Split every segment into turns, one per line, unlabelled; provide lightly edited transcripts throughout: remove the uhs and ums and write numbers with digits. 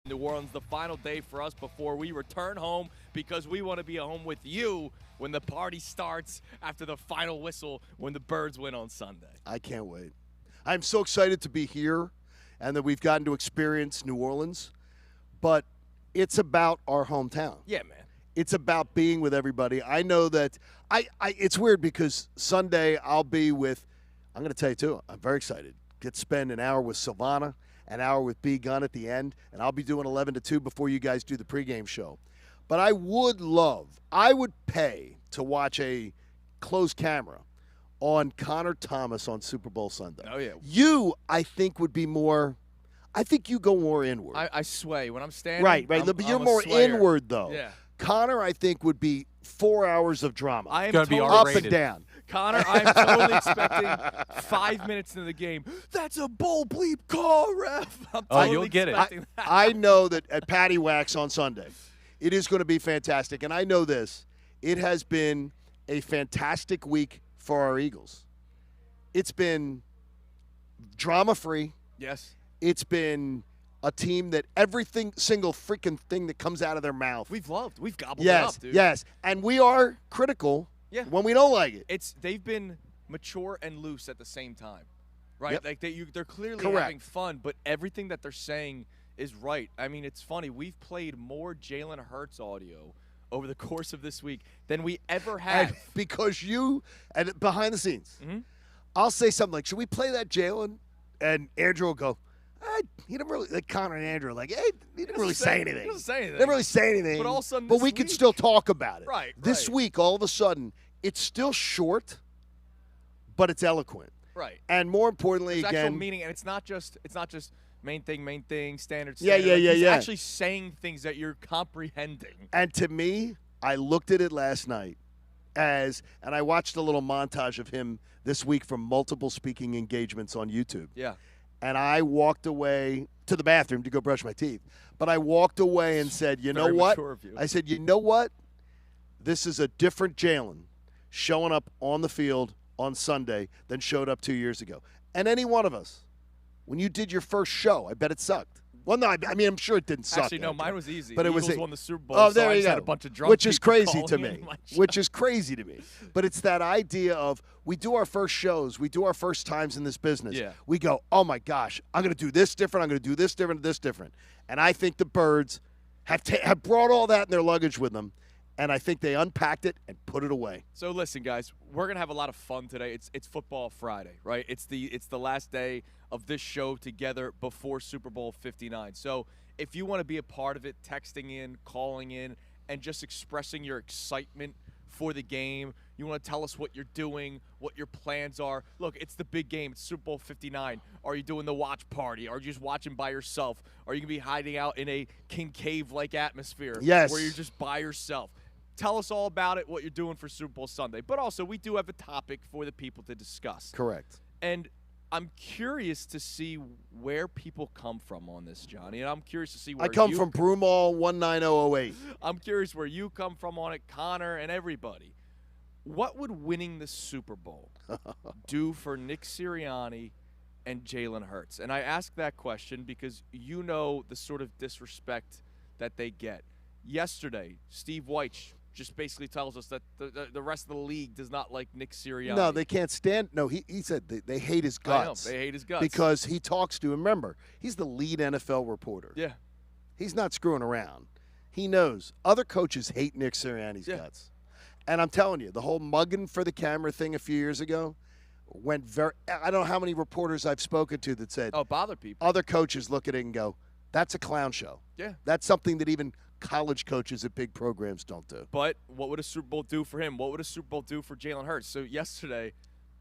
New Orleans, the final day for us before we return home because we want to be at home with you when the party starts after the final whistle when the Birds win on Sunday.
I can't wait. I'm so excited to be here and that we've gotten to experience New Orleans, but it's about our hometown.
Yeah, man.
It's about being with everybody. I know that it's weird because Sunday I'll be with, I'm going to tell you too, I'm very excited. Get to spend an hour with Silvana, an hour with B Gunn at the end, and I'll be doing 11 to 2 before you guys do the pregame show. But I would pay to watch a closed camera on Connor Thomas on Super Bowl Sunday.
Oh, yeah.
You, I think, would be more, I think you go more inward.
I sway. When I'm standing,
right. But you're more inward, though.
Yeah.
Connor, I think, would be 4 hours of drama.
I am
totally
up and down.
Connor, I'm totally expecting 5 minutes into the game. That's a bull bleep call, ref. I'm totally
you'll get it.
I know that at Patty Wax on Sunday, it is going to be fantastic. And I know this. It has been a fantastic week for our Eagles. It's been drama-free.
Yes.
It's been a team that single freaking thing that comes out of their mouth.
We've gobbled it up, dude.
Yes, and we are critical when we don't like it.
They've been mature and loose at the same time, right?
Yep.
Like they're clearly
Correct.
having fun, but everything that they're saying is right. I mean, it's funny. We've played more Jalen Hurts audio over the course of this week than we ever have.
And because and behind the scenes,
Mm-hmm.
I'll say something like, should we play that Jalen? And Andrew will go, he didn't really, like Connor and Andrew, like, hey, he didn't really say anything.
He doesn't say anything.
Didn't really say anything.
But all of a sudden
but
this
we could
week-
still talk about it.
Right,
This
right.
week, all of a sudden, it's still short, but it's eloquent.
Right.
And more importantly,
There's
again,
actual meaning, and it's not just main thing, standard.
Yeah.
Like, he's
yeah.
actually saying things that you're comprehending.
and to me, I looked at it last night and I watched a little montage of him this week from multiple speaking engagements on YouTube.
Yeah.
And I walked away to the bathroom to go brush my teeth. But I walked away and said, you know
Very
what?
mature of you.
I said, you know what? This is a different Jalen showing up on the field on Sunday than showed up 2 years ago. And any one of us, when you did your first show, I bet it sucked. Well, no, I mean, I'm sure it didn't suck.
Actually, no,
Andrew.
mine was easy.
But
the
it was
Eagles won the Super Bowl,
Oh,
so
there
I
you
just
go.
had a bunch of drunk
Which is
people
crazy to
calling in
me.
my show.
Which is crazy to me. But it's that idea of we do our first shows, we do our first times in this business.
Yeah.
We go, oh my gosh, I'm going to do this different. I'm going to do this different, this different. And I think the Birds have brought all that in their luggage with them, and I think they unpacked it and put it away.
So listen, guys, we're gonna have a lot of fun today. It's Football Friday, right? It's the last day of this show together before Super Bowl 59. So if you want to be a part of it, texting in, calling in, and just expressing your excitement for the game, you want to tell us what you're doing, what your plans are. Look, it's the big game. It's Super Bowl 59. Are you doing the watch party? Are you just watching by yourself? Are you gonna be hiding out in a Kincade-like atmosphere?
Yes.
Where you're just by yourself? Tell us all about it, what you're doing for Super Bowl Sunday. But also, we do have a topic for the people to discuss.
Correct.
And I'm curious to see where people come from on this, Johnny. And I'm curious to see where
I come from Broomall 19008.
I'm curious where you come from on it, Connor, and everybody. What would winning the Super Bowl do for Nick Sirianni and Jalen Hurts? And I ask that question because you know the sort of disrespect that they get. Yesterday, Steve White just basically tells us that the rest of the league does not like Nick Sirianni.
No, they can't stand. No, he said they hate his guts.
I know, they hate his guts.
Because he talks to, remember, he's the lead NFL reporter.
Yeah.
He's not screwing around. He knows. Other coaches hate Nick Sirianni's guts. And I'm telling you, the whole mugging for the camera thing a few years ago went very – I don't know how many reporters I've spoken to that said –
Oh, bother people.
Other coaches look at it and go, that's a clown show.
Yeah.
That's something that even college coaches at big programs don't do.
But what would a Super Bowl do for him? What would a Super Bowl do for Jalen Hurts? So yesterday,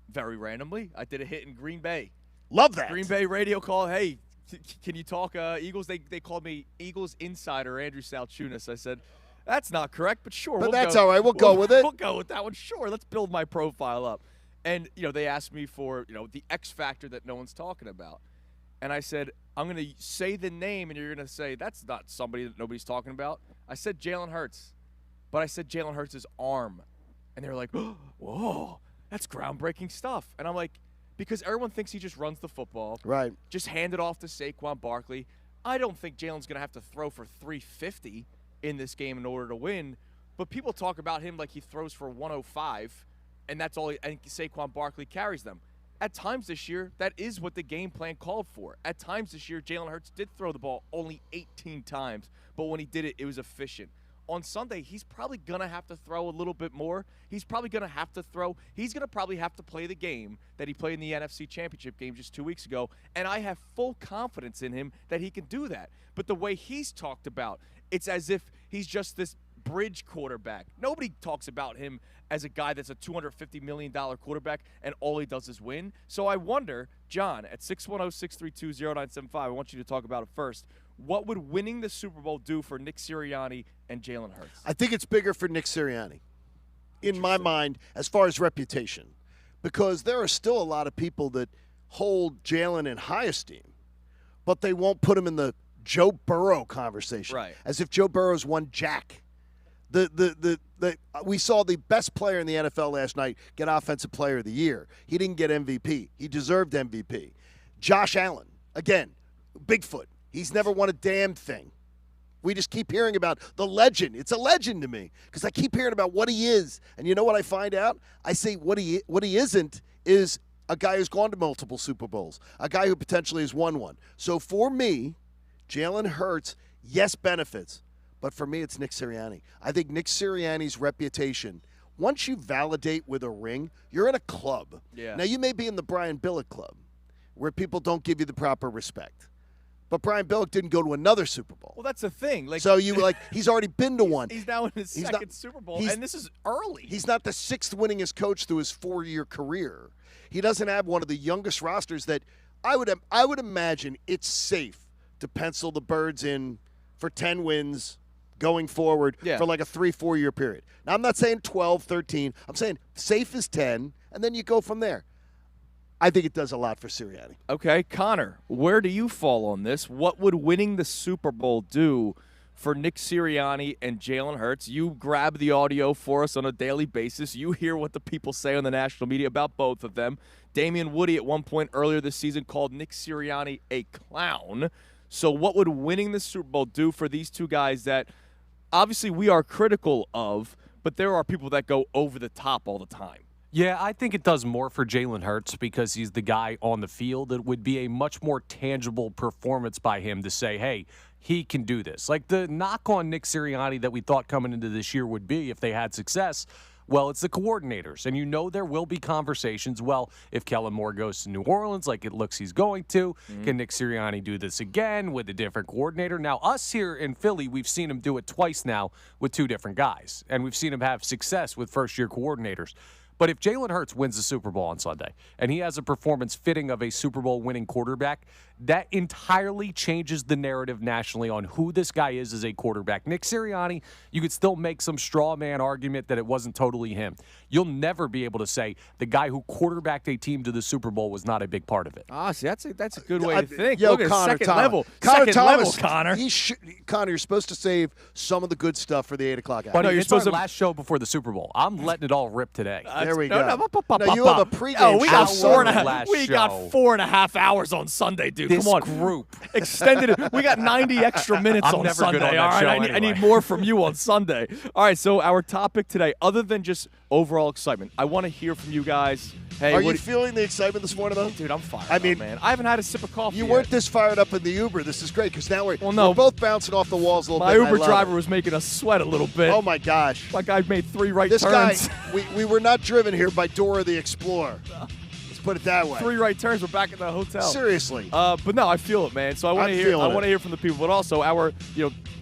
very randomly, I did a hit in Green Bay.
Love that.
Green Bay radio call, hey, can you talk Eagles? They called me Eagles insider Andrew Salciunas. I said, that's not correct, but sure.
But that's all right. We'll go with it.
We'll go with that one. Sure, let's build my profile up. And, they asked me for, the X factor that no one's talking about. And I said, I'm going to say the name, and you're going to say, that's not somebody that nobody's talking about. I said Jalen Hurts. But I said Jalen Hurts' arm. And they were like, whoa, that's groundbreaking stuff. And I'm like, because everyone thinks he just runs the football.
Right.
Just hand it off to Saquon Barkley. I don't think Jalen's going to have to throw for 350 in this game in order to win. But people talk about him like he throws for 105, and that's all. And Saquon Barkley carries them. At times this year, that is what the game plan called for. At times this year, Jalen Hurts did throw the ball only 18 times, but when he did it, it was efficient. On Sunday, he's probably going to have to throw a little bit more. He's probably going to have to throw. He's going to probably have to play the game that he played in the NFC Championship game just 2 weeks ago, and I have full confidence in him that he can do that. But the way he's talked about, it's as if he's just this bridge quarterback. Nobody talks about him as a guy that's a $250 million quarterback and all he does is win. So I wonder, John, at 610-632-0975, I want you to talk about it first. What would winning the Super Bowl do for Nick Sirianni and Jalen Hurts?
I think it's bigger for Nick Sirianni, in my mind, as far as reputation, because there are still a lot of people that hold Jalen in high esteem, but they won't put him in the Joe Burrow conversation,
right?
As if Joe Burrow's won jack. We saw the best player in the NFL last night get Offensive Player of the Year. He didn't get MVP. He deserved MVP. Josh Allen, again, Bigfoot. He's never won a damn thing. We just keep hearing about the legend. It's a legend to me because I keep hearing about what he is. And you know what I find out? I say what he isn't is a guy who's gone to multiple Super Bowls, a guy who potentially has won one. So for me, Jalen Hurts, yes, benefits. But for me, it's Nick Sirianni. I think Nick Sirianni's reputation, once you validate with a ring, you're in a club.
Yeah.
Now, you may be in the Brian Billick club where people don't give you the proper respect. But Brian Billick didn't go to another Super Bowl.
Well, that's the thing.
So he's already been to one.
He's now in his second Super Bowl, and this is early.
He's not the sixth winningest coach through his 4-year career. He doesn't have one of the youngest rosters that I would imagine it's safe to pencil the Birds in for 10 wins going forward for like a 3-4 year period. Now, I'm not saying 12, 13. I'm saying safe is 10, and then you go from there. I think it does a lot for Sirianni.
Okay, Connor, where do you fall on this? What would winning the Super Bowl do for Nick Sirianni and Jalen Hurts? You grab the audio for us on a daily basis. You hear what the people say on the national media about both of them. Damian Woody at one point earlier this season called Nick Sirianni a clown. So what would winning the Super Bowl do for these two guys that obviously we are critical of, but there are people that go over the top all the time?
Yeah, I think it does more for Jalen Hurts because he's the guy on the field. It would be a much more tangible performance by him to say, hey, he can do this. Like the knock on Nick Sirianni that we thought coming into this year would be if they had success, well, it's the coordinators. And you know there will be conversations. Well, if Kellen Moore goes to New Orleans like it looks he's going to, can Nick Sirianni do this again with a different coordinator? Now, us here in Philly, we've seen him do it twice now with two different guys. And we've seen him have success with first-year coordinators. But if Jalen Hurts wins the Super Bowl on Sunday and he has a performance fitting of a Super Bowl winning quarterback, that entirely changes the narrative nationally on who this guy is as a quarterback. Nick Sirianni, you could still make some straw man argument that it wasn't totally him. You'll never be able to say the guy who quarterbacked a team to the Super Bowl was not a big part of it.
Ah, see, that's a good way to think.
Yo,
Look at
Connor
second
Thomas.
level.
Connor
Second
Thomas,
level, Connor.
Connor, you're supposed to save some of the good stuff for the 8 o'clock hour.
But
you're
it's
supposed
our
to-
last show before the Super Bowl. I'm letting it all rip today.
There we go.
No,
No, you have a pregame
Oh, we got
show.
four and a half.
Last
We got
show.
4.5 hours on Sunday, dude.
This
Come on,
group.
extended it. We got 90 extra minutes
I'm
on
never good
Sunday.
on that
All right,
show
I need
anyway.
more from you on Sunday. All right, so our topic today, other than just overall excitement, I want to hear from you guys. Hey,
Are you feeling the excitement this morning, though?
dude? I'm fired.
I mean,
up, man, I haven't had a sip of coffee.
You
yet.
weren't this fired up in the Uber. This is great because now we're
no.
both bouncing off the walls a little
My
bit. and I
Uber
love
driver
it.
was making us sweat a little bit.
Oh, my gosh.
My guy made 3 right
This
turns.
guy, we were not driven here by Dora the Explorer. Let's put it that way.
3 right turns. We're back at the hotel.
Seriously.
But no, I feel it, man. So I want to
I'm
hear.
feeling
I want
it.
to hear from the people, but also our,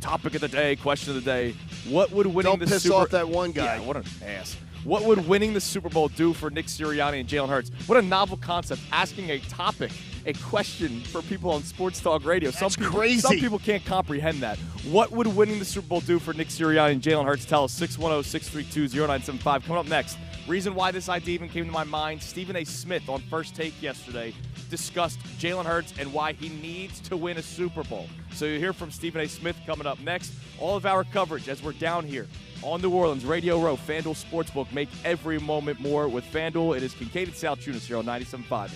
topic of the day, question of the day. What would winning
Don't
the
piss
Super
off that one guy.
Yeah, what an ass. What would winning the Super Bowl do for Nick Sirianni and Jalen Hurts? What a novel concept. Asking a topic, a question for people on Sports Talk Radio.
That's crazy.
Some people can't comprehend that. What would winning the Super Bowl do for Nick Sirianni and Jalen Hurts? Tell us 610-632-0975. Coming up next, reason why this idea even came to my mind, Stephen A. Smith on First Take yesterday discussed Jalen Hurts and why he needs to win a Super Bowl. So you'll hear from Stephen A. Smith coming up next. All of our coverage as we're down here on New Orleans Radio Row, FanDuel Sportsbook. Make every moment more with FanDuel. It is Kincade and Salciunas here on 97.5.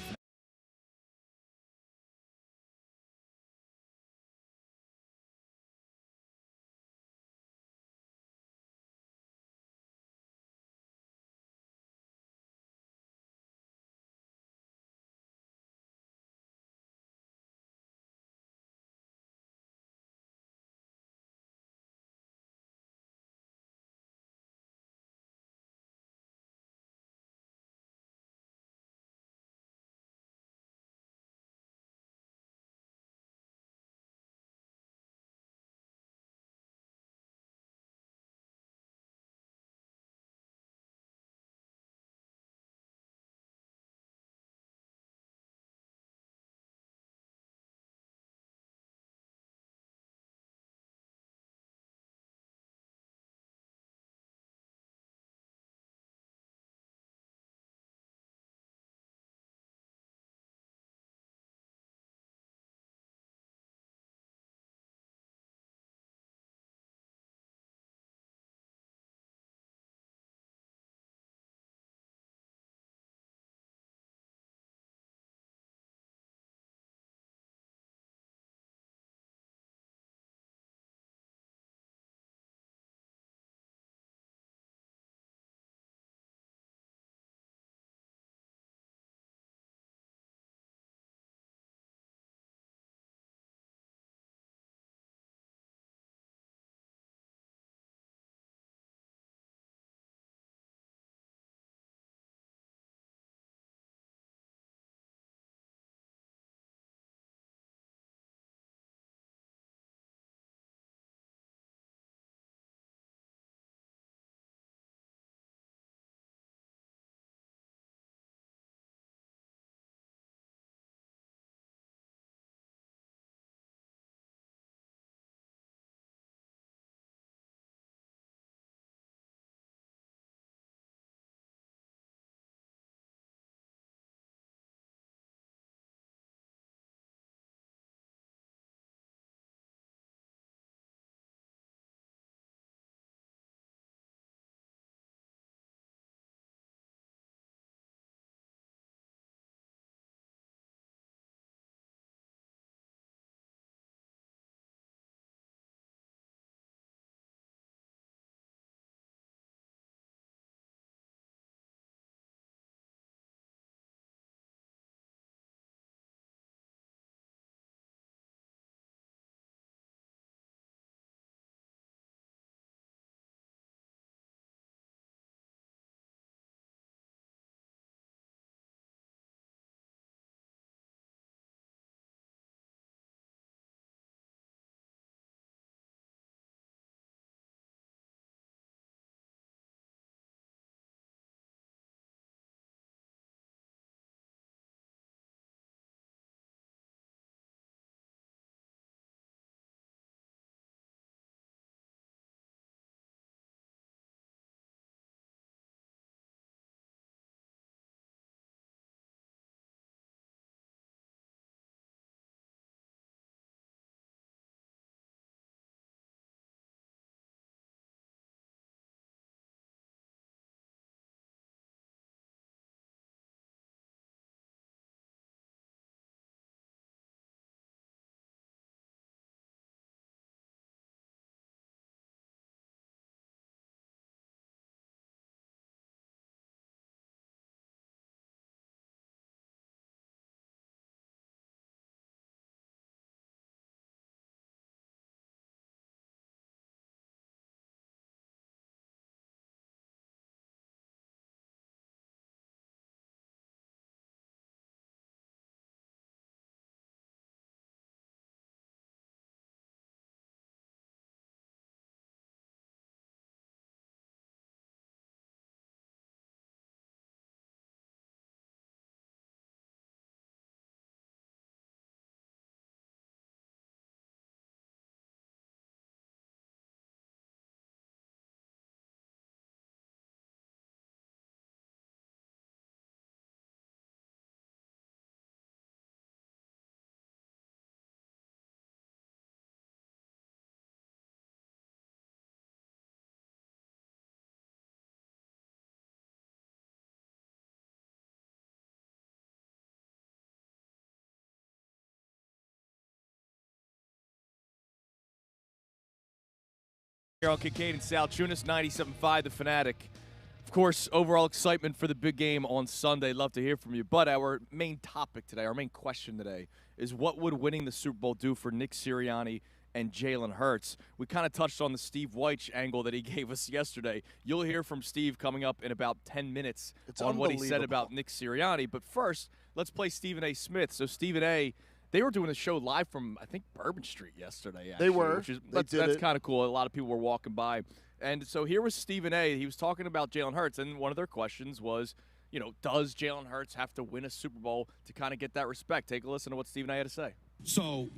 Here on Kincade and Salciunas, 97.5 The Fanatic. Of course, overall excitement for the big game on Sunday. Love to hear from you. But our main topic today, our main question today, is what would winning the Super Bowl do for Nick Sirianni and Jalen Hurts? We kind of touched on the Steve Wyche angle that he gave us yesterday. You'll hear from Steve coming up in about 10 minutes on what he said about Nick Sirianni. But first, let's play Stephen A. Smith. So Stephen A., they were doing a show live from, I think, Bourbon Street yesterday, actually.
They were.
That's kind of cool. A lot of people were walking by. And so here was Stephen A. He was talking about Jalen Hurts, and one of their questions was, you know, does Jalen Hurts have to win a Super Bowl to kind of get that respect? Take a listen to what Stephen A. had to say.
So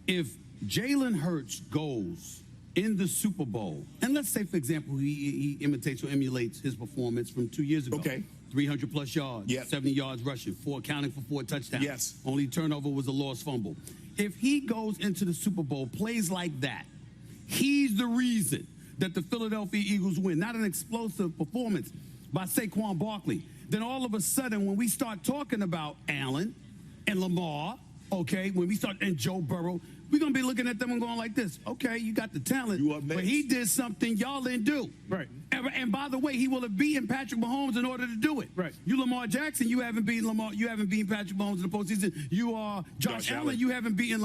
if Jalen Hurts goes in the Super Bowl, and let's say, for example, he imitates or emulates his performance from 2 years ago.
Okay.
300-plus yards,
Yep.
70 yards rushing, accounting for 4 touchdowns.
Yes.
Only turnover was a lost fumble. If he goes into the Super Bowl, plays like that, he's the reason that the Philadelphia Eagles win. Not an explosive performance by Saquon Barkley. Then all of a sudden, when we start talking about Allen and Lamar, okay, when we start, and Joe Burrow, we're going to be looking at them and going like this. Okay, you got the talent,
You up next.
but he did something y'all didn't do.
Right.
And by the way, he will have beaten Patrick Mahomes in order to do it.
Right.
You Lamar Jackson, you haven't beaten Patrick Mahomes in the postseason. You are Josh Allen, you haven't beaten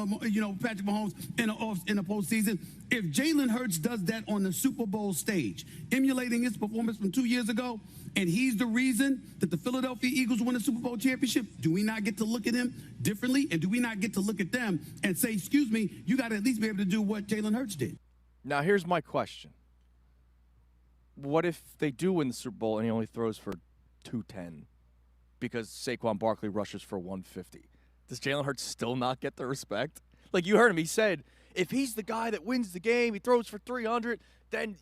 Patrick Mahomes in the postseason. If Jalen Hurts does that on the Super Bowl stage, emulating his performance from 2 years ago, and he's the reason that the Philadelphia Eagles won the Super Bowl championship, do we not get to look at him differently? And do we not get to look at them and say, excuse me, you got to at least be able to do what Jalen Hurts did?
Now, here's my question. What if they do win the Super Bowl and he only throws for 210 because Saquon Barkley rushes for 150? Does Jalen Hurts still not get the respect? Like, you heard him. He said, if he's the guy that wins the game, he throws for 300, then,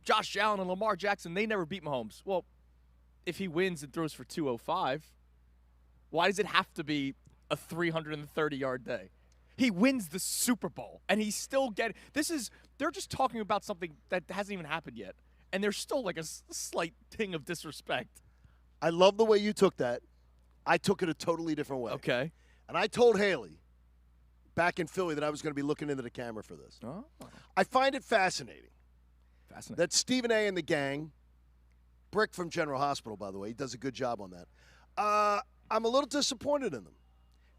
Josh Allen and Lamar Jackson, they never beat Mahomes. Well, if he wins and throws for 205, why does it have to be a 330-yard day? He wins the Super Bowl, and he's still getting – they're just talking about something that hasn't even happened yet. And there's still like a slight ting of disrespect.
I love the way you took that. I took it a totally different way.
Okay.
And I told Haley back in Philly that I was going to be looking into the camera for this.
Oh.
I find it fascinating that Stephen A. and the gang, Brick from General Hospital, by the way, he does a good job on that. I'm a little disappointed in them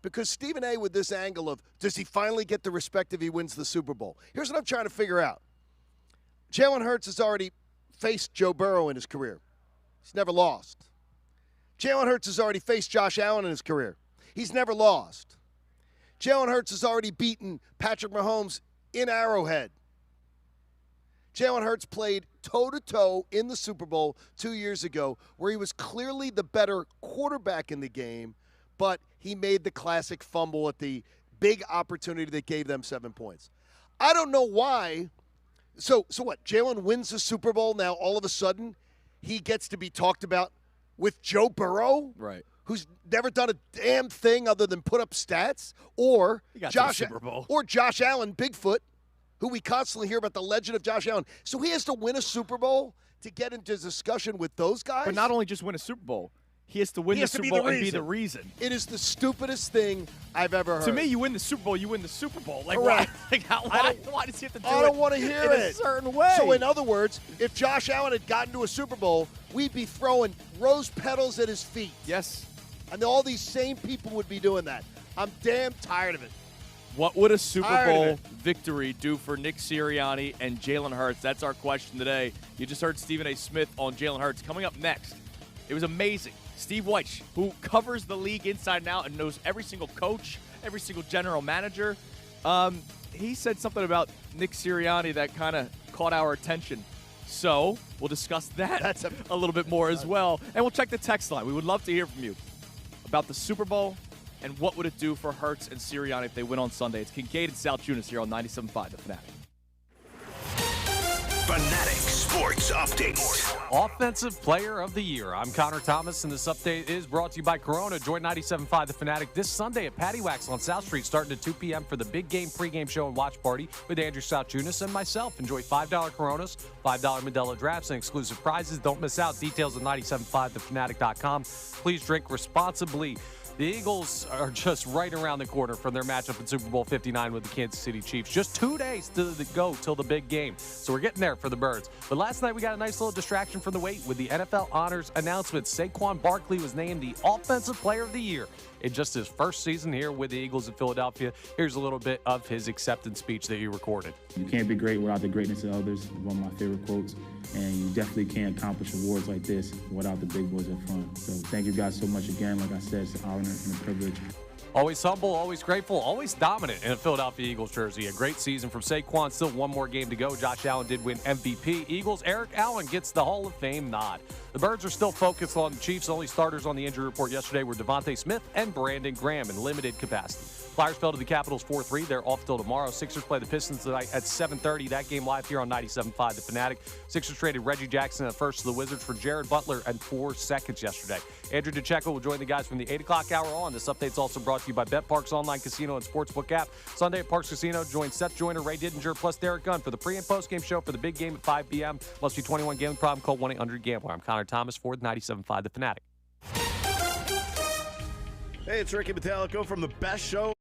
because Stephen A. with this angle of, does he finally get the respect if he wins the Super Bowl? Here's what I'm trying to figure out. Jalen Hurts has already faced Joe Burrow in his career. He's never lost. Jalen Hurts has already faced Josh Allen in his career. He's never lost. Jalen Hurts has already beaten Patrick Mahomes in Arrowhead. Jalen Hurts played toe-to-toe in the Super Bowl 2 years ago where he was clearly the better quarterback in the game, but he made the classic fumble at the big opportunity that gave them 7 points. I don't know why. So what? Jalen wins the Super Bowl. Now all of a sudden he gets to be talked about with Joe Burrow,
right?
Who's never done a damn thing other than put up stats, or Josh Allen, Bigfoot, who we constantly hear about the legend of Josh Allen. So he has to win a Super Bowl to get into discussion with those guys.
But not only just win a Super Bowl. He has to win the Super Bowl and be the reason.
It is the stupidest thing I've ever heard.
To me, you win the Super Bowl, you win the Super Bowl. Like,
right.
Why does he have to do it
I don't want to hear
in
it.
a certain way?
So, in other words, if Josh Allen had gotten to a Super Bowl, we'd be throwing rose petals at his feet.
Yes.
And all these same people would be doing that. I'm damn tired of it.
What would a Super Bowl victory do for Nick Sirianni and Jalen Hurts? That's our question today. You just heard Stephen A. Smith on Jalen Hurts. Coming up next, it was amazing. Steve Wyche, who covers the league inside and out and knows every single coach, every single general manager, he said something about Nick Sirianni that kind of caught our attention. So we'll discuss that a little bit more as well. And we'll check the text line. We would love to hear from you about the Super Bowl and what would it do for Hurts and Sirianni if they win on Sunday. It's Kincade and Salciunas here on 97.5 The Fanatic.
Fanatic Sports Update.
Offensive Player of the Year. I'm Connor Thomas, and this update is brought to you by Corona. Join 97.5 The Fanatic this Sunday at Patty Wax on South Street, starting at 2 p.m. for the big game pregame show and watch party with Andrew Salciunas and myself. Enjoy $5 Coronas, $5 Modelo drafts, and exclusive prizes. Don't miss out. Details at 97.5thefanatic.com. Please drink responsibly. The Eagles are just right around the corner from their matchup in Super Bowl 59 with the Kansas City Chiefs. Just 2 days to go till the big game. So we're getting there for the Birds. But last night we got a nice little distraction from the wait with the NFL honors announcement. Saquon Barkley was named the Offensive Player of the Year in just his first season here with the Eagles in Philadelphia. Here's a little bit of his acceptance speech that he recorded.
You can't be great without the greatness of others, one of my favorite quotes. And you definitely can't accomplish awards like this without the big boys up front. So thank you guys so much again. Like I said, it's an honor and a privilege.
Always humble, always grateful, always dominant in a Philadelphia Eagles jersey. A great season from Saquon. Still one more game to go. Josh Allen did win MVP. Eagles, Eric Allen gets the Hall of Fame nod. The Birds are still focused on the Chiefs. Only starters on the injury report yesterday were Devontae Smith and Brandon Graham in limited capacity. Flyers fell to the Capitals 4-3. They're off till tomorrow. Sixers play the Pistons tonight at 7:30. That game live here on 97.5 The Fanatic. Sixers traded Reggie Jackson at first to the Wizards for Jared Butler and 4 seconds yesterday. Andrew DeCecco will join the guys from the 8 o'clock hour on. This update's also brought to you by BetParks Online Casino and Sportsbook app. Sunday at Parks Casino, join Seth Joyner, Ray Didinger, plus Derek Gunn for the pre- and post-game show for the big game at 5 p.m. Must be 21. Gambling problem. Call 1-800-GAMBLER. I'm Connor Thomas for 97.5 The Fanatic.
Hey, it's Ricky Metallico from the best show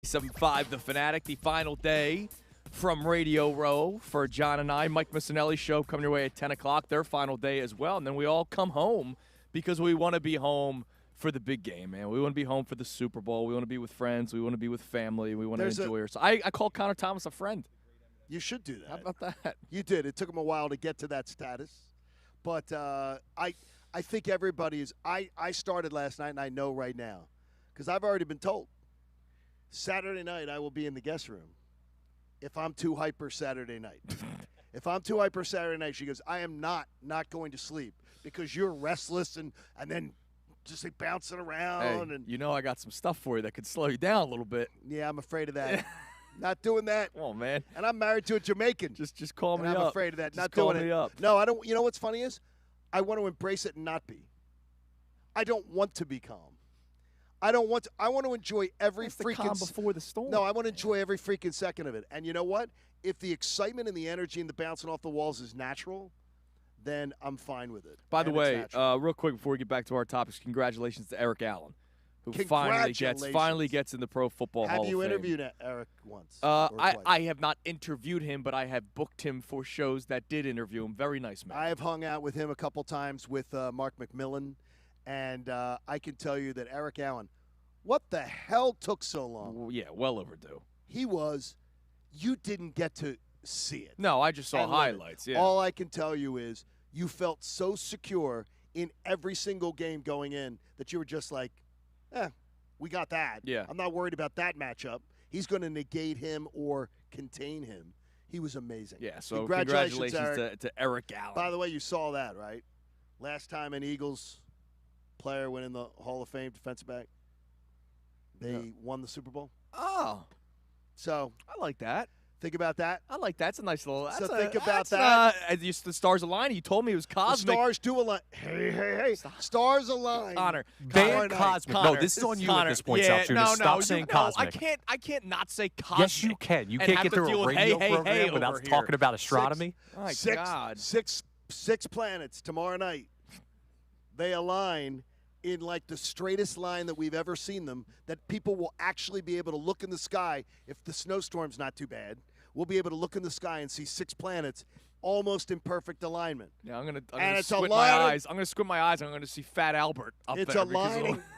7-5, the Fanatic, the final day from Radio Row for John and I. Mike Missanelli show coming your way at 10 o'clock, their final day as well. And then we all come home because we want to be home for the big game, man. We want to be home for the Super Bowl. We want to be with friends. We want to be with family. We want to enjoy ourselves. I call Connor Thomas a friend.
You should do that.
How about that?
You did. It took him a while to get to that status. But I think everybody is – I started last night, and I know right now, because I've already been told. Saturday night, I will be in the guest room if I'm too hyper Saturday night. If I'm too hyper Saturday night, she goes, I am not going to sleep because you're restless and then just like bouncing around.
Hey,
and
you know I got some stuff for you that could slow you down a little bit.
Yeah, I'm afraid of that. Not doing that.
Come on, man.
And I'm married to a Jamaican.
Just call me
and
up.
I'm afraid of that.
Just
not
call
doing
me
it.
up.
No, I don't. You know what's funny is I want to embrace it and not be. I don't want to be calm. I don't want to. I want to enjoy every
That's the
freaking
calm before the storm.
No, I want to enjoy every freaking second of it. And you know what? If the excitement and the energy and the bouncing off the walls is natural, then I'm fine with it.
By the
And it's
way,
natural.
real quick before we get back to our topics, congratulations to Eric Allen, who finally gets in the Pro Football Hall of Fame.
Have you interviewed Eric once?
I have not interviewed him, but I have booked him for shows that did interview him. Very nice man.
I have hung out with him a couple times with Mark McMillan, and I can tell you that Eric Allen, what the hell took so long?
Yeah, well overdue.
You didn't get to see it.
No, I just saw highlights. Yeah.
All I can tell you is you felt so secure in every single game going in that you were just like, we got that.
Yeah.
I'm not worried about that matchup. He's going to negate him or contain him. He was amazing.
Yeah, so
congratulations
Eric. To Eric Allen.
By the way, you saw that, right? Last time an Eagles player went in the Hall of Fame, defensive back, they won the Super Bowl.
Oh.
So
I like that.
Think about that.
I like that. It's a nice little.
Think about that.
The stars align. You told me it was cosmic.
The stars do align. Hey. Stars align.
Connor.
Cosmic.
Connor.
No, this is on you
Connor.
at this point,
Yeah,
Salciunas. Stop saying cosmic.
I can't not say cosmic.
Yes, you can. You can't get through a radio program without talking about astronomy.
My God.
Six planets tomorrow night. They align in like the straightest line that we've ever seen them, that people will actually be able to look in the sky. If the snowstorm's not too bad, we'll be able to look in the sky and see 6 planets almost in perfect alignment.
Yeah, I'm gonna squint my eyes. I'm gonna squint my eyes. I'm gonna see Fat Albert up there.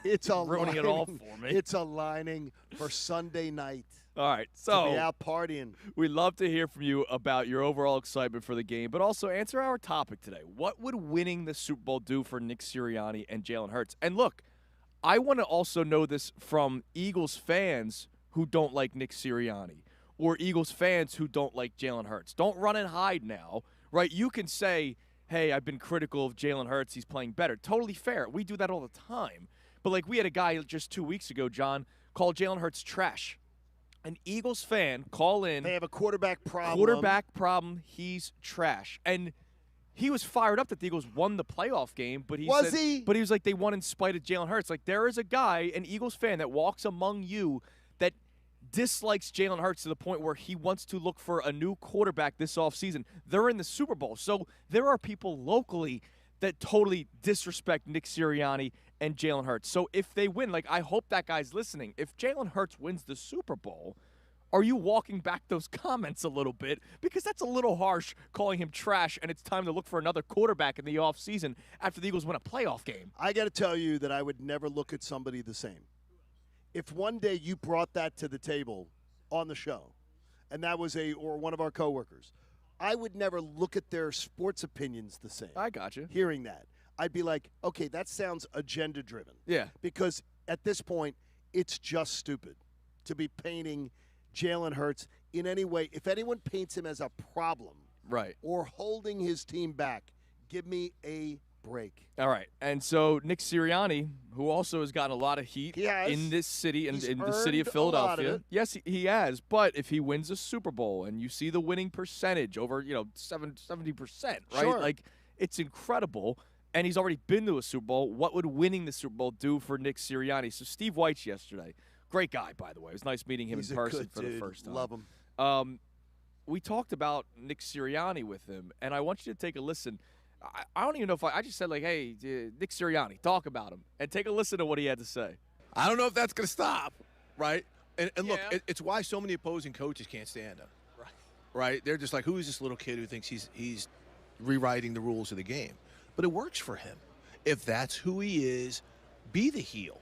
It's
ruining it all for me.
It's aligning for Sunday night.
All right, so
to be out partying.
We'd love to hear from you about your overall excitement for the game, but also answer our topic today. What would winning the Super Bowl do for Nick Sirianni and Jalen Hurts? And look, I want to also know this from Eagles fans who don't like Nick Sirianni or Eagles fans who don't like Jalen Hurts. Don't run and hide now, right? You can say, hey, I've been critical of Jalen Hurts. He's playing better. Totally fair. We do that all the time. But like we had a guy just 2 weeks ago, John, called Jalen Hurts trash. An Eagles fan call in.
They have a quarterback problem.
He's trash. And he was fired up that the Eagles won the playoff game, but he was like, they won in spite of Jalen Hurts. Like, there is a guy, an Eagles fan, that walks among you that dislikes Jalen Hurts to the point where he wants to look for a new quarterback this offseason. They're in the Super Bowl. So there are people locally that totally disrespect Nick Sirianni and Jalen Hurts. So if they win, like, I hope that guy's listening. If Jalen Hurts wins the Super Bowl, are you walking back those comments a little bit? Because that's a little harsh, calling him trash, and it's time to look for another quarterback in the offseason after the Eagles win a playoff game.
I got to tell you that I would never look at somebody the same. If one day you brought that to the table on the show, and that was or one of our coworkers, I would never look at their sports opinions the same.
I got you.
Hearing that, I'd be like, okay, that sounds agenda-driven.
Yeah.
Because at this point, it's just stupid to be painting Jalen Hurts in any way. If anyone paints him as a problem,
right,
or holding his team back, give me a break.
All right. And so Nick Sirianni, who also has gotten a lot of heat in this city and in the city of Philadelphia. Yes, he has. But if he wins a Super Bowl and you see the winning percentage over, 70%, right?
Sure.
Like, it's incredible. And he's already been to a Super Bowl. What would winning the Super Bowl do for Nick Sirianni? So Steve Weitz yesterday, great guy, by the way. It was nice meeting him in person for the first time.
Love him.
We talked about Nick Sirianni with him, and I want you to take a listen. I don't even know if I just said, like, hey, Nick Sirianni, talk about him, and take a listen to what he had to say.
I don't know if that's going to stop, right? And look, it's why so many opposing coaches can't stand him. Right? They're just like, who is this little kid who thinks he's rewriting the rules of the game? But it works for him. If that's who he is, be the heel,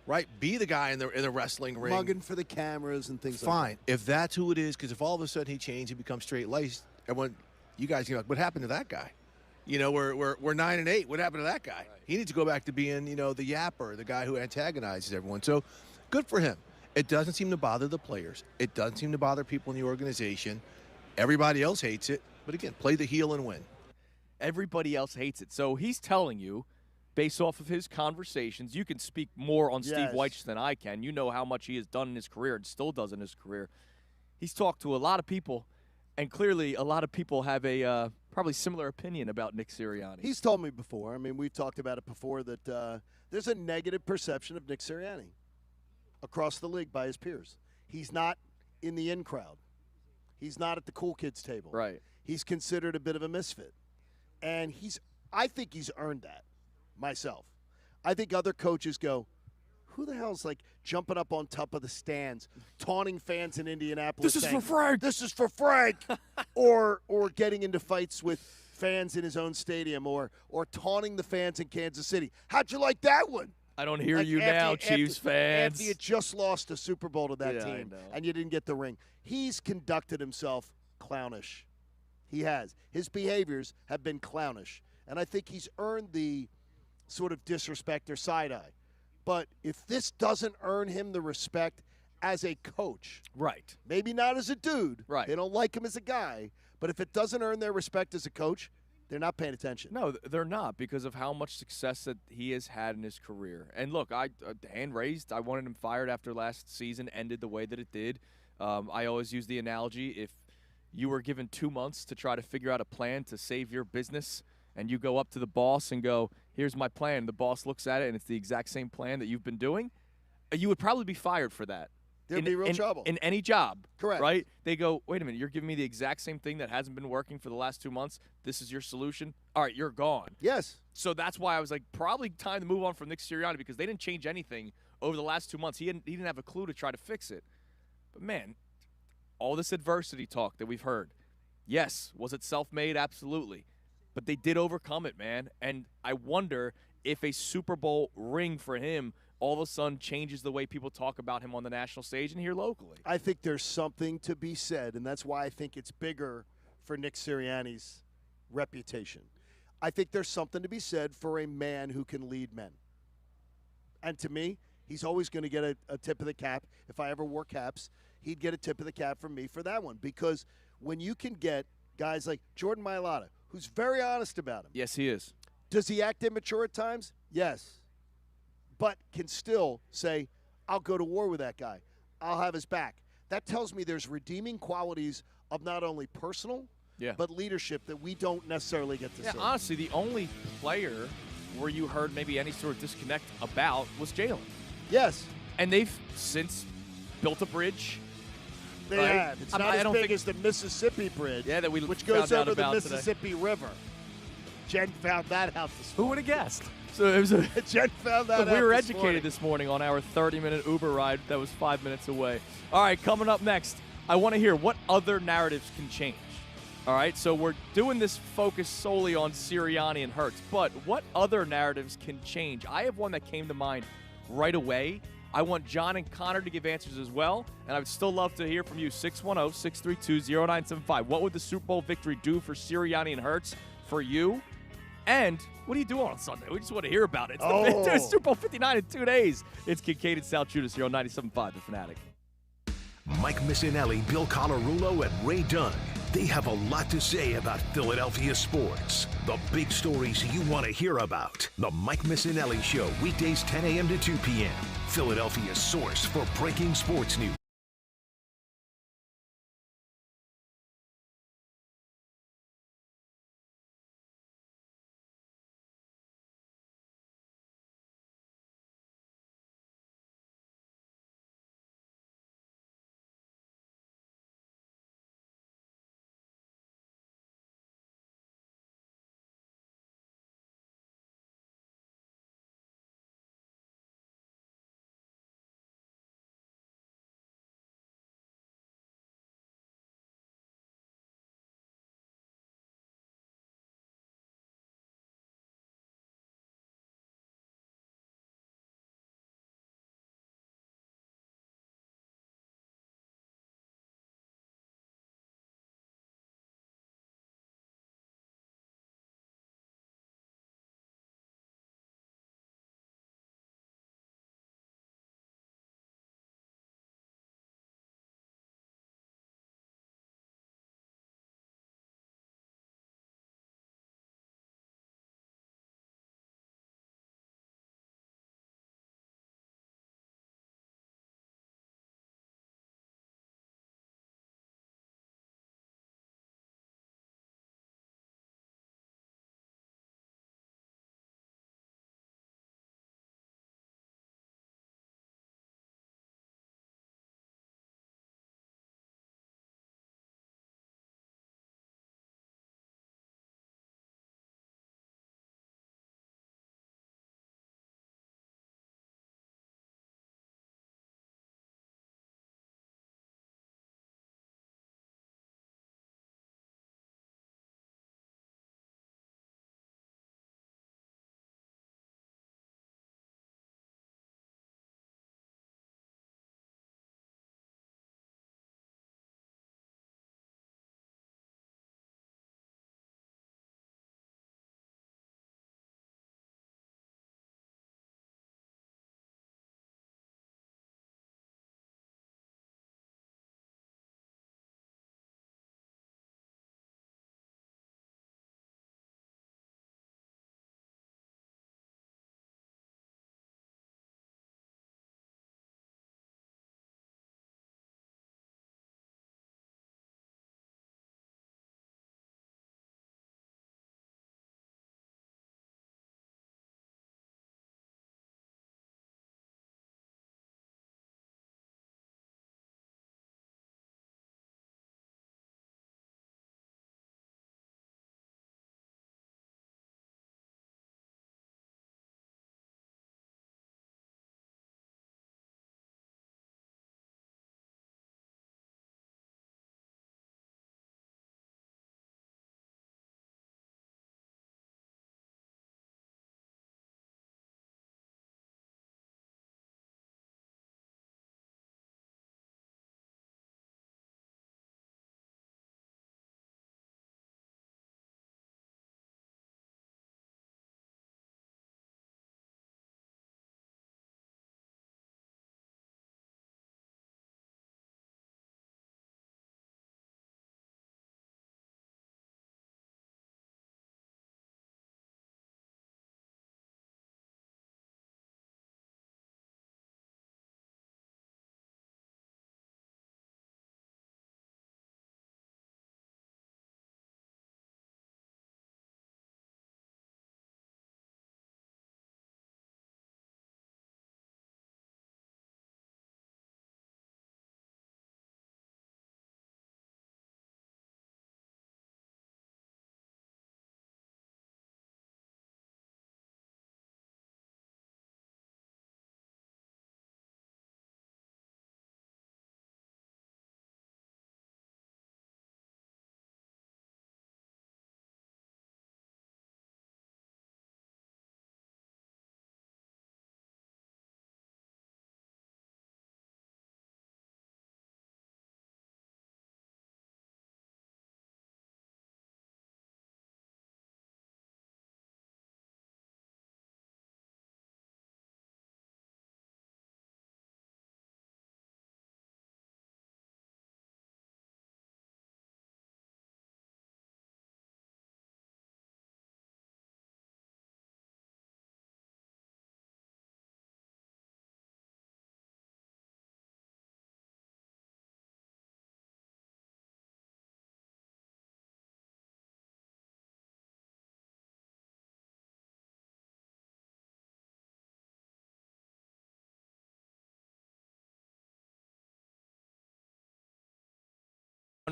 right? Be the guy in the wrestling ring.
Mugging for the cameras and things like
Fine. If that's who it is, because if all of a sudden he changed, he becomes straight-laced, everyone, you guys, like, what happened to that guy? You know, we're 9-8. What happened to that guy? Right. He needs to go back to being, the yapper, the guy who antagonizes everyone. So good for him. It doesn't seem to bother the players. It doesn't seem to bother people in the organization. Everybody else hates it. But again, play the heel and win.
Everybody else hates it. So he's telling you, based off of his conversations, you can speak more on Steve Wyche than I can. You know how much he has done in his career and still does in his career. He's talked to a lot of people, and clearly a lot of people have a probably similar opinion about Nick Sirianni.
He's told me before, I mean, we've talked about it before, that there's a negative perception of Nick Sirianni across the league by his peers. He's not in the in crowd. He's not at the cool kids table.
Right.
He's considered a bit of a misfit. And I think he's earned that myself. I think other coaches go, who the hell's like jumping up on top of the stands, taunting fans in Indianapolis?
This is for Frank.
This is for Frank. or getting into fights with fans in his own stadium, or taunting the fans in Kansas City. How'd you like that one?
I don't hear you now, Chiefs fans.
After you just lost a Super Bowl to that team and you didn't get the ring. He's conducted himself clownish. He has. His behaviors have been clownish. And I think he's earned the sort of disrespect or side-eye. But if this doesn't earn him the respect as a coach,
right?
Maybe not as a dude.
Right.
They don't like him as a guy. But if it doesn't earn their respect as a coach, they're not paying attention.
No, they're not, because of how much success that he has had in his career. And look, hand raised, I wanted him fired after last season ended the way that it did. I always use the analogy, if you were given 2 months to try to figure out a plan to save your business, and you go up to the boss and go, here's my plan, the boss looks at it and it's the exact same plan that you've been doing, you would probably be fired for that.
There'd be real trouble.
In any job.
Correct.
Right? They go, wait a minute, you're giving me the exact same thing that hasn't been working for the last 2 months. This is your solution. All right, you're gone.
Yes.
So that's why I was like, probably time to move on from Nick Sirianni, because they didn't change anything over the last 2 months. He didn't have a clue to try to fix it. But, man, all this adversity talk that we've heard, yes, was it self-made? Absolutely. But they did overcome it, man. And I wonder if a Super Bowl ring for him all of a sudden changes the way people talk about him on the national stage and here locally.
I think there's something to be said, and that's why I think it's bigger for Nick Sirianni's reputation. I think there's something to be said for a man who can lead men. And to me, he's always going to get a tip of the cap. If I ever wore caps, he'd get a tip of the cap from me for that one. Because when you can get guys like Jordan Mailata, who's very honest about him.
Yes, he is.
Does he act immature at times? Yes. But can still say, I'll go to war with that guy. I'll have his back. That tells me there's redeeming qualities of not only personal, but leadership that we don't necessarily get to see.
Honestly, the only player where you heard maybe any sort of disconnect about was Jalen.
Yes.
And they've since built a bridge.
They have. It's not as big as the Mississippi Bridge, which goes over the Mississippi River. Jen found that out this morning.
Who would have guessed?
So it was
Jen found that out.
We were educated this morning on our 30-minute Uber ride that was 5 minutes away. All right, coming up next, I want to hear what other narratives can change. All right, so we're doing this focus solely on Sirianni and Hurts, but what other narratives can change? I have one that came to mind right away. I want John and Connor to give answers as well, and I would still love to hear from you, 610-632-0975. What would the Super Bowl victory do for Sirianni and Hurts for you? And what are you doing on Sunday? We just want to hear about it. It's Super Bowl 59 in 2 days. It's Kincade and Salciunas here on 97.5 The Fanatic.
Mike Missanelli, Bill Colarulo, and Ray Dunn. They have a lot to say about Philadelphia sports. The big stories you want to hear about. The Mike Missanelli Show, weekdays 10 a.m. to 2 p.m. Philadelphia's source for breaking sports news.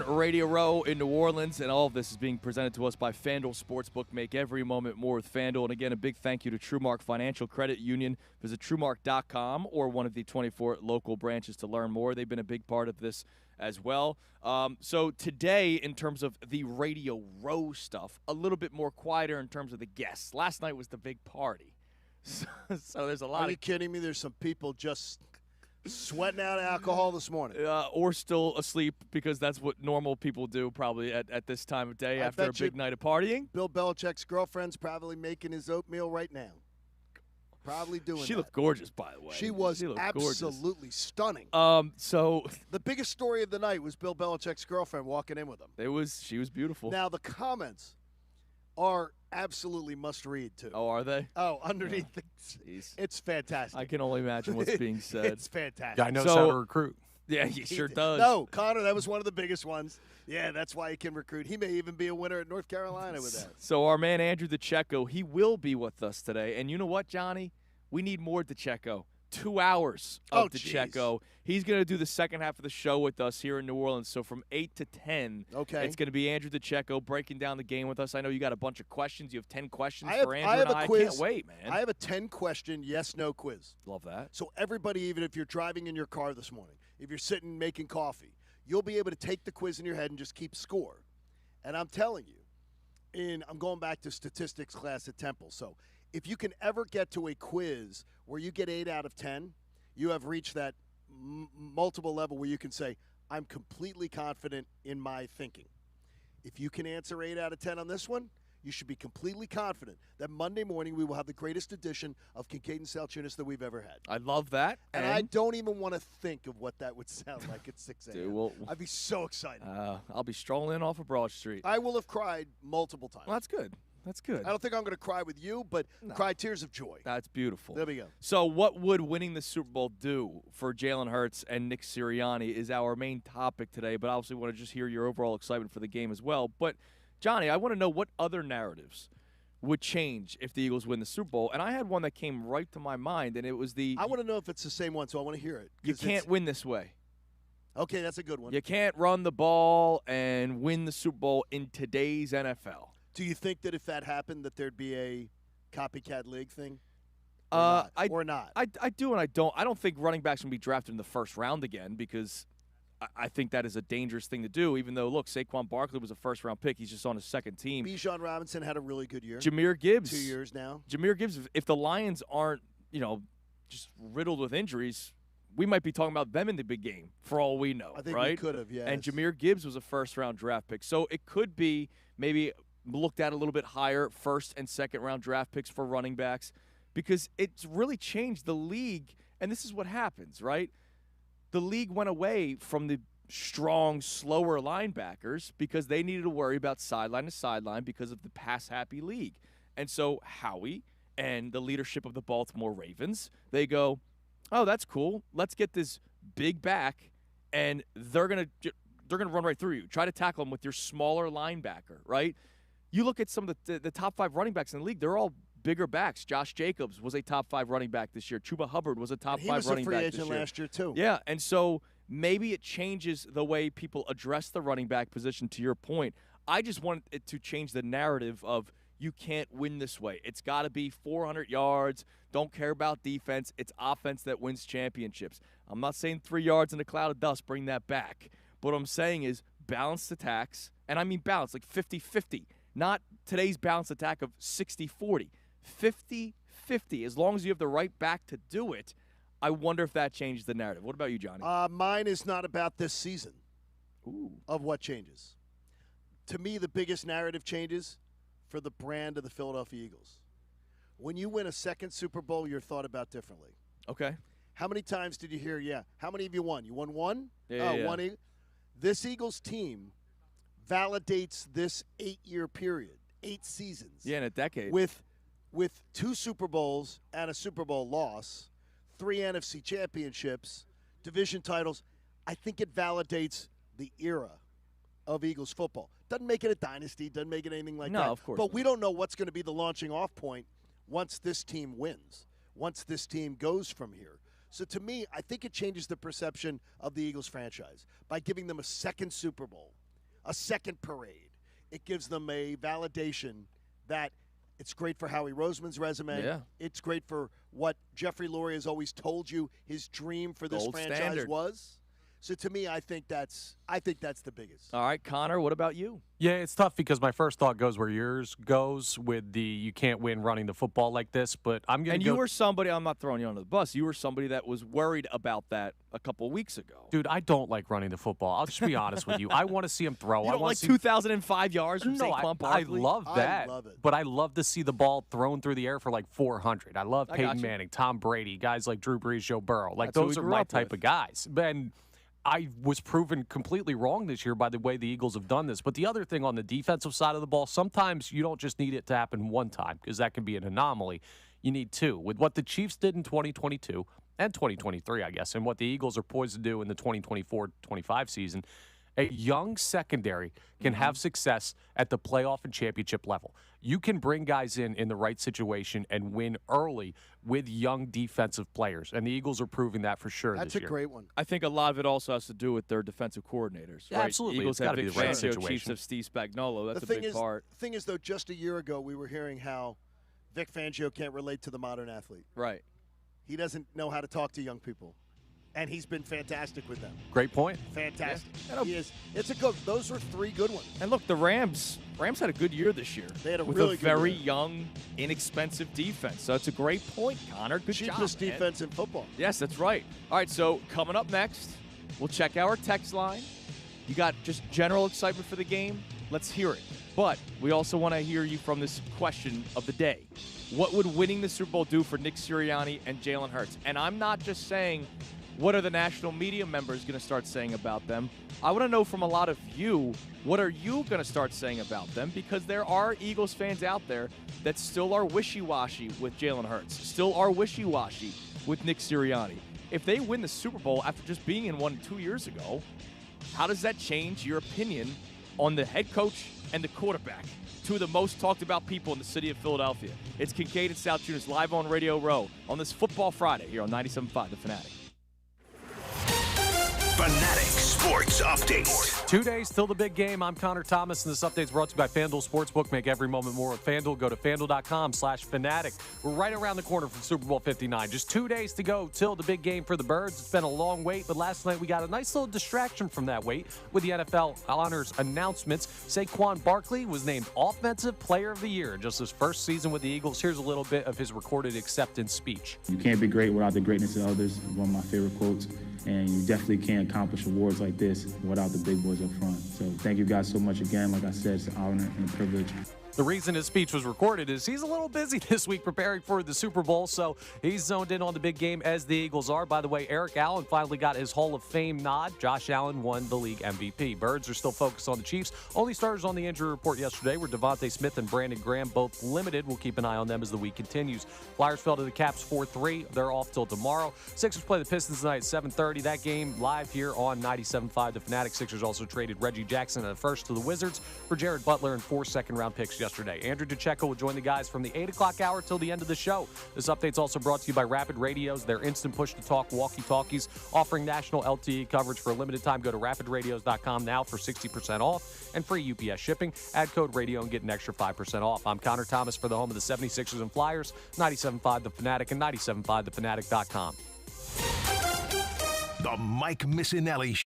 Radio Row in New Orleans, and all of this is being presented to us by FanDuel Sportsbook. Make every moment more with FanDuel. And again, a big thank you to TrueMark Financial Credit Union. Visit TrueMark.com or one of the 24 local branches to learn more. They've been a big part of this as well. So today, in terms of the Radio Row stuff, a little bit more quieter in terms of the guests. Last night was the big party. So there's a lot
Are you kidding me? There's some people just sweating out alcohol this morning.
Or still asleep, because that's what normal people do probably at this time of day after a big night of partying.
Bill Belichick's girlfriend's probably making his oatmeal right now. Probably doing
She
that.
looked gorgeous, by the way.
She was absolutely
gorgeous.
stunning.
So
the biggest story of the night was Bill Belichick's girlfriend walking in with him.
She was beautiful.
Now, the comments are absolutely must-read, too.
Oh, are they?
Oh, underneath it's fantastic.
I can only imagine what's being said.
It's fantastic.
Guy knows how to recruit.
Yeah, he sure does.
No, Connor, that was one of the biggest ones. Yeah, that's why he can recruit. He may even be a winner at North Carolina with that.
So our man Andrew DeCecco, he will be with us today. And you know what, Johnny? We need more DeCecco. 2 hours of DeCecco. He's going to do the second half of the show with us here in New Orleans. So from 8 to 10, it's going to be Andrew DeCecco breaking down the game with us. I know you got a bunch of questions. You have 10 questions for Andrew.
I have a quiz.
I can't wait, man.
I have a 10-question yes/no quiz.
Love that.
So everybody, even if you're driving in your car this morning, if you're sitting making coffee, you'll be able to take the quiz in your head and just keep score. And I'm telling you, I'm going back to statistics class at Temple. So if you can ever get to a quiz where you get 8 out of 10, you have reached that multiple level where you can say, I'm completely confident in my thinking. If you can answer 8 out of 10 on this one, you should be completely confident that Monday morning we will have the greatest edition of Kincade and Salciunas that we've ever had.
I love that.
And I don't even want to think of what that would sound like at 6 a.m. I'd be so excited.
I'll be strolling in off of Broad Street.
I will have cried multiple times.
Well, that's good. That's good.
I don't think I'm going to cry with you, but cry tears of joy.
That's beautiful.
There we go.
So what would winning the Super Bowl do for Jalen Hurts and Nick Sirianni is our main topic today, but I obviously want to just hear your overall excitement for the game as well. But, Johnny, I want to know what other narratives would change if the Eagles win the Super Bowl. And I had one that came right to my mind, and it was
I want to know if it's the same one, so I want to hear it.
You can't win this way.
Okay, that's a good one.
You can't run the ball and win the Super Bowl in today's NFL.
Do you think that if that happened that there'd be a copycat league thing? Or not?
I do and I don't. I don't think running backs will be drafted in the first round again, because I think that is a dangerous thing to do, even though, look, Saquon Barkley was a first-round pick. He's just on his second team.
Bijan Robinson had a really good year.
Jahmyr Gibbs.
2 years now.
Jahmyr Gibbs, if the Lions aren't, just riddled with injuries, we might be talking about them in the big game for all we know,
I think
right?
we could have, yes.
And Jahmyr Gibbs was a first-round draft pick. So it could be maybe looked at a little bit higher, first and second-round draft picks for running backs, because it's really changed the league. And this is what happens, right? The league went away from the strong, slower linebackers because they needed to worry about sideline to sideline because of the pass-happy league. And so Howie and the leadership of the Baltimore Ravens, they go, oh, that's cool. Let's get this big back, and they're gonna run right through you. Try to tackle them with your smaller linebacker, right? You look at some of the top 5 running backs in the league, they're all bigger backs. Josh Jacobs was a top 5 running back this year. Chuba Hubbard was a top 5 running back this year.
He was a free agent last year, too.
Yeah, and so maybe it changes the way people address the running back position, to your point. I just want it to change the narrative of you can't win this way. It's got to be 400 yards. Don't care about defense. It's offense that wins championships. I'm not saying 3 yards in a cloud of dust, bring that back. But what I'm saying is balanced attacks, and I mean balance, like 50-50. Not today's balanced attack of 60-40. 50-50. As long as you have the right back to do it, I wonder if that changes the narrative. What about you, Johnny?
Mine is not about this season.
Ooh.
Of what changes. To me, the biggest narrative changes for the brand of the Philadelphia Eagles. When you win a second Super Bowl, you're thought about differently.
Okay.
How many times did you hear, how many have you won? You won one?
Yeah.
One. This Eagles team validates this 8-year period, 8 seasons.
Yeah, in a decade.
With 2 Super Bowls and a Super Bowl loss, 3 NFC championships, division titles. I think it validates the era of Eagles football. Doesn't make it a dynasty, doesn't make it anything like that.
No, of course.
But we don't know what's going to be the launching off point once this team wins, once this team goes from here. So to me, I think it changes the perception of the Eagles franchise by giving them a second Super Bowl a second parade. It gives them a validation that it's great for Howie Roseman's resume.
Yeah.
It's great for what Jeffrey Lurie has always told you his dream for this
Gold
franchise
standard.
was. So to me, I think that's the biggest.
All right, Connor, what about you?
Yeah, it's tough because my first thought goes where yours goes with the you can't win running the football like this, but I'm going to go.
And you were somebody, I'm not throwing you under the bus, you were somebody that was worried about that a couple weeks ago.
Dude, I don't like running the football. I'll just be honest with you. I want to see him throw.
You
I
don't
want
like
to see
2,005 yards from
No,
Saquon
I
Barkley?
love that.
I love it.
But I love to see the ball thrown through the air for like 400. I love
I got
Peyton
you.
Manning, Tom Brady, guys like Drew Brees, Joe Burrow. Like
That's who
those
we
are
grew
my
up
type
with.
of guys. And I was proven completely wrong this year by the way the Eagles have done this. But the other thing on the defensive side of the ball, sometimes you don't just need it to happen one time because that can be an anomaly. You need two. With what the Chiefs did in 2022 and 2023, I guess, and what the Eagles are poised to do in the 2024-25 season, a young secondary can have success at the playoff and championship level. You can bring guys in the right situation and win early with young defensive players, and the Eagles are proving that for sure
That's
this
a
year.
great one.
I think a lot of it also has to do with their defensive coordinators.
Yeah,
right?
absolutely.
Eagles
It's
have
gotta be
Vic
the right
Fangio, Chiefs
situation.
have Steve Spagnuolo. That's
the
a
thing
big
is,
part.
thing is, though, just a year ago we were hearing how Vic Fangio can't relate to the modern athlete.
Right.
He doesn't know how to talk to young people, and he's been fantastic with them.
Great point.
Fantastic.
Yeah.
He is. It's a good. Those were three good ones.
And look, the Rams had a good year this year.
They had a
with
really
a
good
very
year.
young, inexpensive defense. So it's a great point, Connor. Good
Cheapest
job, man.
defense in football.
Yes, that's right. All right, so coming up next, we'll check our text line. You got just general excitement for the game? Let's hear it. But we also want to hear you from this question of the day. What would winning the Super Bowl do for Nick Sirianni and Jalen Hurts? And I'm not just saying what are the national media members going to start saying about them. I want to know from a lot of you, what are you going to start saying about them? Because there are Eagles fans out there that still are wishy-washy with Jalen Hurts, still are wishy-washy with Nick Sirianni. If they win the Super Bowl after just being in one 2 years ago, how does that change your opinion on the head coach and the quarterback? Two of the most talked about people in the city of Philadelphia. It's Kincade and Salciunas live on Radio Row on this Football Friday here on 97.5 The Fanatic.
Fanatic Sports Update.
2 days till the big game. I'm Connor Thomas, and this update is brought to you by FanDuel Sportsbook. Make every moment more with FanDuel. Go to FanDuel.com/Fanatic. We're right around the corner from Super Bowl 59. Just 2 days to go till the big game for the Birds. It's been a long wait, but last night we got a nice little distraction from that wait with the NFL honors announcements. Saquon Barkley was named Offensive Player of the Year in just his first season with the Eagles. Here's a little bit of his recorded acceptance speech.
You can't be great without the greatness of others. One of my favorite quotes. And you definitely can't accomplish awards like this without the big boys up front. So thank you guys so much again. Like I said, it's an honor and a privilege.
The reason his speech was recorded is he's a little busy this week preparing for the Super Bowl, so he's zoned in on the big game as the Eagles are. By the way, Eric Allen finally got his Hall of Fame nod. Josh Allen won the league MVP. Birds are still focused on the Chiefs. Only starters on the injury report yesterday were Devontae Smith and Brandon Graham, both limited. We'll keep an eye on them as the week continues. Flyers fell to the Caps 4-3. They're off till tomorrow. Sixers play the Pistons tonight at 7:30. That game live here on 97.5 The Fanatic. Sixers also traded Reggie Jackson at first to the Wizards for Jared Butler and 4 second-round picks yesterday. Andrew DeCecco will join the guys from the 8 o'clock hour till the end of the show. This update's also brought to you by Rapid Radios, their instant push-to-talk walkie-talkies, offering national LTE coverage for a limited time. Go to rapidradios.com now for 60% off and free UPS shipping. Add code radio and get an extra 5% off. I'm Connor Thomas for the home of the 76ers and Flyers, 97.5 The Fanatic and 97.5thefanatic.com.
The Mike Missanelli Show.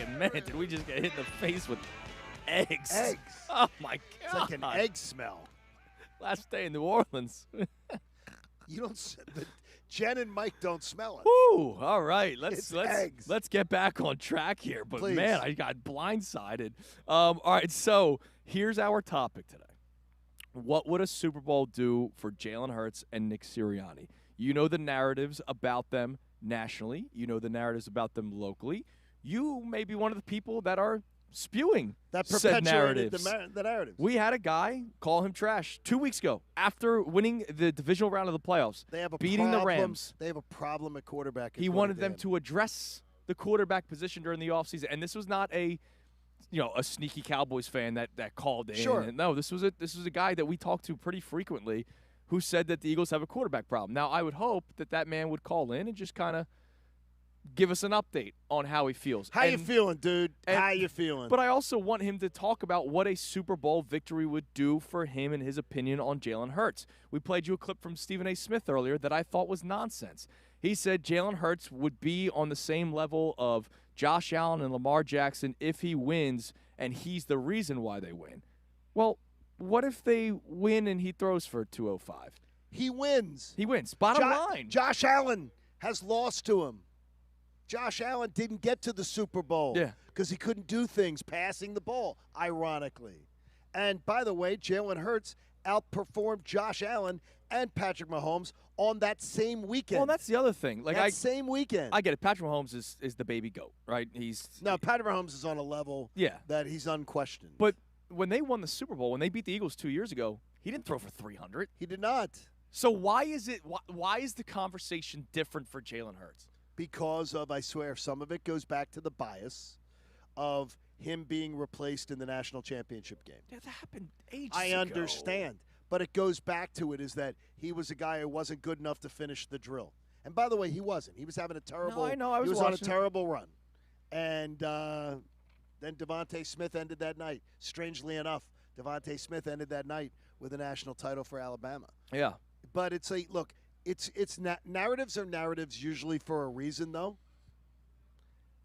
thinking, man, did we just get hit in the face with eggs?
Eggs.
Oh, my
It's
God.
like an egg smell.
Last day in New Orleans.
You don't. Jen and Mike don't smell it.
Woo! All right,
It's eggs.
let's get back on track here. But
Please.
man, I got blindsided. All right, so here's our topic today. What would a Super Bowl do for Jalen Hurts and Nick Sirianni? You know the narratives about them nationally. You know the narratives about them locally. You may be one of the people that are spewing
That
said
perpetuated
narratives.
the narratives.
We had a guy call him trash 2 weeks ago after winning the divisional round of the playoffs,
They have a
beating
problem.
the Rams.
They have a problem at quarterback.
He wanted them to address the quarterback position during the offseason. And this was not a sneaky Cowboys fan that called in.
Sure.
And no, this was a guy that we talked to pretty frequently who said that the Eagles have a quarterback problem. Now, I would hope that man would call in and just kind of give us an update on how he feels.
How you feeling, dude? How you feeling?
But I also want him to talk about what a Super Bowl victory would do for him and his opinion on Jalen Hurts. We played you a clip from Stephen A. Smith earlier that I thought was nonsense. He said Jalen Hurts would be on the same level of Josh Allen and Lamar Jackson if he wins, and he's the reason why they win. Well, what if they win and he throws for 205?
He wins.
He wins. Bottom line.
Josh Allen has lost to him. Josh Allen didn't get to the Super Bowl because he couldn't do things passing the ball, ironically. And by the way, Jalen Hurts outperformed Josh Allen and Patrick Mahomes on that same weekend.
Well, that's the other thing. Like
same weekend.
I get it. Patrick Mahomes is the baby goat, right?
Patrick Mahomes is on a level that he's unquestioned.
But when they won the Super Bowl, when they beat the Eagles 2 years ago, he didn't throw for 300.
He did not.
So why is the conversation different for Jalen Hurts?
Because of, I swear, some of it goes back to the bias of him being replaced in the national championship game.
Yeah, that happened ages
I
ago.
understand. But it goes back to it is that he was a guy who wasn't good enough to finish the drill. And by the way, he wasn't. He was having a terrible
No, I know. I was
he was on a
watching.
terrible run. And then Devontae Smith ended that night. Strangely enough, Devontae Smith ended that night with a national title for Alabama.
Yeah.
But it's a look, narratives are narratives usually for a reason, though.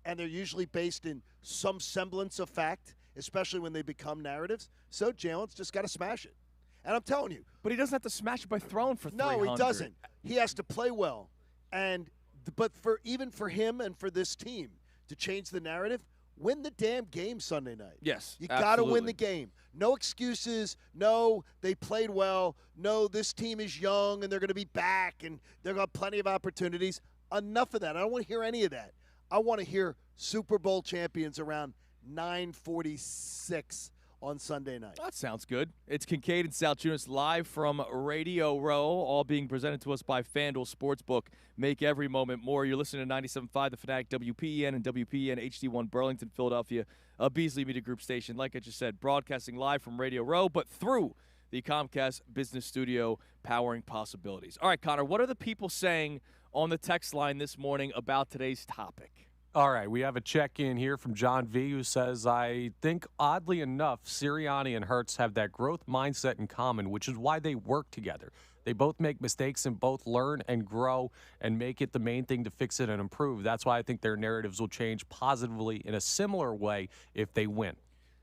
And they're usually based in some semblance of fact, especially when they become narratives. So Jalen's just got to smash it. And I'm telling you.
But he doesn't have to smash it by throwing for 300.
No, he doesn't. He has to play well. But even for him and for this team to change the narrative, win the damn game Sunday night.
Yes,
you got to win the game. No excuses. No, they played well. No, this team is young and they're going to be back and they've got plenty of opportunities. Enough of that. I don't want to hear any of that. I want to hear Super Bowl champions around 9:46 on Sunday night.
That sounds good. It's Kincade and Salciunas live from Radio Row, all being presented to us by FanDuel Sportsbook. Make every moment more. You're listening to 97.5, the Fanatic, WPEN, and WPEN HD1 Burlington, Philadelphia, a Beasley Media Group station. Like I just said, broadcasting live from Radio Row, but through the Comcast Business Studio, powering possibilities. All right, Connor, what are the people saying on the text line this morning about today's topic?
All right, we have a check-in here from John V. who says, I think, oddly enough, Sirianni and Hurts have that growth mindset in common, which is why they work together. They both make mistakes and both learn and grow and make it the main thing to fix it and improve. That's why I think their narratives will change positively in a similar way if they win.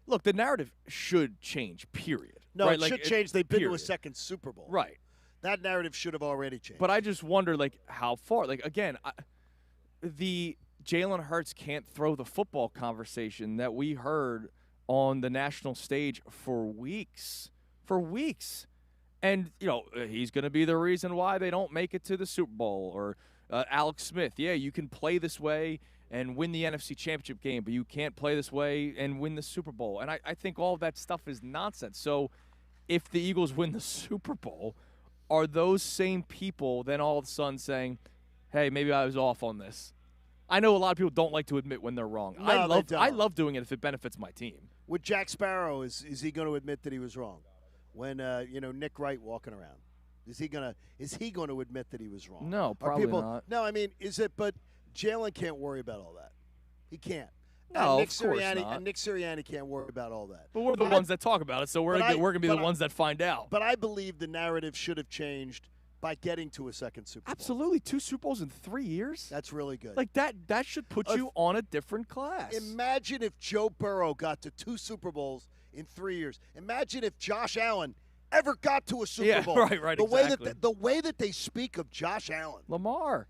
Look, the narrative should change, period.
No,
right?
it should change. They've been to a second Super Bowl.
Right.
That narrative should have already changed.
But I just wonder, how far? Again, the Jalen Hurts can't throw the football conversation that we heard on the national stage for weeks. And, he's going to be the reason why they don't make it to the Super Bowl. Or Alex Smith, you can play this way and win the NFC Championship game, but you can't play this way and win the Super Bowl. And I think all of that stuff is nonsense. So if the Eagles win the Super Bowl, are those same people then all of a sudden saying, hey, maybe I was off on this? I know a lot of people don't like to admit when they're wrong.
No,
I love doing it if it benefits my team.
With Jack Sparrow, is he going to admit that he was wrong? When Nick Wright walking around, is he going to admit that he was wrong?
No, probably not.
No, I mean, is it? But Jalen can't worry about all that. He can't.
No,
Nick
of course
Sirianni,
not.
And Nick Sirianni can't worry about all that.
But we're the ones that talk about it, so we're going to be the ones that find out.
But I believe the narrative should have changed by getting to a second Super Bowl.
Absolutely. 2 Super Bowls in 3 years?
That's really good.
Like, that should put you on a different class.
Imagine if Joe Burrow got to 2 Super Bowls in 3 years. Imagine if Josh Allen ever got to a Super Bowl.
Right, exactly.
The way that they speak of Josh Allen.
Lamar.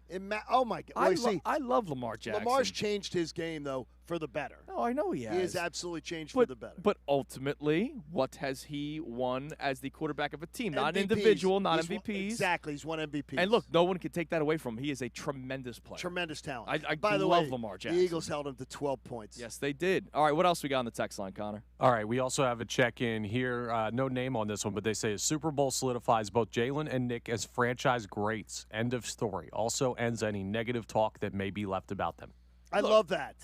Oh, my God.
I love Lamar Jackson.
Lamar's changed his game, though, for the better.
No, I know he has.
He has absolutely changed for the better.
But ultimately, what has he won as the quarterback of a team? Not
MVPs.
an individual, not MVPs.
Exactly. He's won MVPs.
And look, no one can take that away from him. He is a tremendous player.
Tremendous talent.
I
By the
love
way,
Lamar Jackson.
The Eagles held him to 12 points.
Yes, they did. All right, what else we got on the text line, Connor?
All right, we also have a check-in here. No name on this one, but they say a Super Bowl solidifies both Jalen and Nick as franchise greats. End of story. Also ends any negative talk that may be left about them.
I love that.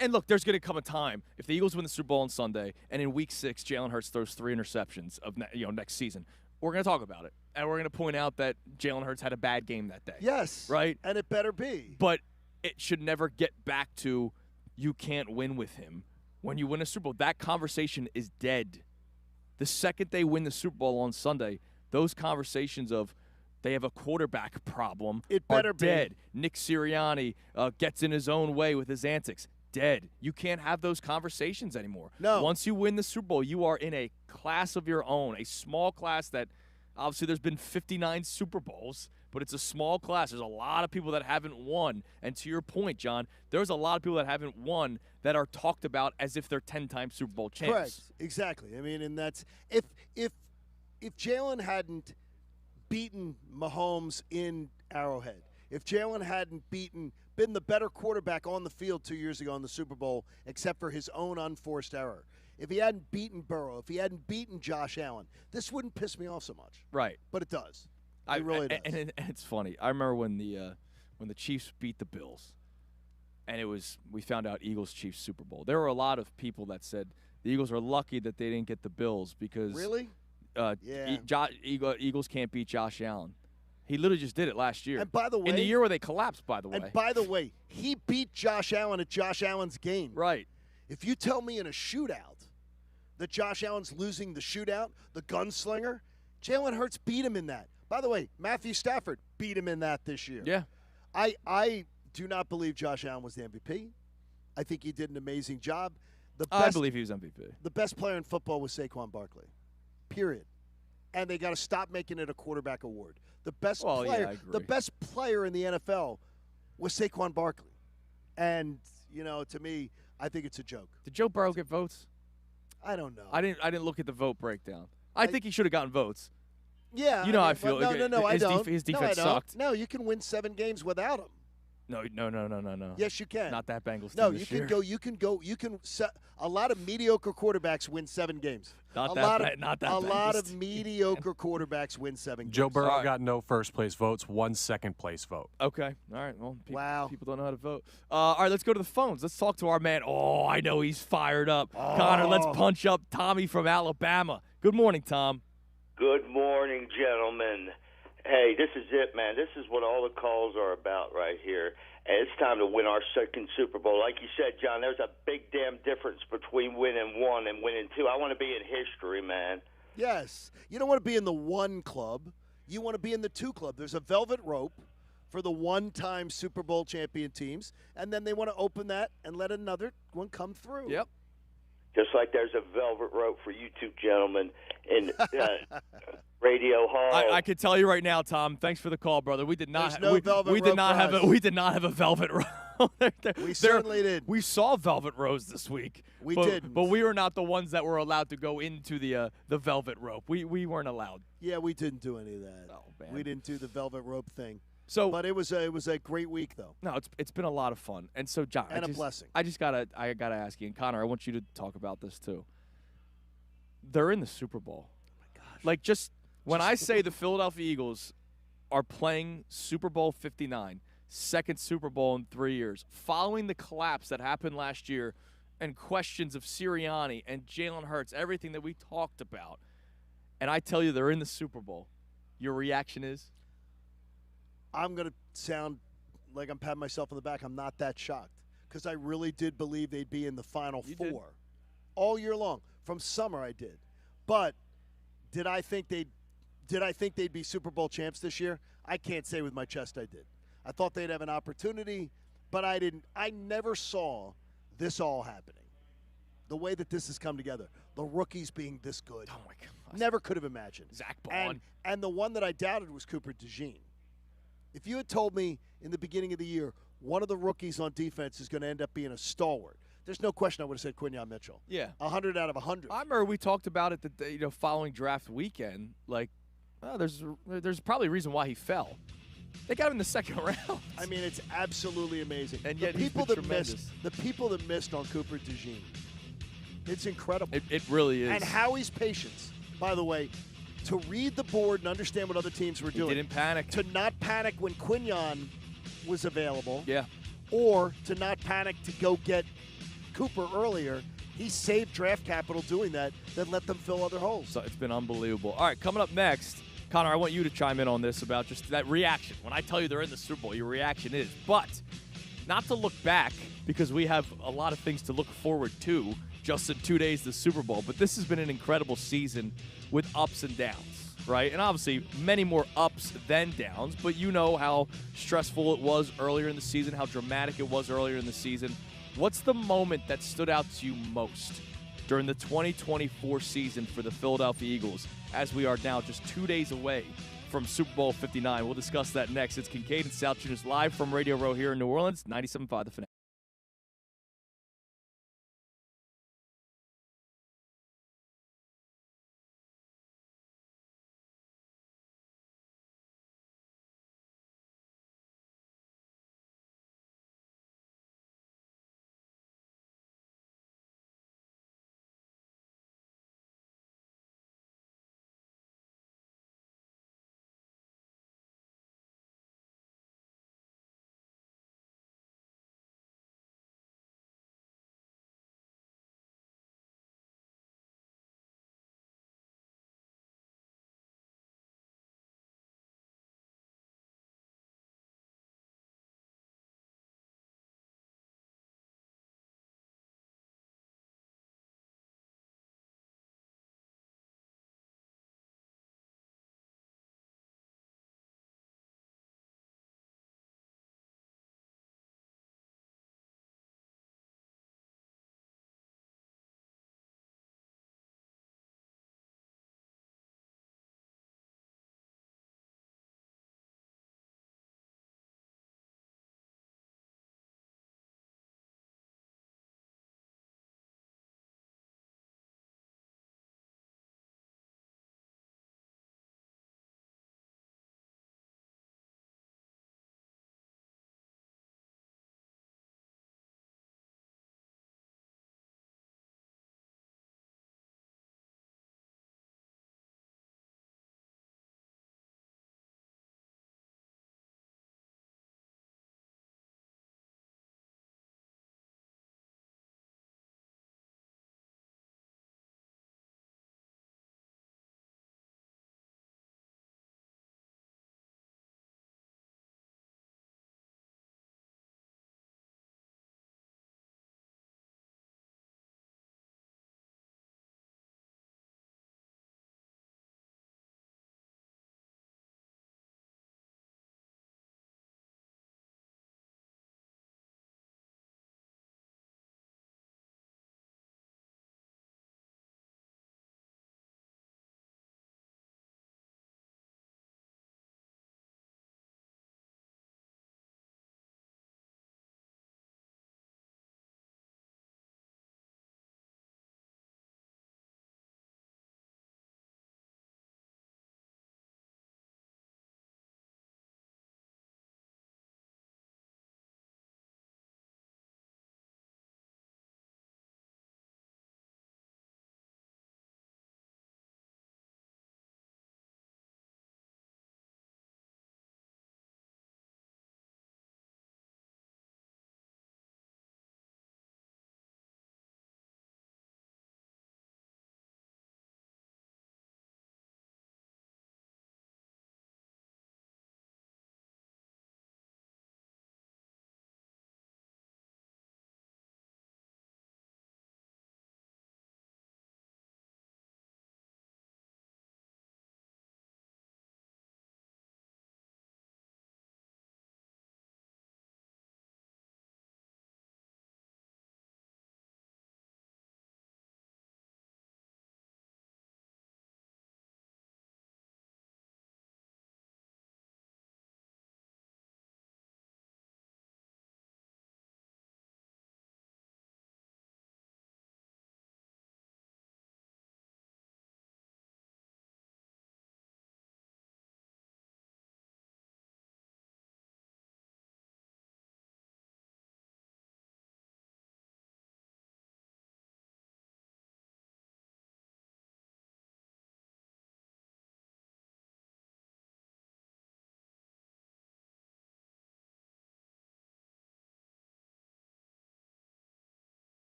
And look, there's going to come a time if the Eagles win the Super Bowl on Sunday, and in Week 6 Jalen Hurts throws 3 interceptions of next season. We're going to talk about it, and we're going to point out that Jalen Hurts had a bad game that day.
Yes.
Right?
And it better be.
But it should never get back to you can't win with him. When you win a Super Bowl, that conversation is dead. The second they win the Super Bowl on Sunday, those conversations of they have a quarterback problem are dead. Nick Sirianni gets in his own way with his antics. Dead. You can't have those conversations anymore.
No.
Once you win the Super Bowl, you are in a class of your own, a small class that obviously there's been 59 Super Bowls, but it's a small class. There's a lot of people that haven't won. And to your point, John, there's a lot of people that haven't won that are talked about as if they're 10-time Super Bowl champs.
Correct. Exactly. I mean, and that's if Jalen hadn't beaten Mahomes in Arrowhead, if Jalen hadn't been the better quarterback on the field 2 years ago in the Super Bowl, except for his own unforced error, if he hadn't beaten Burrow, if he hadn't beaten Josh Allen, this wouldn't piss me off so much.
Right.
But it does. It really does.
And it's funny. I remember when the Chiefs beat the Bills, and we found out Eagles-Chiefs Super Bowl. There were a lot of people that said the Eagles are lucky that they didn't get the Bills because
really,
Eagles can't beat Josh Allen. He literally just did it last year.
And by the way,
in the year where they collapsed, by the way.
And by the way, he beat Josh Allen at Josh Allen's game.
Right.
If you tell me in a shootout that Josh Allen's losing the shootout, the gunslinger, Jalen Hurts beat him in that. By the way, Matthew Stafford beat him in that this year.
Yeah.
I do not believe Josh Allen was the MVP. I think he did an amazing job.
I believe he was MVP.
The best player in football was Saquon Barkley. Period. And they got to stop making it a quarterback award. The best player in the NFL was Saquon Barkley. And, to me, I think it's a joke.
Did Joe Burrow get votes?
I don't know.
I didn't look at the vote breakdown. I think he should have gotten votes.
Yeah.
You know how I feel.
No, I don't.
His defense sucked.
No, you can win 7 games without him.
No.
Yes, you can.
Not that Bengals team
No,
this
you
year.
can go. A lot of mediocre quarterbacks win 7 games.
Not
a
that
lot
Bengals
of
team.
mediocre quarterbacks win 7 games.
Joe Burrow got no first-place votes, 1 second-place vote.
Okay. All right. Well,
wow.
People don't know how to vote. All right, let's go to the phones. Let's talk to our man. Oh, I know he's fired up. Connor, let's punch up Tommy from Alabama. Good morning, Tom.
Good morning, gentlemen. Hey, this is it, man. This is what all the calls are about right here. And it's time to win our second Super Bowl. Like you said, John, there's a big damn difference between winning 1 and winning 2. I want to be in history, man.
Yes. You don't want to be in the 1 club. You want to be in the 2 club. There's a velvet rope for the one-time Super Bowl champion teams, and then they want to open that and let another one come through.
Yep.
Just like there's a velvet rope for you two gentlemen in Radio Hall.
I can tell you right now, Tom. Thanks for the call, brother. We did not.
There's no velvet
we did
rope
not
for
have
us.
we did not have a velvet rope.
We certainly did.
We saw velvet rows this week.
We didn't.
But we were not the ones that were allowed to go into the velvet rope. We weren't allowed.
Yeah, we didn't do any of that.
Oh, man.
We didn't do the velvet rope thing.
So,
but it was a great week though.
No, it's been a lot of fun. And so, John,
and a blessing.
I gotta ask you, and Connor, I want you to talk about this too. They're in the Super Bowl.
Oh my gosh!
Like when I say the Philadelphia Eagles are playing Super Bowl 59, second Super Bowl in 3 years, following the collapse that happened last year, and questions of Sirianni and Jalen Hurts, everything that we talked about, and I tell you they're in the Super Bowl, your reaction is?
I'm going to sound like I'm patting myself on the back. I'm not that shocked because I really did believe they'd be in the Final Four all year long. From summer, I did. But did I think they'd Did I think they'd be Super Bowl champs this year? I can't say with my chest I did. I thought they'd have an opportunity, but I didn't. I never saw this all happening. The way that this has come together, the rookies being this good.
Oh, my God.
Never could have imagined.
Zach Bond.
And the one that I doubted was Cooper DeJean. If you had told me in the beginning of the year one of the rookies on defense is going to end up being a stalwart, there's no question I would have said Quinyon Mitchell.
Yeah.
100 out of 100.
I remember we talked about it the following draft weekend. Like, there's probably a reason why he fell. They got him in the second round.
I mean, it's absolutely amazing.
And yet
the people
he's been
that
tremendous.
the people that missed on Cooper DeJean, it's incredible.
It really is.
And Howie's patience, by the way, to read the board and understand what other teams were doing.
He didn't panic.
To not panic when Quinyon was available.
Yeah.
Or to not panic to go get Cooper earlier. He saved draft capital doing that, then let them fill other holes.
So it's been unbelievable. All right, coming up next, Connor, I want you to chime in on this about just that reaction. When I tell you they're in the Super Bowl, your reaction is. But not to look back, because we have a lot of things to look forward to just in 2 days, the Super Bowl. But this has been an incredible season with ups and downs, right? And obviously many more ups than downs, but you know how stressful it was earlier in the season, how dramatic it was earlier in the season. What's the moment that stood out to you most during the 2024 season for the Philadelphia Eagles, as we are now just 2 days away from Super Bowl 59? We'll discuss that next. It's Kincade and Salciunas live from Radio Row here in New Orleans, 97.5 The Fanatic.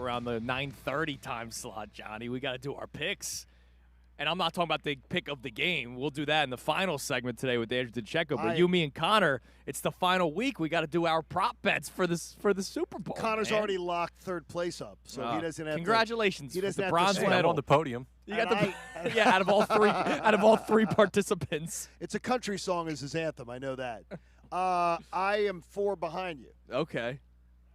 around the 9:30 time slot, Johnny. We got to do our picks. And I'm not talking about the pick of the game. We'll do that in the final segment today with Andrew DeCecco. But you, me, and Connor, it's the final week. We got to do our prop bets for the Super Bowl.
Connor's already locked third place up, so he doesn't have
congratulations.
He doesn't
the
have
bronze
to
medal
on the podium.
You got the out of all three participants.
It's a country song as his anthem. I know that. I am 4 behind you.
Okay.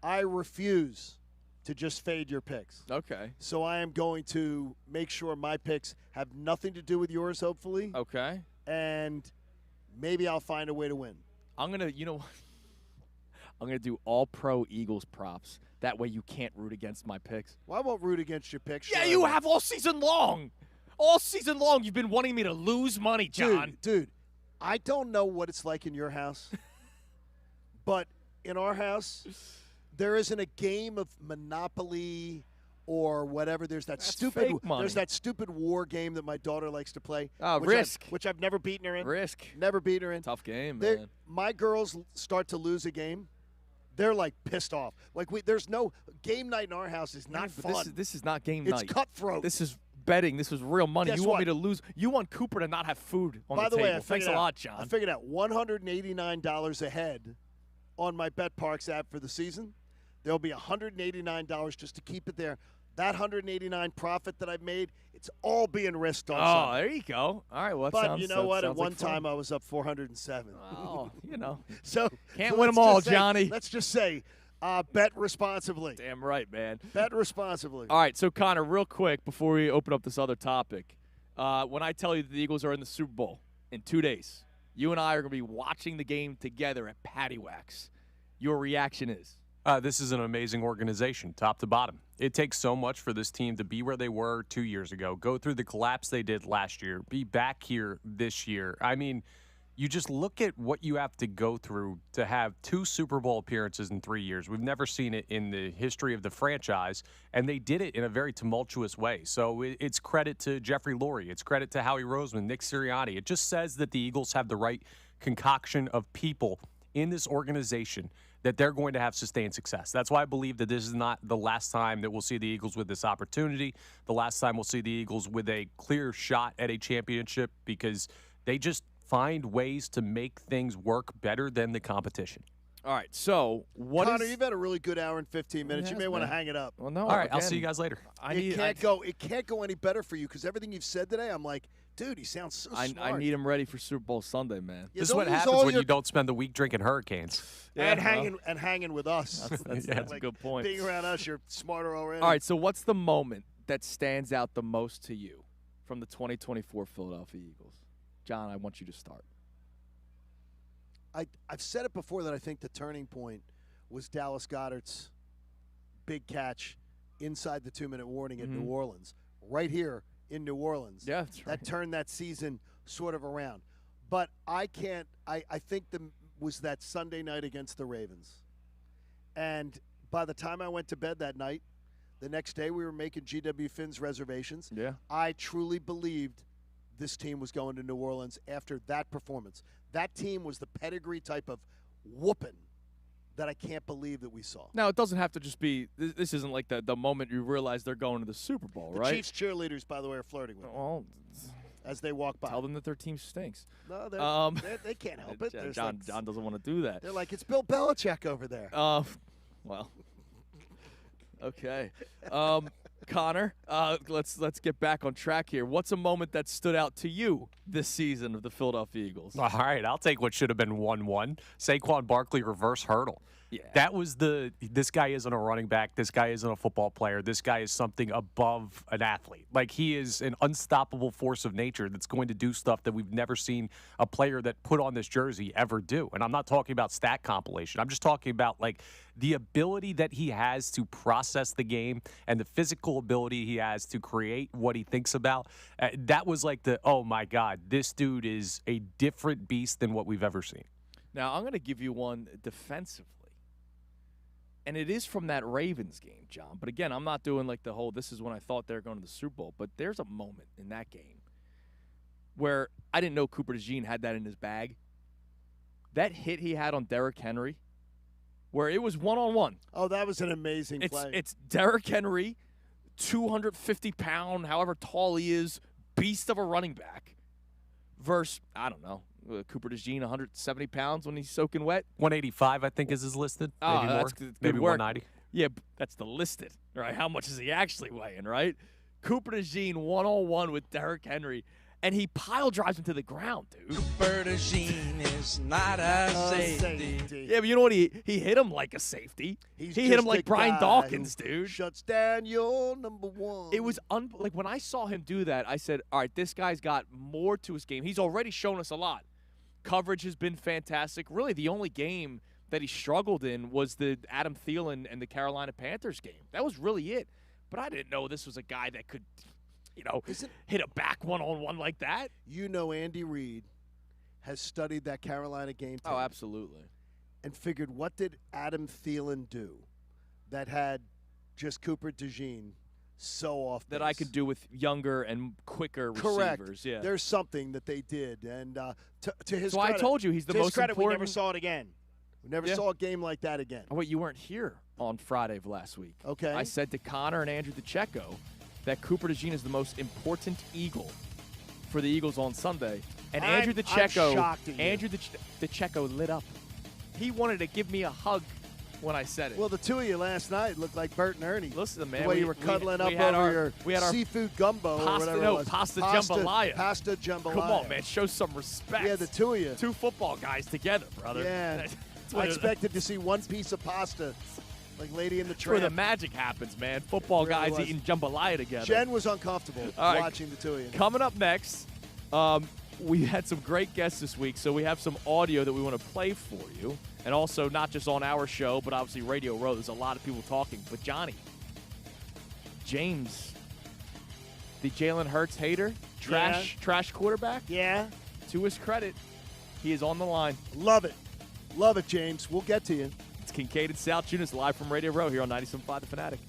I refuse to just fade your picks.
Okay.
So I am going to make sure my picks have nothing to do with yours, hopefully.
Okay.
And maybe I'll find a way to win.
I'm going to, you know what? I'm going to do all pro Eagles props. That way you can't root against my picks.
Well, I won't root against your picks.
Yeah, you have all season long. All season long you've been wanting me to lose money, John.
Dude, I don't know what it's like in your house, but in our house, there isn't a game of Monopoly or whatever. There's that
fake money.
There's that stupid war game that my daughter likes to play.
Risk.
Which I've never beaten her in.
Risk.
Never beaten her in.
Tough game, man.
My girls start to lose a game, they're like pissed off. Like there's no game night in our house is not fun.
This is not game night.
It's cutthroat.
This is betting. This was real money.
Guess
you want me
what?
to lose? You want Cooper to not have food on
By
the
the
table.
way,
Thanks a lot, John.
I figured out $189 ahead on my BetParks app for the season. There'll be $189 just to keep it there. That $189 profit that I've made, it's all being risked on Sunday.
There you go. All right, well,
but you know what? At one time, I was up 407.
Oh,
so
can't win them all, Johnny.
Let's just say, bet responsibly.
Damn right, man.
Bet responsibly.
All right, so Connor, real quick before we open up this other topic, when I tell you that the Eagles are in the Super Bowl in 2 days, you and I are going to be watching the game together at Patty Wax. Your reaction is?
This is an amazing organization, top to bottom. It takes so much for this team to be where they were 2 years ago, go through the collapse they did last year, be back here this year. I mean, you just look at what you have to go through to have 2 Super Bowl appearances in 3 years. We've never seen it in the history of the franchise, and they did it in a very tumultuous way. So it's credit to Jeffrey Lurie. It's credit to Howie Roseman, Nick Sirianni. It just says that the Eagles have the right concoction of people in this organization that they're going to have sustained success. That's why I believe that this is not the last time that we'll see the Eagles with this opportunity, the last time we'll see the Eagles with a clear shot at a championship, because they just find ways to make things work better than the competition.
All right, so
Connor, you've had a really good hour and 15 minutes. You may want to hang it up.
Well, no.
All right, I'll see you guys later.
It can't go any better for you because everything you've said today, I'm like, dude, he sounds so smart.
I need him ready for Super Bowl Sunday, man.
Yeah,
this is what happens when you don't spend the week drinking Hurricanes.
Yeah, and hanging with us.
That's a good point.
Being around us, you're smarter already.
All right, so what's the moment that stands out the most to you from the 2024 Philadelphia Eagles? John, I want you to start.
I've said it before that I think the turning point was Dallas Goedert's big catch inside the 2-minute warning at New Orleans, right here in New Orleans.
Yeah, that's right.
That turned that season sort of around. But I think was that Sunday night against the Ravens. And by the time I went to bed that night, the next day we were making GW Finn's reservations.
Yeah.
I truly believed this team was going to New Orleans after that performance. That team was the pedigree type of whooping that I can't believe that we saw.
Now, it doesn't have to just be – this isn't like the moment you realize they're going to the Super Bowl, right?
The Chiefs cheerleaders, by the way, are flirting with them as they walk by.
Tell them that their team stinks.
No, they can't help it.
John doesn't want to do that.
They're like, it's Bill Belichick over there.
Well, okay. Connor, let's get back on track here. What's a moment that stood out to you this season of the Philadelphia Eagles?
All right, I'll take what should have been 1-1. Saquon Barkley reverse hurdle.
Yeah.
That was this guy isn't a running back. This guy isn't a football player. This guy is something above an athlete. Like, he is an unstoppable force of nature that's going to do stuff that we've never seen a player that put on this jersey ever do. And I'm not talking about stat compilation. I'm just talking about, like, the ability that he has to process the game and the physical ability he has to create what he thinks about. That was like oh, my God, this dude is a different beast than what we've ever seen.
Now, I'm going to give you one defensively. And it is from that Ravens game, John. But again, I'm not doing like the whole this is when I thought they were going to the Super Bowl. But there's a moment in that game where I didn't know Cooper DeJean had that in his bag. That hit he had on Derrick Henry where it was one-on-one.
Oh, that was an amazing play.
It's Derrick Henry, 250-pound, however tall he is, beast of a running back, versus, I don't know, Cooper DeJean, 170 pounds when he's soaking wet.
185, I think, is his listed. Maybe more.
That's good
Maybe
work.
190.
Yeah, that's the listed, right? How much is he actually weighing, right? Cooper DeJean one-on-one with Derrick Henry, and he pile drives him to the ground, dude.
Cooper DeJean is not a safety.
Yeah, but you know what? He hit him like a safety. He hit him like Brian Dawkins, dude.
Shuts down your number one.
It was like when I saw him do that, I said, all right, this guy's got more to his game. He's already shown us a lot. Coverage has been fantastic. Really, the only game that he struggled in was the Adam Thielen and the Carolina Panthers game. That was really it. But I didn't know this was a guy that could, hit a back one-on-one like that.
You know Andy Reid has studied that Carolina game tape.
Oh, absolutely.
And figured, what did Adam Thielen do that had just Cooper DeJean so off base?
That I could do with younger and quicker
Correct.
receivers. Yeah.
There's something that they did. And to his
So
credit,
I told you he's the
to his
most
credit,
important.
we never saw it again. We never saw a game like that again.
Oh, wait, you weren't here on Friday of last week.
Okay.
I said to Connor and Andrew DeCecco that Cooper DeJean is the most important Eagle for the Eagles on Sunday. And Andrew DeCecco,
I'm shocked at you.
Andrew DeCecco lit up. He wanted to give me a hug when I said it.
Well, the two of you last night looked like Bert and Ernie.
Listen, man.
The way you were cuddling up over your seafood gumbo or whatever it was.
Pasta jambalaya.
Pasta jambalaya.
Come on, man. Show some respect.
Yeah, the two of you.
Two football guys together, brother.
Yeah. I expected to see one piece of pasta, like Lady in the
That's where
Tramp.
the magic happens, man. Football
It really
guys
was.
eating jambalaya together.
Jen was uncomfortable
All right.
watching the two of you.
Coming up next, we had some great guests this week, so we have some audio that we want to play for you. And also, not just on our show, but obviously Radio Row. There's a lot of people talking. But Johnny, James, the Jalen Hurts hater, trash quarterback,
Yeah.
to his credit, he is on the line.
Love it. Love it, James. We'll get to you.
It's Kincade and Salciunas live from Radio Row here on 97.5 The Fanatic.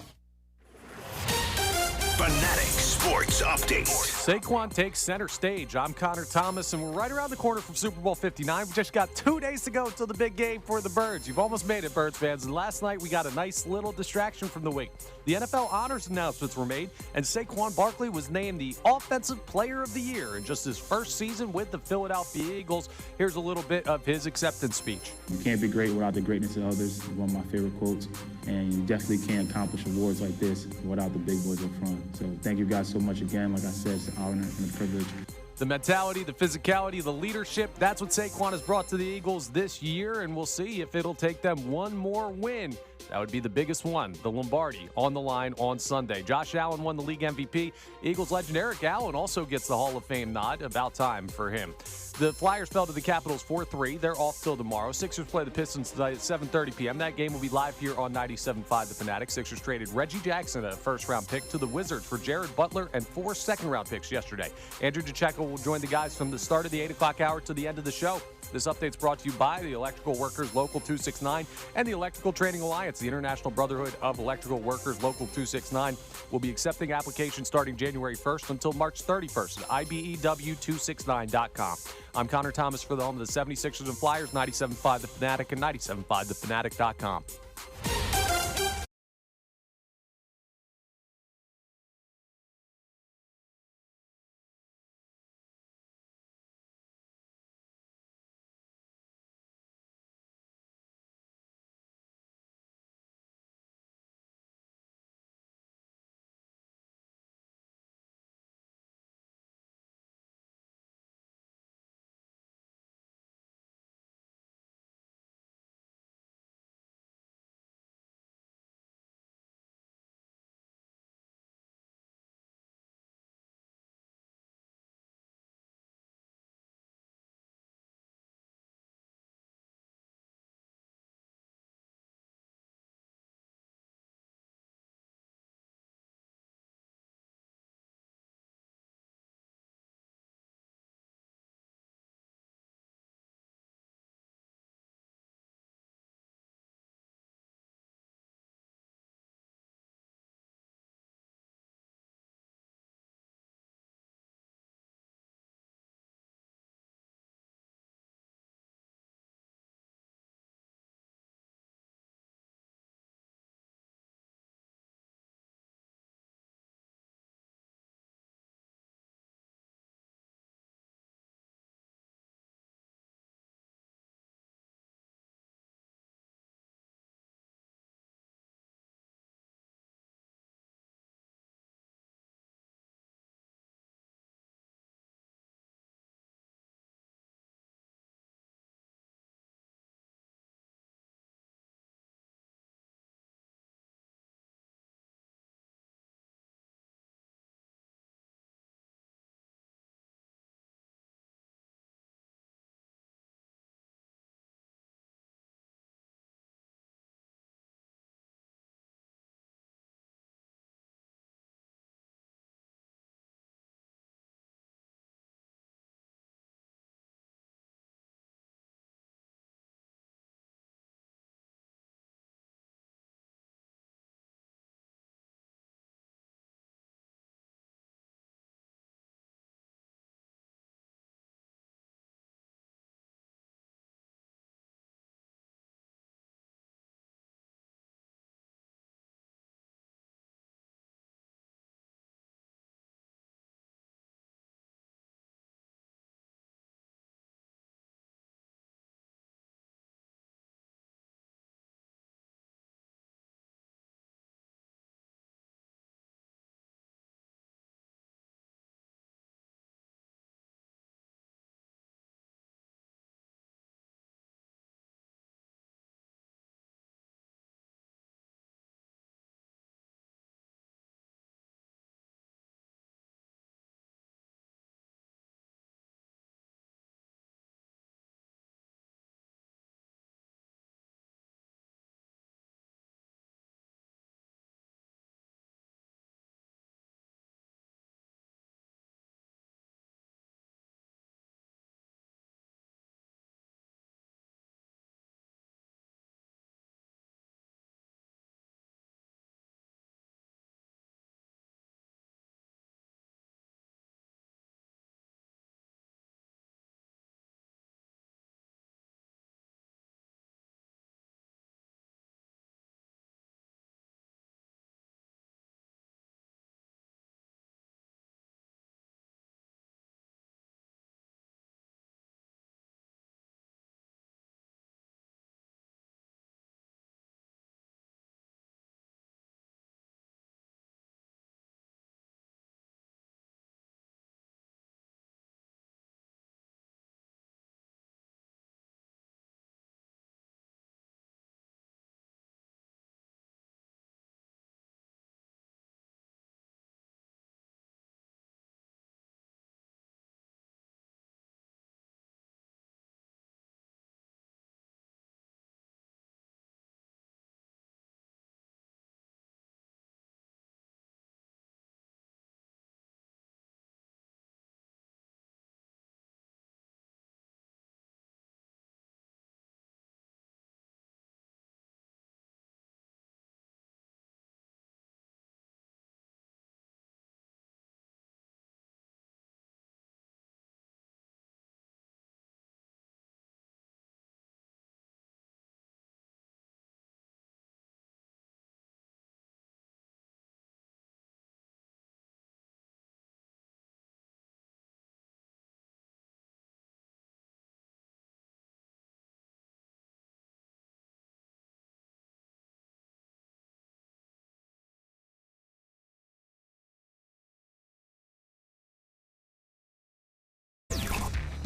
Fanatic Sports Update.
Saquon takes center stage. I'm Connor Thomas, and we're right around the corner from Super Bowl 59. We just got 2 days to go until the big game for the Birds. You've almost made it, Birds fans. And last night, we got a nice little distraction from the week. The NFL honors announcements were made, and Saquon Barkley was named the Offensive Player of the Year in just his first season with the Philadelphia Eagles. Here's a little bit of his acceptance speech.
You can't be great without the greatness of others. It's one of my favorite quotes. And you definitely can't accomplish awards like this without the big boys up front. So thank you guys so much again. Like I said, it's an honor and a privilege.
The mentality, the physicality, the leadership, that's what Saquon has brought to the Eagles this year, and we'll see if it'll take them one more win. That would be the biggest one, the Lombardi, on the line on Sunday. Josh Allen won the league MVP. Eagles legend Eric Allen also gets the Hall of Fame nod. About time for him. The Flyers fell to the Capitals 4-3. They're off till tomorrow. Sixers play the Pistons tonight at 7:30 p.m. That game will be live here on 97.5 The Fanatic. Sixers traded Reggie Jackson, a first-round pick, to the Wizards for Jared Butler and 4 second-round picks yesterday. Andrew DeCecco will join the guys from the start of the 8 o'clock hour to the end of the show. This update's brought to you by the Electrical Workers Local 269 and the Electrical Training Alliance. The International Brotherhood of Electrical Workers Local 269 will be accepting applications starting January 1st until March 31st at IBEW269.com. I'm Connor Thomas for the home of the 76ers and Flyers, 97.5 The Fanatic and 97.5thefanatic.com.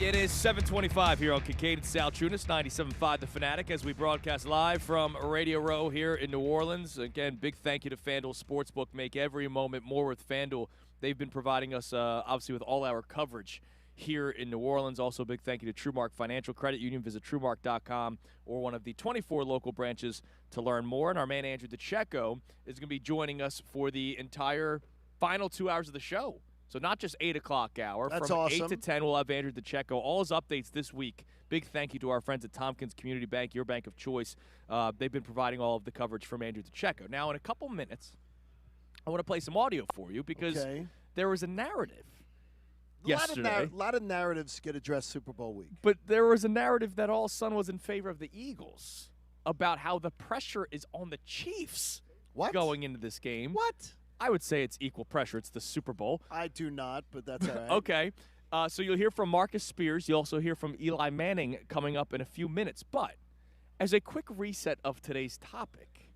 It is 7:25 here on Kincade and Salciunas, 97.5 The Fanatic, as we broadcast live from Radio Row here in New Orleans. Again, big thank you to FanDuel Sportsbook. Make every moment more with FanDuel. They've been providing us, obviously, with all our coverage here in New Orleans. Also, big thank you to TrueMark Financial Credit Union. Visit TrueMark.com or one of the 24 local branches to learn more. And our man Andrew DeCecco is going to be joining us for the entire final 2 hours of the show. So not just 8 o'clock hour.
That's
From
awesome.
8 to 10, we'll have Andrew DeCecco. All his updates this week. Big thank you to our friends at Tompkins Community Bank, your bank of choice. They've been providing all of the coverage from Andrew DeCecco. Now, in a couple minutes, I want to play some audio for you because there was a narrative yesterday.
A lot of narratives get addressed Super Bowl week.
But there was a narrative that all of a sudden was in favor of the Eagles about how the pressure is on the Chiefs going into this game.
What?
I would say it's equal pressure. It's the Super Bowl.
I do not, but that's all right.
Okay. So you'll hear from Marcus Spears. You'll also hear from Eli Manning coming up in a few minutes. But as a quick reset of today's topic,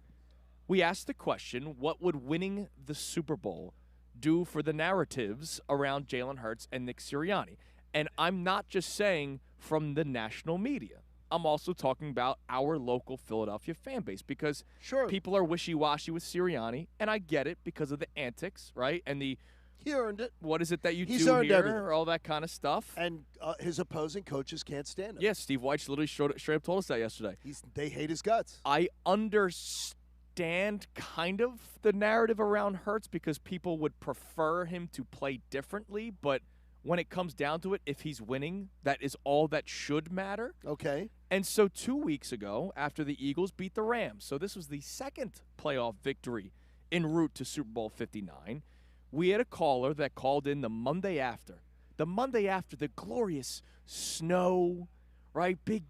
we asked the question, what would winning the Super Bowl do for the narratives around Jalen Hurts and Nick Sirianni? And I'm not just saying from the national media. I'm also talking about our local Philadelphia fan base because people are wishy-washy with Sirianni, and I get it because of the antics, right? And the
he earned it.
What is it that
He's
do
earned
here?
everything.
All that kind of stuff.
And his opposing coaches can't stand him.
Yes, Steve White literally straight up told us that yesterday.
They hate his guts.
I understand kind of the narrative around Hurts because people would prefer him to play differently, but when it comes down to it, if he's winning, that is all that should matter.
Okay.
And so 2 weeks ago, after the Eagles beat the Rams, so this was the second playoff victory en route to Super Bowl 59, we had a caller that called in the Monday after. The Monday after the glorious snow, right? Big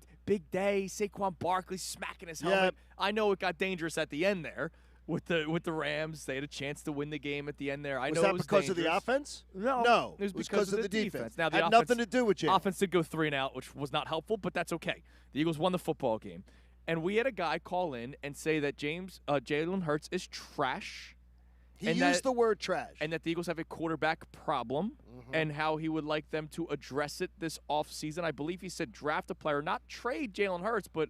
day. Saquon Barkley smacking his helmet. I know it got dangerous at the end there. With the Rams, they had a chance to win the game at the end there. I know
that
it was
because
dangerous.
of the offense?
No,
it was because of the defense.
Now, the
had
offense,
nothing to do with Jalen.
Offense did go 3 and out, which was not helpful, but that's okay. The Eagles won the football game, and we had a guy call in and say that Jalen Hurts is trash.
He used the word trash,
and that the Eagles have a quarterback problem, and how he would like them to address it this offseason. I believe he said draft a player, not trade Jalen Hurts, but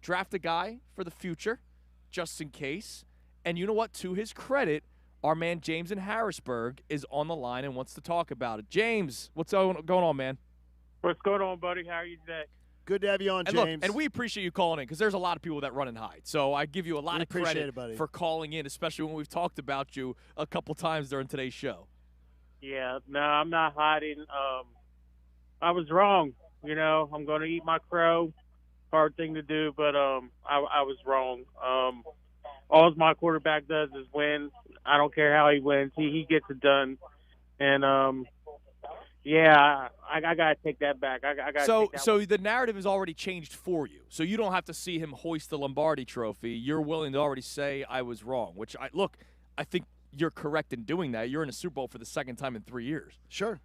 draft a guy for the future, just in case. And you know what? To his credit, our man James in Harrisburg is on the line and wants to talk about it. James, what's going on, man?
What's going on, buddy? How are you today?
Good to have you on,
and
James.
Look, and we appreciate you calling in because there's a lot of people that run and hide. So I give you a lot of credit for calling in, especially when we've talked about you a couple times during today's show.
Yeah, no, I'm not hiding. I was wrong. You know, I'm going to eat my crow. Hard thing to do, but I was wrong. All my quarterback does is win. I don't care how he wins. He gets it done. And, yeah, I got to take that back.
So the narrative has already changed for you. So you don't have to see him hoist the Lombardi trophy. You're willing to already say I was wrong, which I think you're correct in doing that. You're in a Super Bowl for the second time in 3 years.
Sure.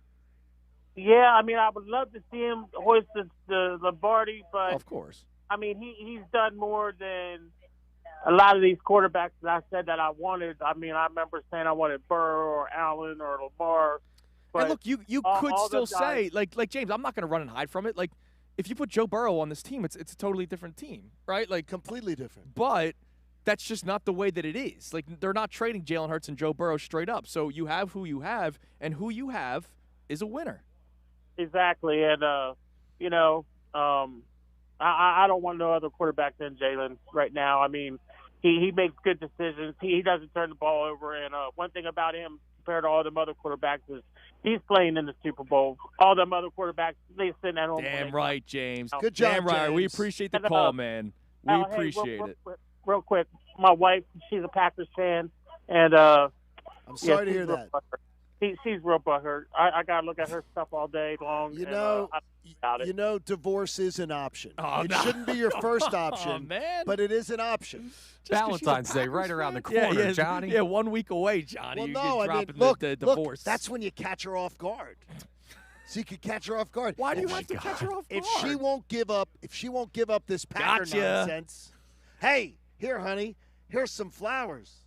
Yeah, I mean, I would love to see him hoist the Lombardi, but
of course.
I mean, he's done more than a lot of these quarterbacks that I said that I wanted. I mean, I remember saying I wanted Burrow or Allen or Lamar. But
and look, you could still say, like James, I'm not going to run and hide from it. Like, if you put Joe Burrow on this team, it's a totally different team, right? Like,
completely different.
But that's just not the way that it is. Like, they're not trading Jalen Hurts and Joe Burrow straight up. So you have who you have, and who you have is a winner.
Exactly, and you know, I don't want no other quarterback than Jalen right now. I mean, he makes good decisions. He doesn't turn the ball over, and one thing about him compared to all them other quarterbacks is he's playing in the Super Bowl. All them other quarterbacks, they sit at home.
Damn right, James.
Good job,
Damn right.
James.
We appreciate the call, man. We appreciate it.
Real quick, my wife, she's a Packers fan, and
I'm sorry to hear that.
She's real butthurt. I gotta look at her stuff all day long.
You
know,
divorce is an option.
Oh,
it
no.
shouldn't be your first option,
man.
but it is an option.
Valentine's Day right around the corner, Johnny.
Yeah, 1 week away, Johnny.
Well,
You're
no, I mean,
dropping
look,
the divorce.
that's when you catch her off guard. So you could catch her off guard.
Why do you have to catch her off guard?
If she won't give up this Packer nonsense, hey, here, honey, here's some flowers.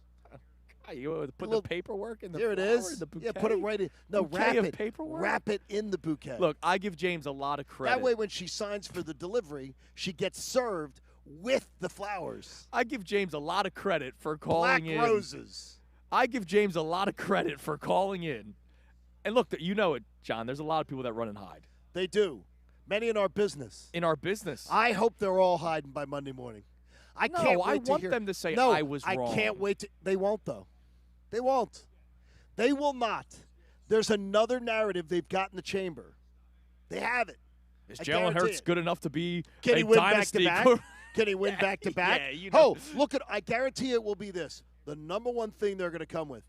You put the paperwork in the
Here it
flower,
is.
the bouquet?
Yeah, put it right in. No,
Bouquet
wrap
of
it.
paperwork?
Wrap it in the bouquet.
Look, I give James a lot of credit.
That way, when she signs for the delivery, she gets served with the flowers.
I give James a lot of credit for calling in.
Black roses.
I give James a lot of credit for calling in. And look, you know it, John. There's a lot of people that run and hide.
They do. Many in our business.
In our business.
I hope they're all hiding by Monday morning. I can't wait
I
to
want
hear.
them to say
no,
I was wrong.
I can't wait to. They won't, though. They won't. They will not. There's another narrative they've got in the chamber. They have it.
Is Jalen Hurts good enough to be
Can he
a
win
dynasty?
back-to-back? Can he win back-to-back?
Yeah, you know.
Oh, look at. I guarantee it will be this. The number one thing they're going to come with.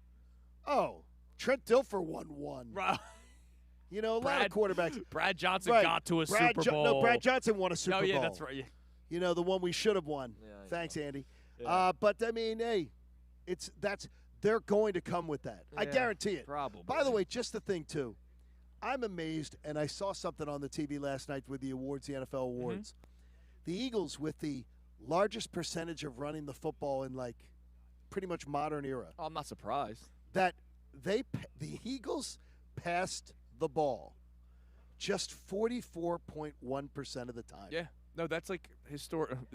Oh, Trent Dilfer won one.
Right.
You know, a lot of quarterbacks.
Brad Johnson
Right.
got to a Super Bowl.
No, Brad Johnson won a Super Bowl.
Oh, yeah, that's right. Yeah.
You know, the one we should have won.
Yeah,
Thanks, Andy.
Yeah.
But I mean, hey, they're going to come with that. I
Yeah,
guarantee it.
probably.
By the way, just the thing too, I'm amazed, and I saw something on the TV last night with the awards, the NFL awards. The Eagles with the largest percentage of running the football in like pretty much modern era.
Oh, I'm not surprised.
That the Eagles passed the ball just 44.1% of the time.
Yeah. No, that's like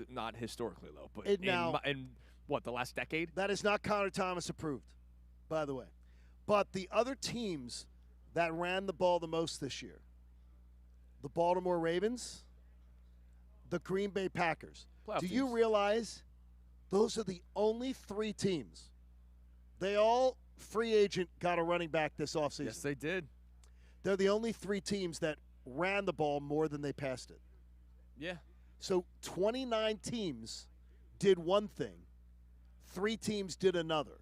not historically low, but in what, the last decade?
That is not Connor Thomas approved, by the way. But the other teams that ran the ball the most this year, the Baltimore Ravens, the Green Bay Packers.
Playoff
Do you
teams.
realize those are the only three teams? They all free agent got a running back this offseason.
Yes, they did.
They're the only three teams that ran the ball more than they passed it.
Yeah.
So 29 teams did one thing, 3 teams did another,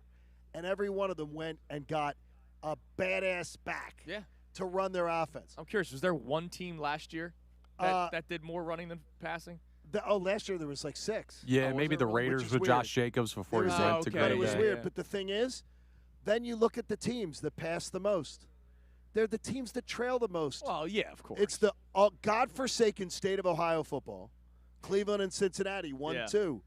and every one of them went and got a badass back to run their offense.
I'm curious, was there one team last year that did more running than passing?
Last year there was like 6.
Yeah, maybe the Raiders with Josh Jacobs before he went to Green
But it was
Bay.
weird. But the thing is, then you look at the teams that pass the most. They're the teams that trail the most.
Well, yeah, of course.
It's the godforsaken state of Ohio football. Cleveland and Cincinnati, 1-2.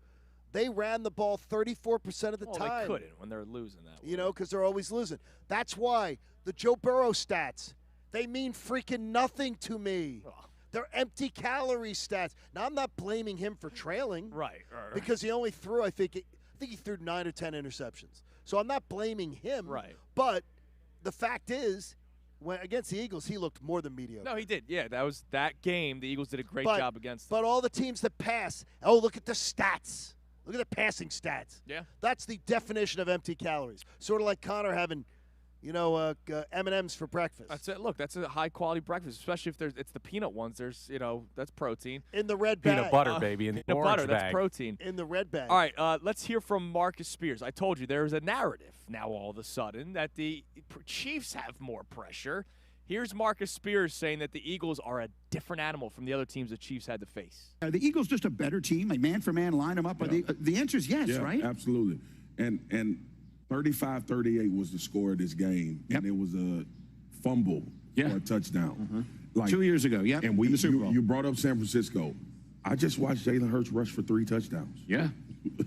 They ran the ball 34% of the time.
They couldn't when they're losing that way.
You know, because they're always losing. That's why the Joe Burrow stats, they mean freaking nothing to me. They're empty calorie stats. Now, I'm not blaming him for trailing.
Right.
Because he only threw, I think he threw 9 or 10 interceptions. So I'm not blaming him.
Right.
But the fact is, against the Eagles, he looked more than mediocre.
No, he did. Yeah, that game. The Eagles did a great job against them.
But all the teams that pass, look at the stats. Look at the passing stats.
Yeah.
That's the definition of empty calories. Sort of like Connor having, M&Ms for breakfast.
That's it. Look, that's a high-quality breakfast, especially if it's the peanut ones. There's, that's protein.
In the red bag.
Peanut butter, baby, in the
peanut
orange
butter,
bag.
That's protein.
In the red bag.
All right, let's hear from Marcus Spears. I told you there's a narrative now all of a sudden that the Chiefs have more pressure. Here's Marcus Spears saying that the Eagles are a different animal from the other teams the Chiefs had to face.
Are the Eagles just a better team? A man-for-man line them up?
Yeah.
The answer is yes,
yeah,
right?
Absolutely. And 35-38 was the score of this game.
Yep.
And it was a fumble
Yeah.
or a touchdown.
Mm-hmm. 2 years ago, yeah.
And
in the Super Bowl.
you brought up San Francisco. I just watched Jalen Hurts rush for 3 touchdowns.
Yeah.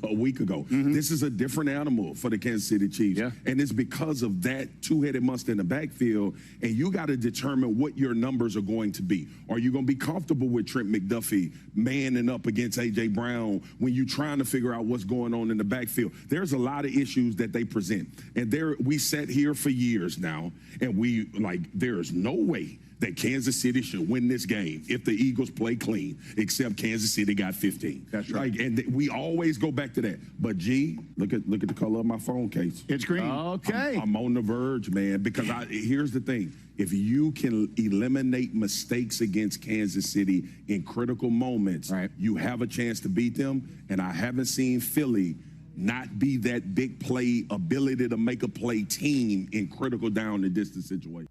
A week ago.
Mm-hmm.
This is a different animal for the Kansas City Chiefs.
Yeah.
And it's because of that two-headed monster in the backfield, and you got to determine what your numbers are going to be. Are you going to be comfortable with Trent McDuffie manning up against A.J. Brown when you're trying to figure out what's going on in the backfield? There's a lot of issues that they present. And we sat here for years now, and there is no way that Kansas City should win this game if the Eagles play clean, except Kansas City got 15.
That's right.
And we always go back to that. But, G, look at the color of my phone case.
It's green. Okay.
I'm on the verge, man, because here's the thing. If you can eliminate mistakes against Kansas City in critical moments,
right,
you have a chance to beat them. And I haven't seen Philly not be that big play, ability to make a play team in critical down and distance situations.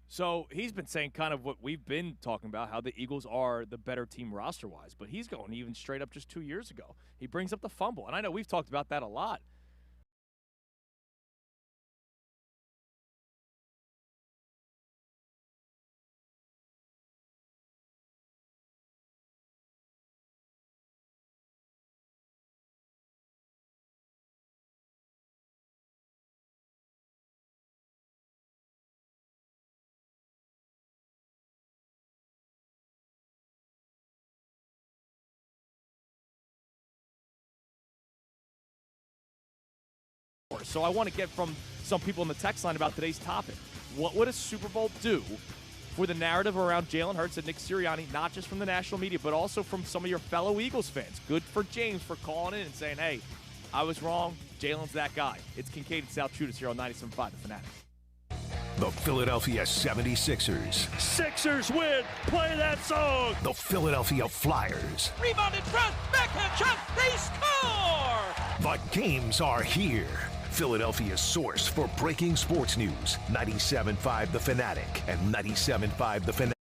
So he's been saying kind of what we've been talking about, how the Eagles are the better team roster-wise, but he's going even straight up just 2 years ago. He brings up the fumble, and I know we've talked about that a lot. So I want to get from some people in the text line about today's topic. What would a Super Bowl do for the narrative around Jalen Hurts and Nick Sirianni, not just from the national media, but also from some of your fellow Eagles fans? Good for James for calling in and saying, hey, I was wrong. Jalen's that guy. It's Kincade and Salciunas here on 97.5 The Fanatic.
The Philadelphia 76ers.
Sixers win. Play that song.
The Philadelphia Flyers.
Rebound in front. Backhand shot. They score.
The games are here. Philadelphia's source for breaking sports news. 97.5 The Fanatic and 97.5 The Fanatic.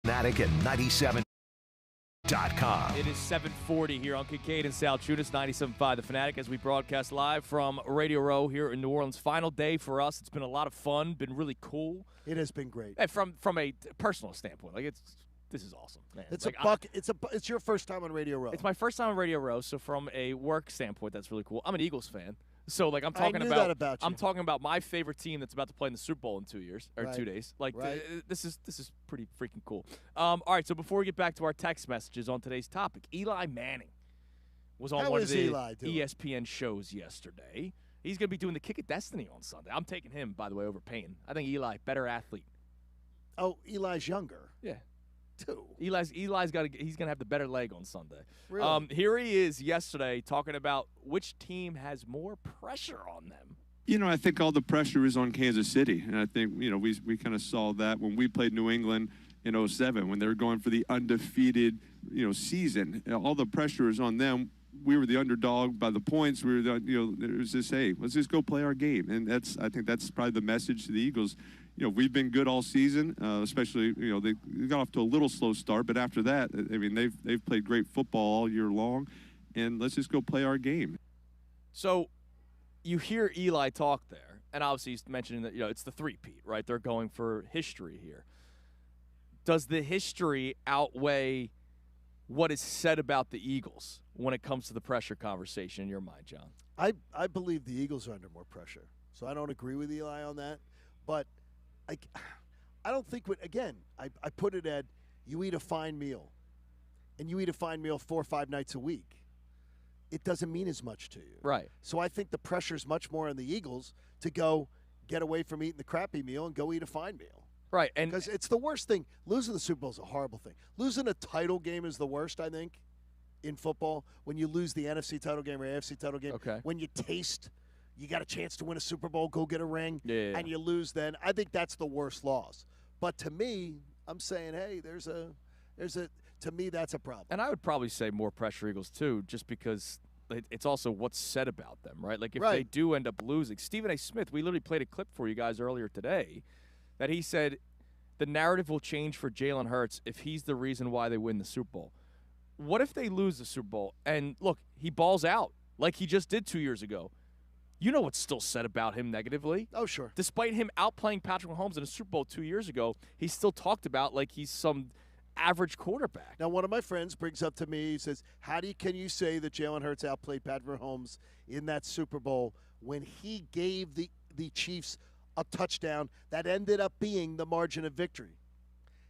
Fanatic and 97.5.
It is 7:40 here on Kincade and Salciunas, 97.5 The Fanatic, as we broadcast live from Radio Row here in New Orleans. Final day for us. It's been a lot of fun, been really cool.
It has been great.
And from a personal standpoint, like this is awesome, man.
It's
like,
it's your first time on Radio Row.
It's my first time on Radio Row, so from a work standpoint, that's really cool. I'm an Eagles fan, So, like, I'm talking
knew that about you.
I'm talking about my favorite team that's about to play in the Super Bowl in 2 years or
Right.
2 days. Like,
Right.
this is pretty freaking cool. All right, so before we get back to our text messages on today's topic, Eli Manning was on
How
one
is
of the
Eli doing?
ESPN shows yesterday. He's going to be doing the Kick of Destiny on Sunday. I'm taking him, by the way, over Payne. I think Eli, better athlete.
Oh, Eli's younger.
Yeah.
Too.
Eli's he's going to have the better leg on Sunday.
Really?
Here he is yesterday talking about which team has more pressure on them.
You know, I think all the pressure is on Kansas City. And I think, you know, we kind of saw that when we played New England in 2007, when they were going for the undefeated, season. All the pressure is on them. We were the underdog by the points. We were the, it was just, hey, let's just go play our game. And I think that's probably the message to the Eagles. We've been good all season, especially, they got off to a little slow start. But after that, I mean, they've played great football all year long. And let's just go play our game.
So you hear Eli talk there, and obviously he's mentioning that, it's the three-peat, right? They're going for history here. Does the history outweigh what is said about the Eagles when it comes to the pressure conversation in your mind, John?
I believe the Eagles are under more pressure. So I don't agree with Eli on that. But I don't think I put it at you eat a fine meal, and you eat a fine meal 4 or 5 nights a week. It doesn't mean as much to you.
Right.
So I think the pressure is much more on the Eagles to go get away from eating the crappy meal and go eat a fine meal.
Right. And
because it's the worst thing. Losing the Super Bowl is a horrible thing. Losing a title game is the worst, I think, in football. When you lose the NFC title game or AFC title game.
Okay.
When you you got a chance to win a Super Bowl, go get a ring,
Yeah.
and you lose then. I think that's the worst loss. But to me, I'm saying, hey, to me, that's a problem.
And I would probably say more pressure Eagles, too, just because it's also what's said about them, right? Like, if they do end up losing. Stephen A. Smith, we literally played a clip for you guys earlier today that he said the narrative will change for Jalen Hurts if he's the reason why they win the Super Bowl. What if they lose the Super Bowl and, look, he balls out like he just did 2 years ago? You know what's still said about him negatively.
Oh, sure.
Despite him outplaying Patrick Mahomes in a Super Bowl 2 years ago, he's still talked about like he's some average quarterback.
Now, one of my friends brings up to me, he says, can you say that Jalen Hurts outplayed Patrick Mahomes in that Super Bowl when he gave the Chiefs a touchdown that ended up being the margin of victory?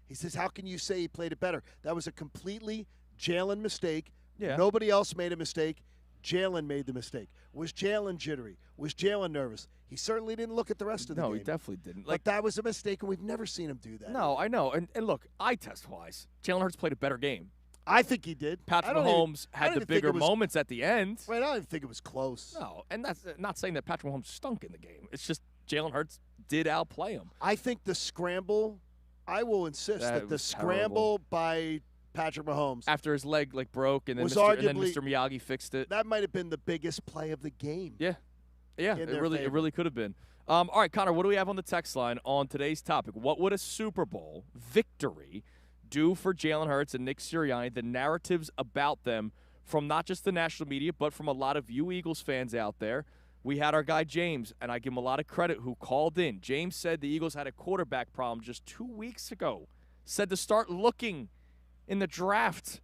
He says, how can you say he played it better? That was a completely Jalen mistake.
Yeah.
Nobody else made a mistake. Jalen made the mistake. Was Jalen jittery? Was Jalen nervous? He certainly didn't look at the rest of the game.
No, he definitely didn't.
But that was a mistake, and we've never seen him do that.
No, I know. And look, eye test-wise, Jalen Hurts played a better game.
I think he did.
Patrick Mahomes had the bigger moments at the end.
Right, I didn't think it was close.
No, and that's not saying that Patrick Mahomes stunk in the game. It's just Jalen Hurts did outplay him.
I think the scramble, I will insist that the scramble by Patrick Mahomes
after his leg broke and then,
Mr.
Miyagi fixed it.
That might have been the biggest play of the game.
Yeah, it really could have been. All right, Connor, what do we have on the text line on today's topic? What would a Super Bowl victory do for Jalen Hurts and Nick Sirianni? The narratives about them from not just the national media, but from a lot of you Eagles fans out there. We had our guy James, and I give him a lot of credit, who called in. James said the Eagles had a quarterback problem just 2 weeks ago. Said to start looking in the draft.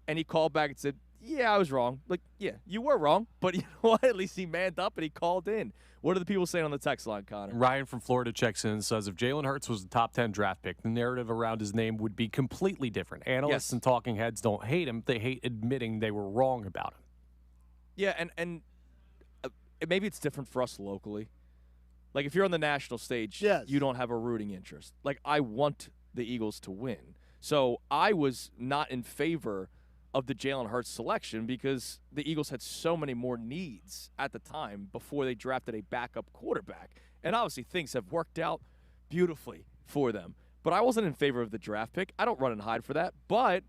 And he called back and said, yeah, I was wrong. Like, yeah, you were wrong. But you know what? At least he manned up and he called in. What are the people saying on the text line, Connor?
Ryan from Florida checks in and says, if Jalen Hurts was the top 10 draft pick, the narrative around his name would be completely different. Analysts and talking heads don't hate him. They hate admitting they were wrong about him.
Yeah, and maybe it's different for us locally. Like, if you're on the national stage, you don't have a rooting interest. Like, I want the Eagles to win. So I was not in favor of the Jalen Hurts selection because the Eagles had so many more needs at the time before they drafted a backup quarterback. And obviously things have worked out beautifully for them. But I wasn't in favor of the draft pick. I don't run and hide for that. But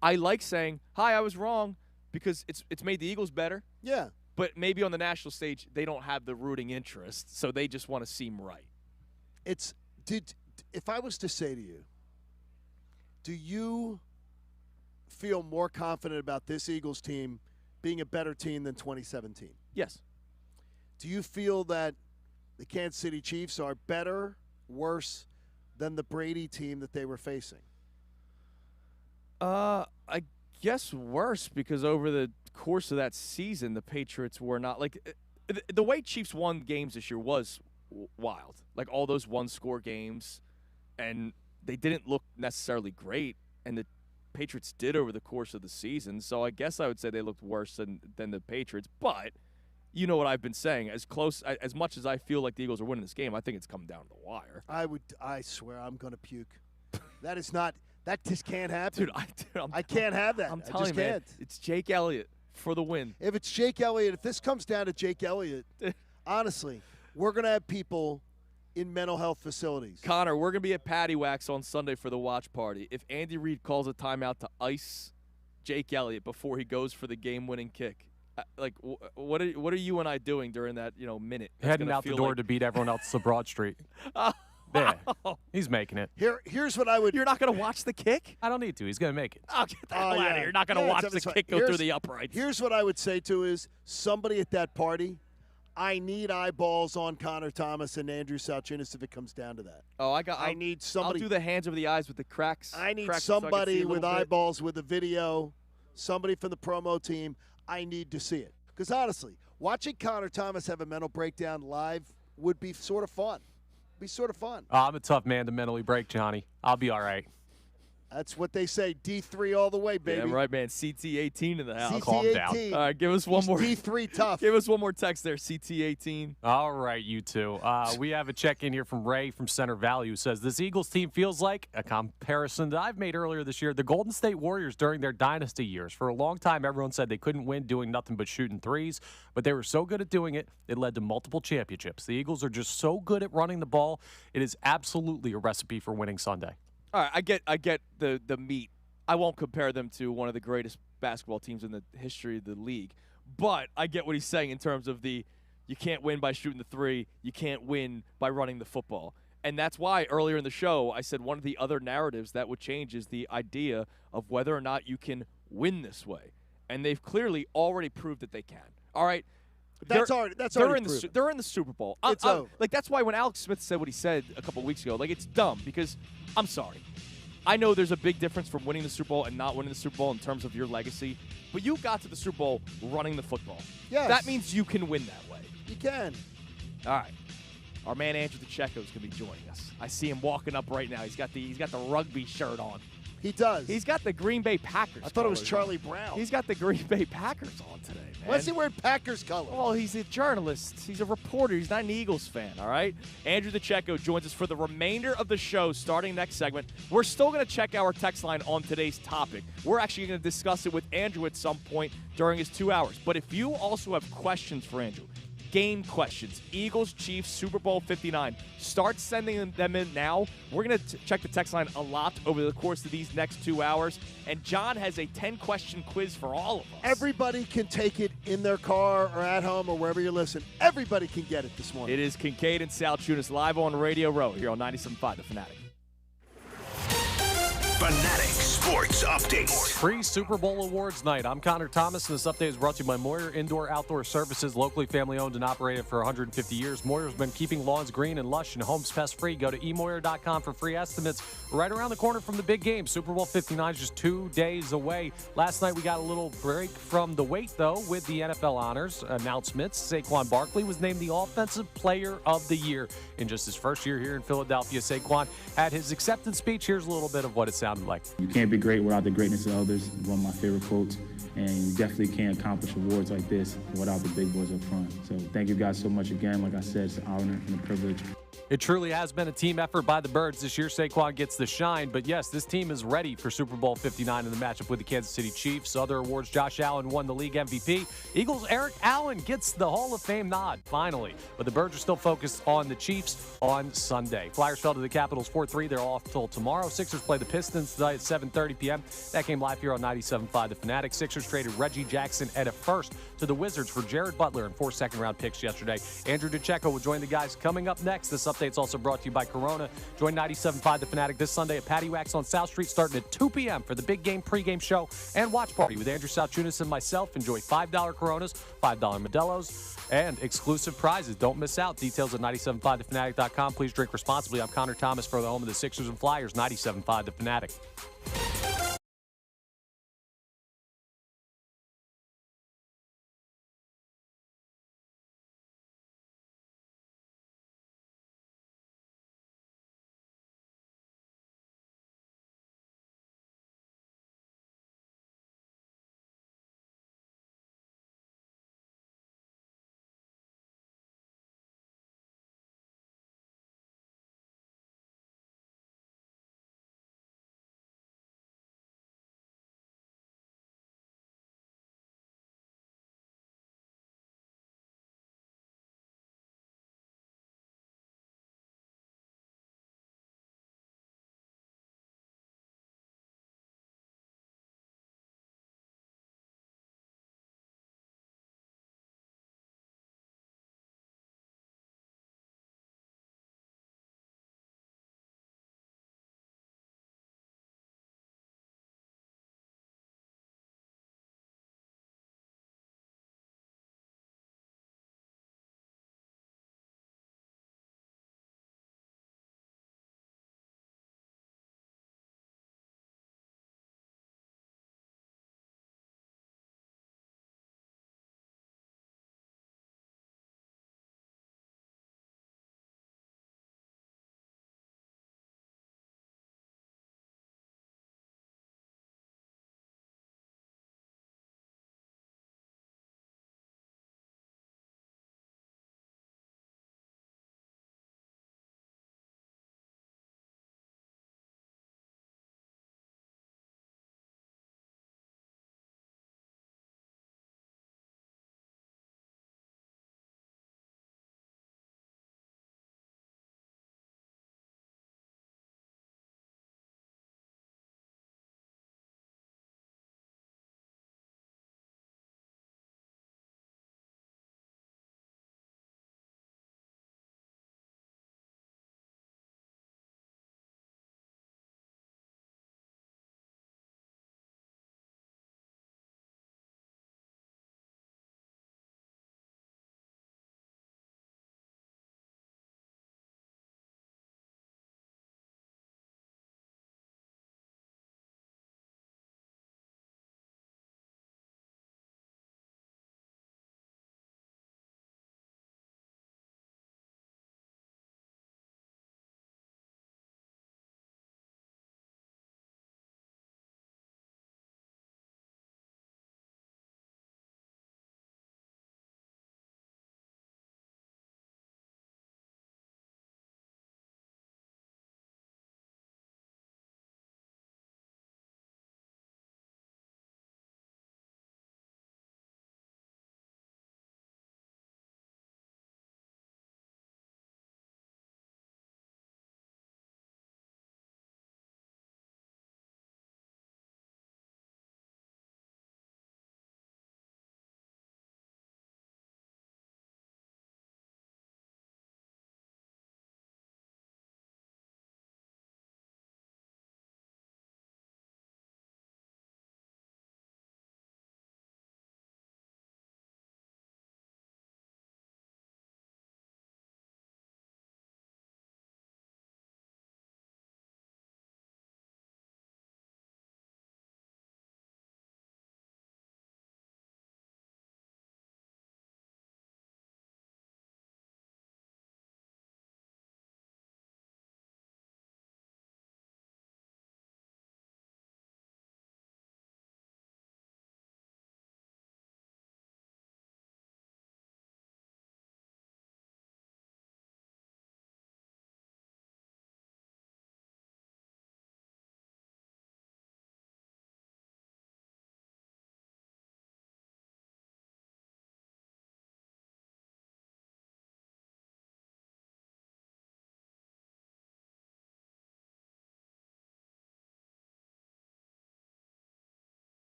I like saying, hi, I was wrong, because it's made the Eagles better.
Yeah.
But maybe on the national stage, they don't have the rooting interest, so they just want to seem right.
If I was to say to you, do you feel more confident about this Eagles team being a better team than 2017?
Yes.
Do you feel that the Kansas City Chiefs are better, worse than the Brady team that they were facing?
I guess worse, because over the course of that season, the Patriots were not like. the way Chiefs won games this year was wild. Like all those one-score games, and they didn't look necessarily great, and the Patriots did over the course of the season. So I guess I would say they looked worse than the Patriots. But you know what I've been saying. As much as I feel like the Eagles are winning this game, I think it's come down to the wire.
I swear I'm going to puke. That just can't happen.
Dude,
I can't have that.
I'm telling you, man, it's Jake Elliott for the win.
If it's Jake Elliott, if this comes down to Jake Elliott, honestly, we're going to have people in mental health facilities.
Connor, we're going to be at Patty Wax on Sunday for the watch party. If Andy Reid calls a timeout to ice Jake Elliott before he goes for the game-winning kick, what are you and I doing during that minute?
Heading out the door to beat everyone else to Broad Street. Yeah, he's making it.
Here's what I would.
You're not going to watch the kick?
I don't need to. He's going to make it.
Oh, get the hell out of here. You're not going to watch the kick go through the uprights.
Here's what I would say, too, is somebody at that party, I need eyeballs on Connor Thomas and Andrew Salciunas if it comes down to that.
Oh, I
need somebody.
I'll do the hands over the eyes with the cracks.
I need somebody with eyeballs with a video, somebody from the promo team. I need to see it. Because, honestly, watching Connor Thomas have a mental breakdown live would be sort of fun. Be sort of fun.
I'm a tough man to mentally break, Johnny. I'll be all right.
That's what they say. D3 all the way, baby.
Yeah, right, man. CT18 in the house.
Calm down.
All right, give us one more.
D3 tough.
Give us one more text there, CT18.
All right, you two. We have a check-in here from Ray from Center Valley who says, this Eagles team feels like a comparison that I've made earlier this year. The Golden State Warriors during their dynasty years. For a long time, everyone said they couldn't win doing nothing but shooting threes, but they were so good at doing it, it led to multiple championships. The Eagles are just so good at running the ball. It is absolutely a recipe for winning Sunday.
All right, I get the meat. I won't compare them to one of the greatest basketball teams in the history of the league, but I get what he's saying in terms of you can't win by shooting the three, you can't win by running the football. And that's why earlier in the show I said one of the other narratives that would change is the idea of whether or not you can win this way. And they've clearly already proved that they can. All right?
That's already proven.
They're in the Super Bowl.
It's over.
Like, that's why when Alex Smith said what he said a couple weeks ago, like, it's dumb because I'm sorry. I know there's a big difference from winning the Super Bowl and not winning the Super Bowl in terms of your legacy, but you got to the Super Bowl running the football.
Yes.
That means you can win that way.
You can.
All right. Our man Andrew DeCecco is going to be joining us. I see him walking up right now. He's got the rugby shirt on.
He does.
He's got the Green Bay Packers.
I thought it was Charlie Brown.
He's got the Green Bay Packers on today, man.
Why is he wearing Packers colors?
Well, he's a journalist. He's a reporter. He's not an Eagles fan, all right? Andrew DeCecco joins us for the remainder of the show starting next segment. We're still going to check our text line on today's topic. We're actually going to discuss it with Andrew at some point during his 2 hours. But if you also have questions for Andrew, game questions, Eagles, Chiefs, Super Bowl 59. Start sending them in now. We're going to check the text line a lot over the course of these next 2 hours. And John has a 10-question quiz for all of us.
Everybody can take it in their car or at home or wherever you listen. Everybody can get it this morning.
It is Kincade and Salciunas live on Radio Row here on 97.5 The Fanatic.
Fanatic Sports Update.
Pre-Super Bowl Awards night. I'm Connor Thomas, and this update is brought to you by Moyer Indoor Outdoor Services, locally family-owned and operated for 150 years. Moyer's been keeping lawns green and lush and homes pest-free. Go to eMoyer.com for free estimates. Right around the corner from the big game. Super Bowl 59 is just 2 days away. Last night we got a little break from the wait, though, with the NFL honors announcements. Saquon Barkley was named the Offensive Player of the Year in just his first year here in Philadelphia. Saquon had his acceptance speech. Here's a little bit of what it sounded like.
You can't be great without the greatness of others. One of my favorite quotes. And you definitely can't accomplish awards like this without the big boys up front. So thank you guys so much again. Like I said, it's an honor and a privilege.
It truly has been a team effort by the Birds this year. Saquon gets the shine, but yes, this team is ready for Super Bowl 59 in the matchup with the Kansas City Chiefs. Other awards, Josh Allen won the league MVP. Eagles' Eric Allen gets the Hall of Fame nod, finally. But the Birds are still focused on the Chiefs on Sunday. Flyers fell to the Capitals 4-3. They're off till tomorrow. Sixers play the Pistons tonight at 7:30 p.m. That game live here on 97.5 The Fanatic. Sixers traded Reggie Jackson at a first to the Wizards for Jared Butler and 4 second-round picks yesterday. Andrew DeCecco will join the guys coming up next. This update's also brought to you by Corona. Join 97.5 The Fanatic this Sunday at Patty Wax on South Street starting at 2 p.m. for the big game pregame show and watch party with Andrew Salciunas and myself. Enjoy $5 Coronas, $5 Modelo's, and exclusive prizes. Don't miss out. Details at 975thefanatic.com. Please drink responsibly. I'm Connor Thomas for the home of the Sixers and Flyers, 97.5 The Fanatic.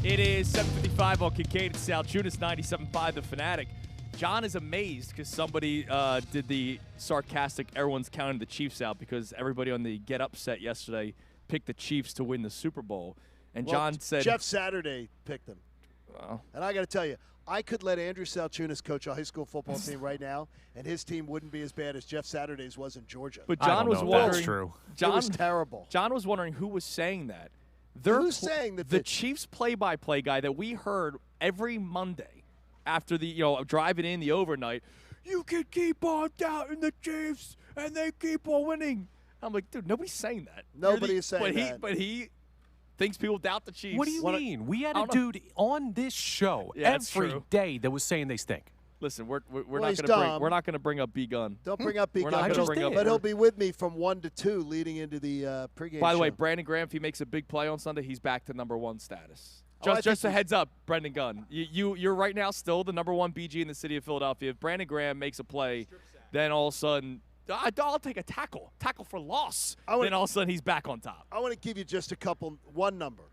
It is 7:55 on Kincade and Salciunas, 97.5 The Fanatic. John is amazed because somebody did the sarcastic, everyone's counting the Chiefs out because everybody on the Get Up set yesterday picked the Chiefs to win the Super Bowl. And John said...
Jeff Saturday picked them. And I got to tell you, I could let Andrew Salciunas coach a high school football team right now, and his team wouldn't be as bad as Jeff Saturday's was in Georgia.
But John was wondering...
That's true.
It was terrible.
John was wondering who was saying that.
Who's saying that?
The Chiefs play-by-play guy that we heard every Monday after the driving in the overnight. You can keep on doubting the Chiefs, and they keep on winning. I'm like, dude, nobody's saying that.
Nobody is saying that.
But he thinks people doubt the Chiefs.
What do you mean? We had a dude on this show every day that was saying they stink.
Listen, we're not going to bring up B Gun.
Don't bring up B Gun. But he'll be with me from 1 to 2 leading into the pregame.
By the way,
show.
Brandon Graham, if he makes a big play on Sunday, he's back to #1 status. Just a heads up, Brendan Gunn. You're right now still the #1 BG in the city of Philadelphia. If Brandon Graham makes a play, then all of a sudden I'll take a tackle for loss. Then all of a sudden he's back on top.
I want to give you just one number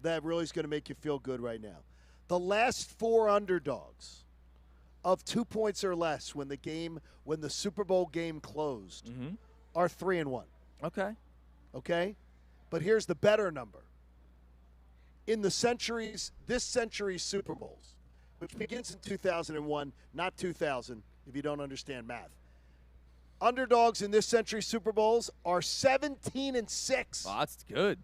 that really is going to make you feel good right now. The last 4 underdogs of 2 points or less when the Super Bowl game closed are 3-1. Okay? But here's the better number. In this century's Super Bowls, which begins in 2001, not 2000, if you don't understand math. Underdogs in this century's Super Bowls are 17-6.
Oh, that's good.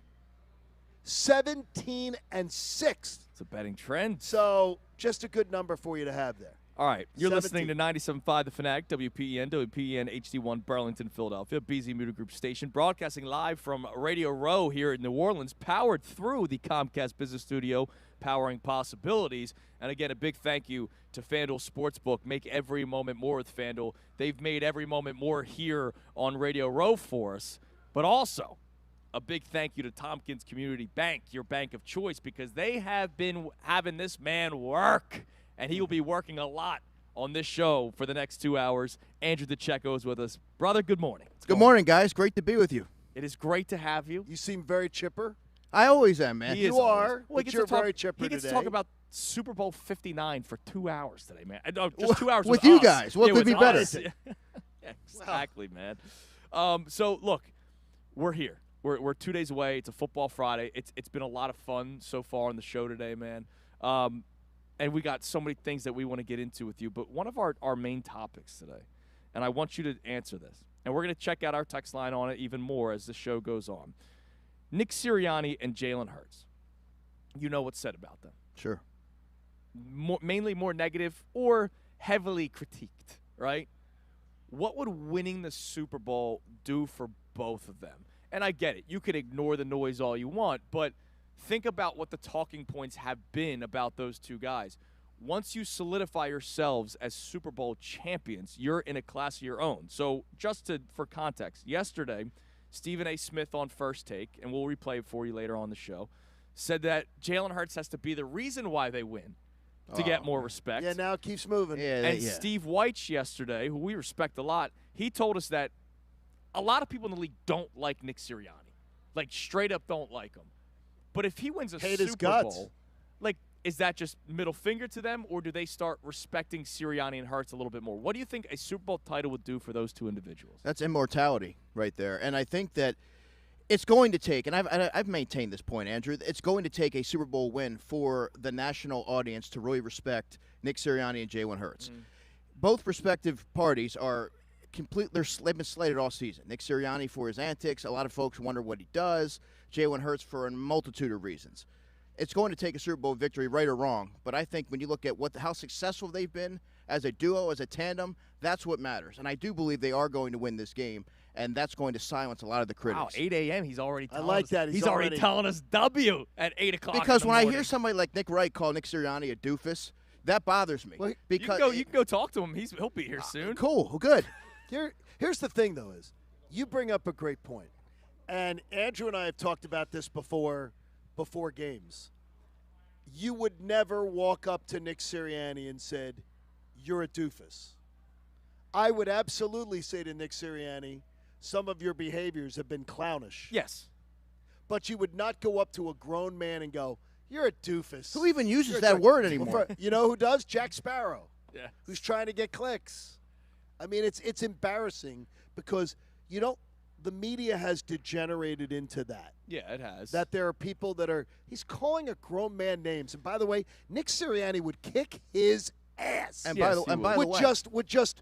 17-6.
It's a betting trend.
So just a good number for you to have there.
All right, you're listening to 97.5 The Fanatic, WPEN HD1 Burlington, Philadelphia, BZ Media Group station, broadcasting live from Radio Row here in New Orleans, powered through the Comcast Business Studio, powering possibilities. And again, a big thank you to FanDuel Sportsbook. Make every moment more with FanDuel. They've made every moment more here on Radio Row for us. But also, a big thank you to Tompkins Community Bank, your bank of choice, because they have been having this man work. And he will be working a lot on this show for the next 2 hours. Andrew DeCecco is with us. Brother, good morning.
Good morning, guys. Great to be with you.
It is great to have you.
You seem very chipper.
I always am, man.
You are, but you're very chipper today.
He gets to talk about Super Bowl 59 for 2 hours today, man. Just 2 hours
with
you
us. Guys. What could be better?
Exactly, man. So, look, we're here. We're 2 days away. It's a Football Friday. It's been a lot of fun so far on the show today, man. And we got so many things that we want to get into with you. But one of our main topics today, and I want you to answer this, and we're going to check out our text line on it even more as the show goes on. Nick Sirianni and Jalen Hurts. You know what's said about them.
Sure.
Mainly more negative or heavily critiqued, right? What would winning the Super Bowl do for both of them? And I get it. You could ignore the noise all you want, but think about what the talking points have been about those two guys. Once you yourselves as Super Bowl champions, you're in a class of your own. So just for context, yesterday, Stephen A. Smith on First Take, and we'll replay it for you later on the show, said that Jalen Hurts has to be the reason why they win to get more respect.
Yeah, now it keeps moving.
Steve Weich yesterday, who we respect a lot, he told us that a lot of people in the league don't like Nick Sirianni. Like, straight up don't like him. But if he wins a Super Bowl, like, is that just middle finger to them, or do they start respecting Sirianni and Hurts a little bit more? What do you think a Super Bowl title would do for those two individuals?
That's immortality right there. And I think that it's going to take, and I've maintained this point, Andrew, it's going to take a Super Bowl win for the national audience to really respect Nick Sirianni and Jalen Hurts. Both respective parties are they've been slated all season. Nick Sirianni for his antics. A lot of folks wonder what he does. Jalen Hurts for a multitude of reasons. It's going to take a Super Bowl victory, right or wrong. But I think when you look at how successful they've been as a duo, as a tandem, that's what matters. And I do believe they are going to win this game, and that's going to silence a lot of the critics.
Wow, 8 a.m. He's already telling us.
I like that.
He's already telling us W at 8 o'clock.
Because when I hear somebody like Nick Wright call Nick Sirianni a doofus, that bothers me.
Well,
because
you can go talk to him. He'll be here soon.
Cool. Well, good.
Here's the thing, though, is you bring up a great point. And Andrew and I have talked about this before games. You would never walk up to Nick Sirianni and said, "You're a doofus." I would absolutely say to Nick Sirianni, some of your behaviors have been clownish.
Yes.
But you would not go up to a grown man and go, You're a doofus.
Who even uses
You're a
that
doofus.
word anymore?
You know who does? Jack Sparrow.
Yeah.
Who's trying to get clicks. I mean, it's embarrassing because the media has degenerated into that.
Yeah, it has.
That there are people that are – he's calling a grown man names. And by the way, Nick Sirianni would kick his ass.
And by the way,
would just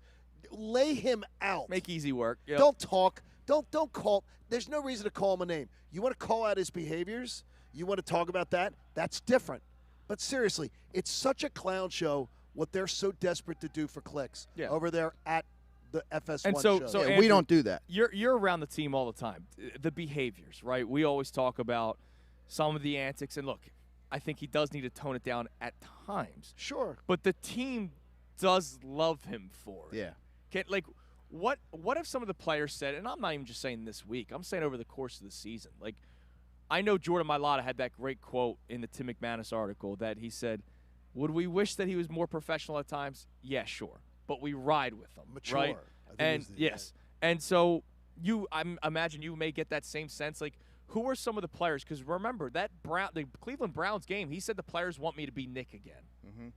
lay him out.
Make easy work. Yep.
Don't talk. Don't call. There's no reason to call him a name. You want to call out his behaviors? You want to talk about that? That's different. But seriously, it's such a clown show what they're so desperate to do for clicks over there at the FS1
and
show.
So
yeah,
Andrew,
we don't do that.
You're around the team all the time. The behaviors, right? We always talk about some of the antics. And look, I think he does need to tone it down at times.
Sure.
But the team does love him for it.
Yeah.
What if some of the players said, and I'm not even just saying this week, I'm saying over the course of the season. Like, I know Jordan Mailata had that great quote in the Tim McManus article that he said, would we wish that he was more professional at times? Yeah, sure. But we ride with him,
Mature.
right? And yes. And so I imagine you may get that same sense. Like, who are some of the players? Because remember, the Cleveland Browns game, he said the players want me to be Nick again.
Mm-hmm.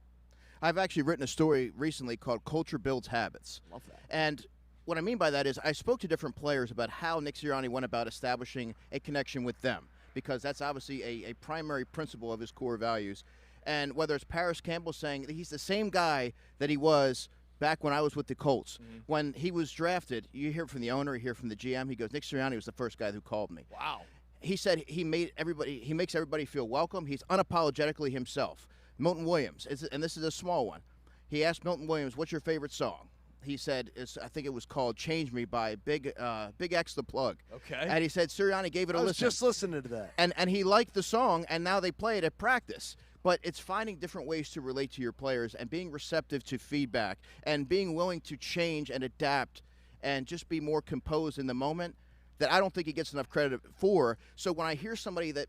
I've actually written a story recently called Culture Builds Habits.
Love that.
And what I mean by that is I spoke to different players about how Nick Sirianni went about establishing a connection with them, because that's obviously a primary principle of his core values. And whether it's Paris Campbell saying that he's the same guy that he was back when I was with the Colts. Mm-hmm. When he was drafted, you hear from the owner, you hear from the GM, he goes, Nick Sirianni was the first guy who called me.
Wow.
He said he makes everybody feel welcome. He's unapologetically himself. Milton Williams, and this is a small one. He asked Milton Williams, what's your favorite song? He said, I think it was called Change Me by Big X the Plug.
Okay.
And he said Sirianni gave it a listen.
I was just listening to that.
And he liked the song, and now they play it at practice. But it's finding different ways to relate to your players and being receptive to feedback and being willing to change and adapt and just be more composed in the moment that I don't think he gets enough credit for. So when I hear somebody that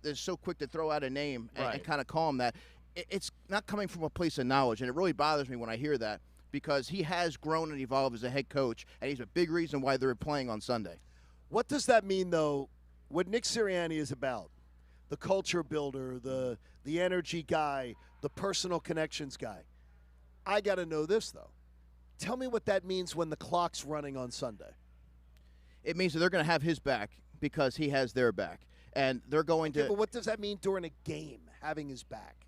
is so quick to throw out a name and kind of call him that, it's not coming from a place of knowledge. And it really bothers me when I hear that, because he has grown and evolved as a head coach, and he's a big reason why they're playing on Sunday.
What does that mean, though, what Nick Sirianni is about? The culture builder, the energy guy, the personal connections guy. I got to know this, though. Tell me what that means when the clock's running on Sunday.
It means that they're going to have his back because he has their back. And they're going to –
but what does that mean during a game, having his back?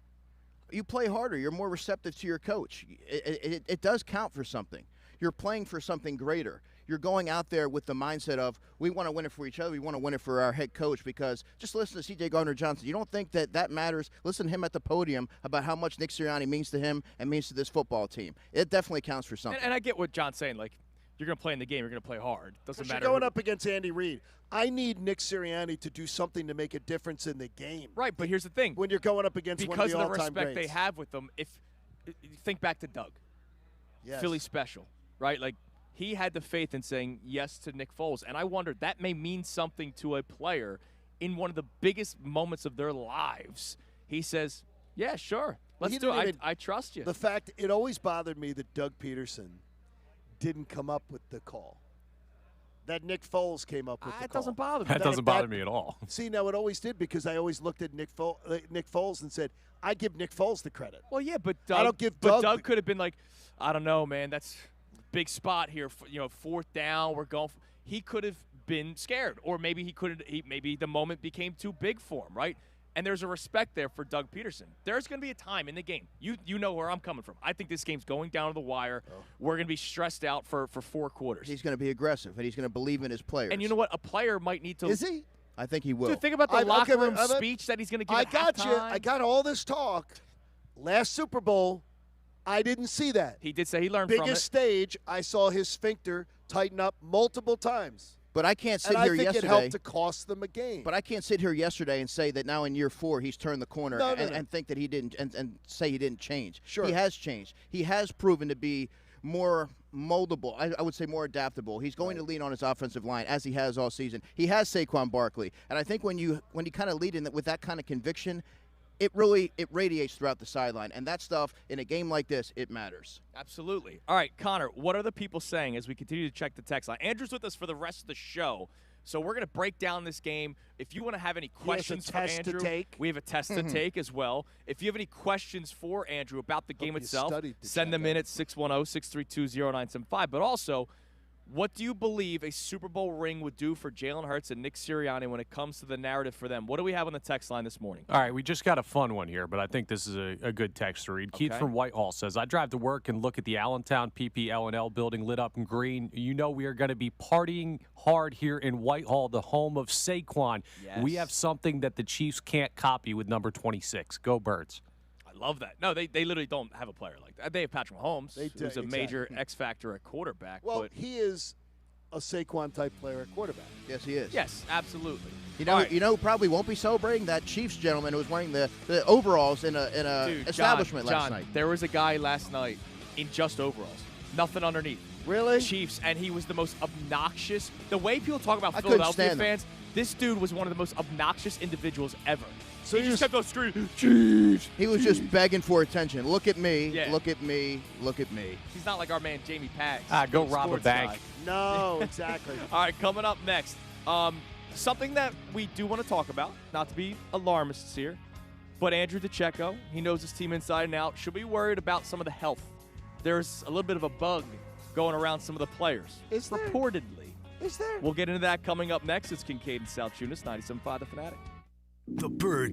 You play harder. You're more receptive to your coach. It does count for something. You're playing for something greater. You're going out there with the mindset of, we want to win it for each other. We want to win it for our head coach, because just listen to C.J. Gardner-Johnson. You don't think that matters? Listen to him at the podium about how much Nick Sirianni means to him and means to this football team. It definitely counts for something.
And I get what John's saying. Like, you're going to play in the game. You're going to play hard. Doesn't matter.
You're going up against Andy Reid. I need Nick Sirianni to do something to make a difference in the game.
Right, but here's the thing.
When you're going up against one of the all-time greats.
Because of the respect they have with them, if think back to Doug.
Yes.
Philly special, right? Like, he had the faith in saying yes to Nick Foles. And I wondered, that may mean something to a player in one of the biggest moments of their lives. He says, yeah, sure. Let's do it. I trust you.
The fact, it always bothered me that Doug Peterson didn't come up with the call. That Nick Foles came up with the call.
That doesn't bother me.
That doesn't bother me at all.
See, now it always did, because I always looked at Nick Foles and said, I give Nick Foles the credit.
Well, yeah, but Doug,
I don't give Doug.
Doug could have been like, I don't know, man. That's big spot here. Fourth down. We're going. He could have been scared, or maybe he couldn't. Maybe the moment became too big for him, right? And there's a respect there for Doug Peterson. There's going to be a time in the game. You know where I'm coming from. I think this game's going down to the wire. Oh. We're going to be stressed out for 4 quarters.
He's going to be aggressive, and he's going to believe in his players.
And you know what? A player might need to.
Is he?
I think he will.
Dude, think about the locker room speech that he's going to give.
I got you. I got all this talk. Last Super Bowl, I didn't see that.
He did say he learned from it.
Biggest stage, I saw his sphincter tighten up multiple times.
But I can't sit here yesterday.
I think it helped to cost them a game.
But I can't sit here yesterday and say that now in year 4 he's turned the corner and think that he didn't and say he didn't change.
Sure.
He has changed. He has proven to be more moldable. I would say more adaptable. He's going to lean on his offensive line as he has all season. He has Saquon Barkley. And I think when you kind of lead in with that kind of conviction, it radiates throughout the sideline. And that stuff, in a game like this, it matters.
Absolutely. All right, Connor, what are the people saying as we continue to check the text line? Andrew's with us for the rest of the show, So we're going to break down this game. If you want to have any questions for
test to
Andrew,
take.
we have a test to take as well. If you have any questions for Andrew about the game
you
itself,
studied the
send them in at 610-632-0975. But also, what do you believe a Super Bowl ring would do for Jalen Hurts and Nick Sirianni when it comes to the narrative for them? What do we have on the text line this morning?
All right, we just got a fun one here, but I think this is a good text to read. Keith from Whitehall says, I drive to work and look at the Allentown PPL&L building lit up in green. You know we are going to be partying hard here in Whitehall, the home of Saquon.
Yes.
We have something that the Chiefs can't copy with number 26. Go Birds.
I love that. No, they literally don't have a player like that. They have Patrick Mahomes,
They do,
who's a major
exactly.
X factor at quarterback.
Well,
but
he is a Saquon-type player at quarterback.
Yes, he is.
yes, absolutely.
You know,
All right.
you know who probably won't be celebrating? That Chiefs gentleman who was wearing the overalls in a
Dude,
establishment
John,
last night.
There was a guy last night in just overalls, nothing underneath.
Really?
Chiefs, and he was the most obnoxious. The way people talk about
I couldn't
Philadelphia
stand him.
fans, this dude was one of the most obnoxious individuals ever.
So
he
you
just
just-
kept on screaming, Chiefs.
He was just begging for attention. Look at me.
Yeah.
Look at me. Look at me.
He's not like our man Jamie Pags.
Go
the
rob a
sports
bank.
guy.
No, exactly.
All right, coming up next, something that we do want to talk about, not to be alarmists here, but Andrew DeCecco, he knows his team inside and out, should be worried about some of the health. There's a little bit of a bug going around some of the players.
Is there?
Reportedly.
Is there?
We'll get into that coming up next. It's Kincade and Salciunas, 97.5 The Fanatic.
The Bird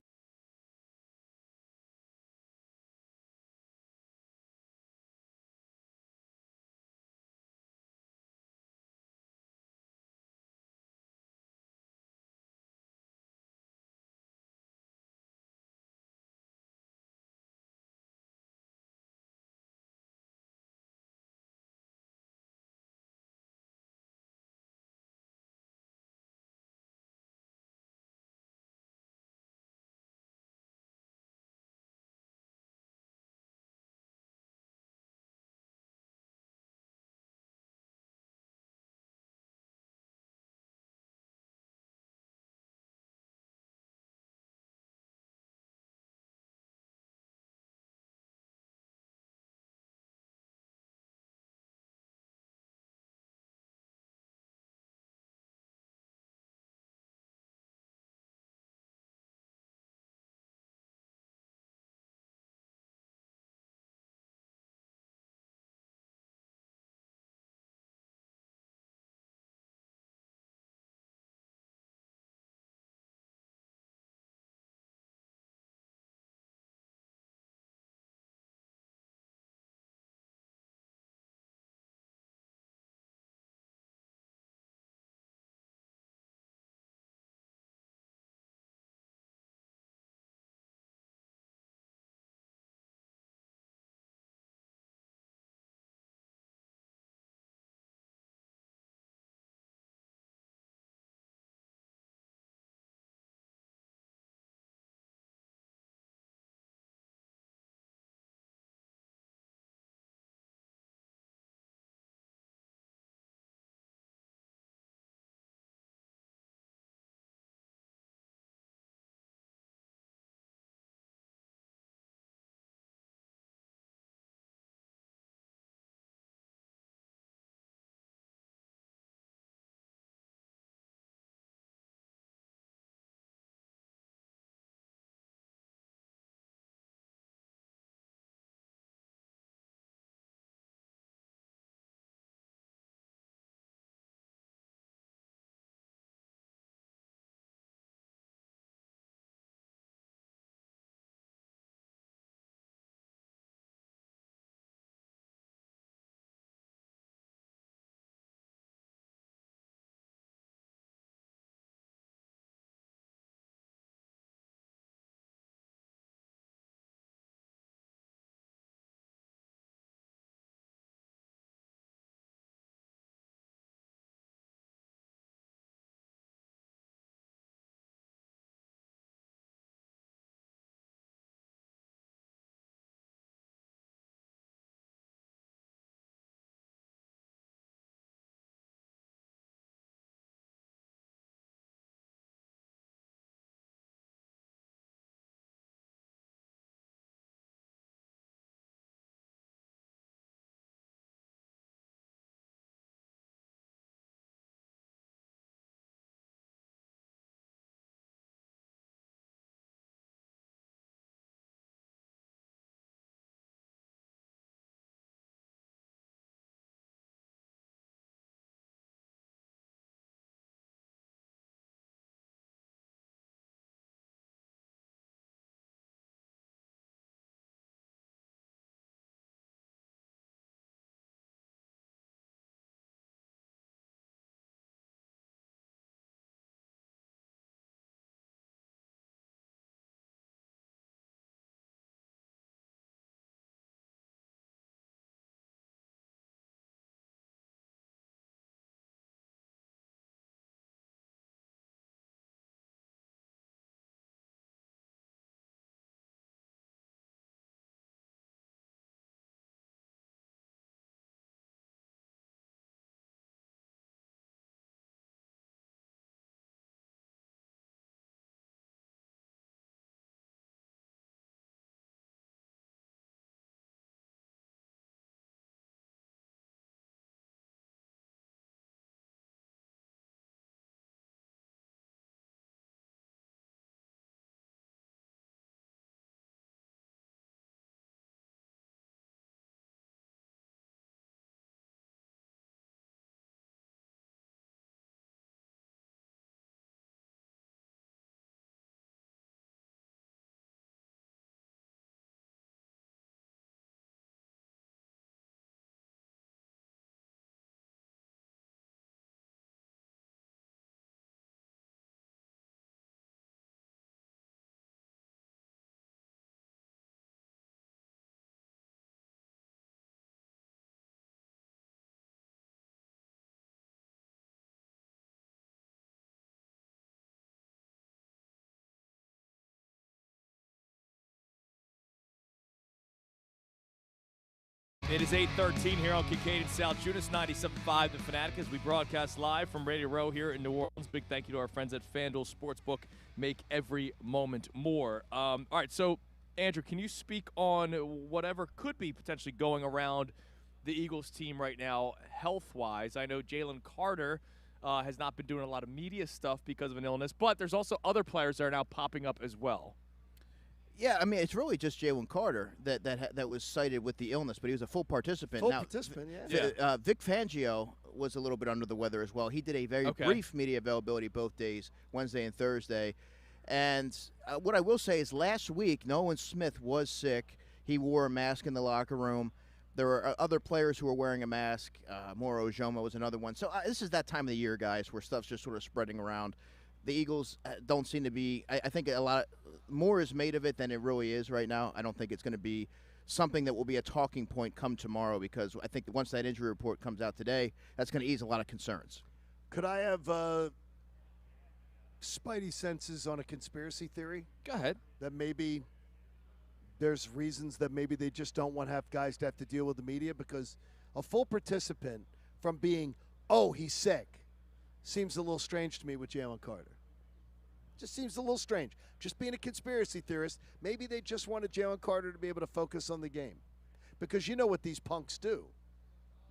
It is 8:13 here on Kincade and Salciunas, 97.5 The Fanatic, as we broadcast live from Radio Row here in New Orleans. Big thank you to our friends at FanDuel Sportsbook. Make every moment more. All right, so, Andrew, can you speak on whatever could be potentially going around the Eagles team right now health-wise? I know Jalen Carter has not been doing a lot of media stuff because of an illness, but there's also other players that are now popping up as well.
Yeah, I mean, it's really just Jalen Carter that was cited with the illness, but he was a full participant. Vic Fangio was a little bit under the weather as well. He did a very brief media availability both days, Wednesday and Thursday. And what I will say is last week, Nolan Smith was sick. He wore a mask in the locker room. There were other players who were wearing a mask. Moro Ojoma was another one. So this is that time of the year, guys, where stuff's just sort of spreading around. The Eagles don't seem to be – I think a lot more is made of it than it really is right now. I don't think it's going to be something that will be a talking point come tomorrow, because I think once that injury report comes out today, that's going to ease a lot of concerns.
Could I have spidey senses on a conspiracy theory?
Go ahead.
That maybe there's reasons that maybe they just don't want to have guys to have to deal with the media, because a full participant from being, oh, he's sick, seems a little strange to me with Jalen Carter. Just seems a little strange. Just being a conspiracy theorist, maybe they just wanted Jalen Carter to be able to focus on the game. Because you know what these punks do.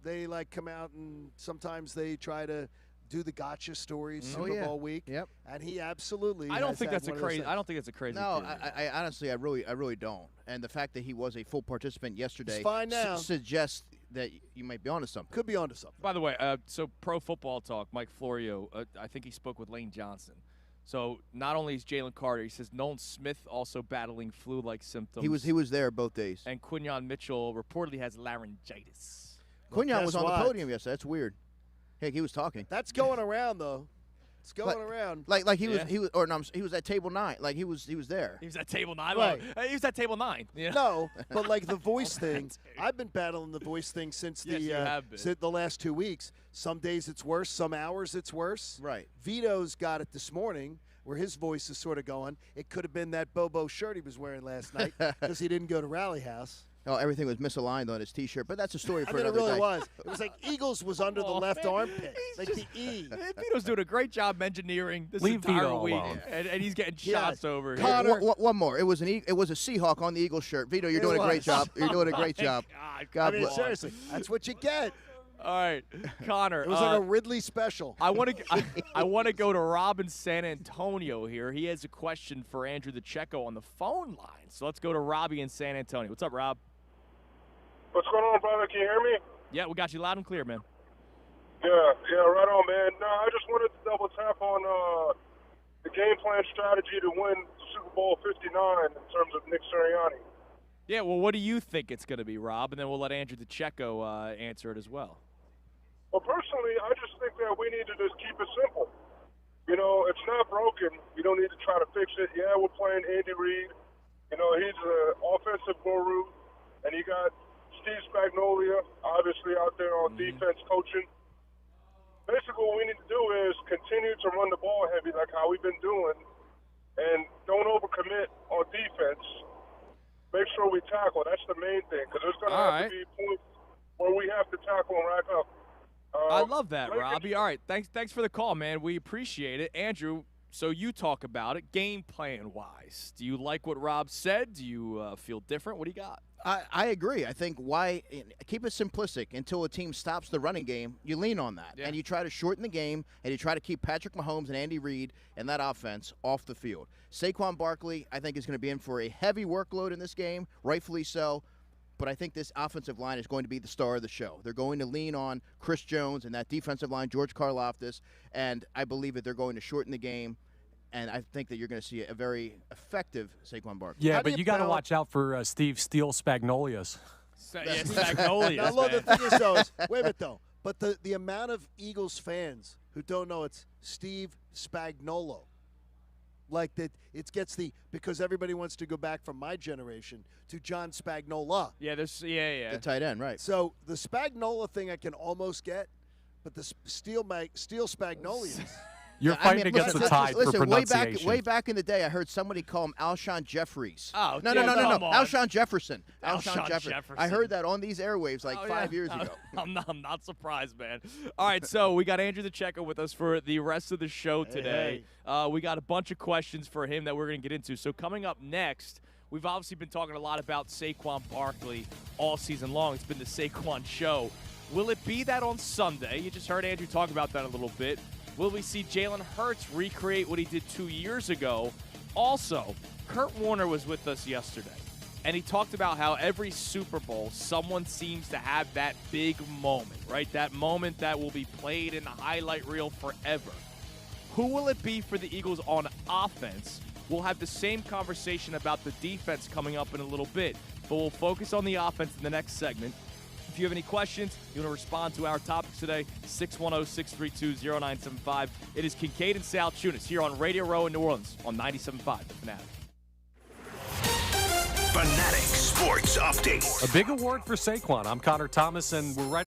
They, like, come out and sometimes they try to do the gotcha stories Super Bowl week.
Yep.
And he absolutely
I don't think that's a crazy theory.
No, I honestly, I really don't. And the fact that he was a full participant yesterday
He's fine now.
Suggests that you might be onto something.
Could be onto something.
By the way, so Pro Football Talk, Mike Florio, I think he spoke with Lane Johnson. So not only is Jalen Carter, he says Nolan Smith also battling flu-like symptoms.
He was there both days.
And Quinyon Mitchell reportedly has laryngitis.
Quinyon was on the podium yesterday. That's weird. Heck, he was talking.
That's going around though. It's going around.
Like he was he was at table 9. Like he was there.
He was at table 9.
Right.
He was at table 9. Yeah.
No, but like the voice thing, I've been battling the voice thing since the last 2 weeks. Some days it's worse, some hours it's worse.
Right.
Vito's got it this morning, where his voice is sort of going. It could have been that Bobo shirt he was wearing last night because he didn't go to Rally House.
Oh, everything was misaligned on his T-shirt, but that's a story for another
day. It really
day.
was. It was like Eagles was under the left armpit, like the E.
Vito's doing a great job engineering this
Leave
entire
Vito
week,
alone.
and he's getting shots over here.
Connor, one more. It was a Seahawk on the Eagles shirt. Vito, you're doing a great job. You're doing a great job.
God bless. Seriously, that's what you get.
All right, Connor.
It was like a Ridley special.
I want to go to Rob in San Antonio here. He has a question for Andrew the Checo on the phone line. So let's go to Robbie in San Antonio. What's up, Rob?
What's going on, brother? Can you hear me?
Yeah, we got you loud and clear, man.
Yeah, right on, man. No, I just wanted to double tap on the game plan strategy to win Super Bowl 59 in terms of Nick Sirianni.
Yeah, well, what do you think it's going to be, Rob? And then we'll let Andrew the Checo answer it as well.
Well, personally, I just think that we need to just keep it simple. You know, it's not broken. We don't need to try to fix it. Yeah, we're playing Andy Reid. You know, he's an offensive guru, and you got Steve Spagnuolo, obviously, out there on defense coaching. Basically, what we need to do is continue to run the ball heavy like how we've been doing, and don't overcommit on defense. Make sure we tackle. That's the main thing, because there's going to have to be points where we have to tackle and rack up.
I love that, Robbie. All right, thanks for the call, man. We appreciate it. Andrew, so you talk about it game plan-wise. Do you like what Rob said? Do you feel different? What do you got?
I agree. I think keep it simplistic until a team stops the running game. You lean on that, and you try to shorten the game, and you try to keep Patrick Mahomes and Andy Reid and that offense off the field. Saquon Barkley, I think, is going to be in for a heavy workload in this game, rightfully so. But I think this offensive line is going to be the star of the show. They're going to lean on Chris Jones and that defensive line, George Karlaftis, and I believe that they're going to shorten the game. And I think that you're going to see a very effective Saquon Barkley.
Yeah, but you got to watch out for Steve Steele Spagnolias.
Spagnolias.
Now, look, the thing is, though, wait a minute, though. But the amount of Eagles fans who don't know it's Steve Spagnuolo, like that, it gets because everybody wants to go back from my generation to John Spagnola.
Yeah,
the tight end, right?
So the Spagnola thing I can almost get, but the Steel Spagnolias.
You're fighting against the tide for pronunciation.
Way back in the day, I heard somebody call him Alshon Jeffries.
Oh,
no. Alshon Jefferson.
Alshon Jefferson.
I heard that on these airwaves like 5 years ago.
I'm not surprised, man. All right, so we got Andrew the Checker with us for the rest of the show today. We got a bunch of questions for him that we're going to get into. So coming up next, we've obviously been talking a lot about Saquon Barkley all season long. It's been the Saquon show. Will it be that on Sunday? You just heard Andrew talk about that a little bit. Will we see Jalen Hurts recreate what he did 2 years ago? Also, Kurt Warner was with us yesterday, and he talked about how every Super Bowl, someone seems to have that big moment, right? That moment that will be played in the highlight reel forever. Who will it be for the Eagles on offense? We'll have the same conversation about the defense coming up in a little bit, but we'll focus on the offense in the next segment. If you have any questions, you want to respond to our topics today, 610-632-0975. It is Kincade and Salciunas here on Radio Row in New Orleans on 97.5 The Fanatic.
Fanatic Sports Update.
A big award for Saquon. I'm Connor Thomas, and we're right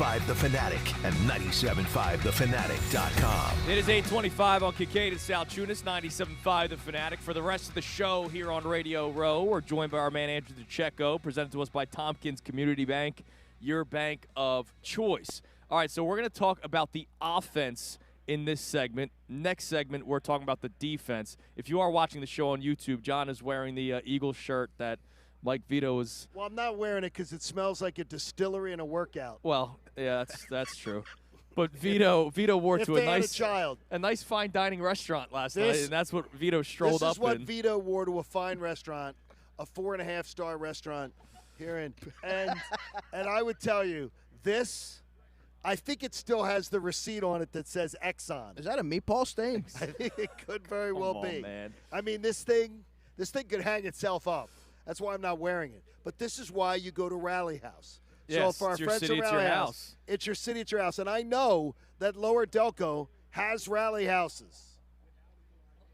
97.5 The Fanatic and 97.5thefanatic.com.
It is 8:25 on Kincade and Salciunas, 97.5 The Fanatic. For the rest of the show here on Radio Row, we're joined by our man Andrew DeCecco, presented to us by Tompkins Community Bank, your bank of choice. All right, so we're going to talk about the offense in this segment. Next segment, we're talking about the defense. If you are watching the show on YouTube, John is wearing the Eagles shirt that Mike Vito is.
Well, I'm not wearing it because it smells like a distillery and a workout.
Well, yeah, that's true. But Vito wore
If
to
they
a
had
nice
a child.
a nice fine dining restaurant last night, and that's what Vito strolled up in.
This is what Vito wore to a fine restaurant, a 4.5-star restaurant here in, and I would tell you this. I think it still has the receipt on it that says Exxon.
Is that a meatball stain?
I think it could very well
Come on,
be.
man.
I mean, this thing could hang itself up. That's why I'm not wearing it. But this is why you go to Rally House.
Yes,
so for our
it's your
friends
city,
at
it's
Rally
your
House,
house.
it's your city, it's your house. And I know that Lower Delco has rally houses.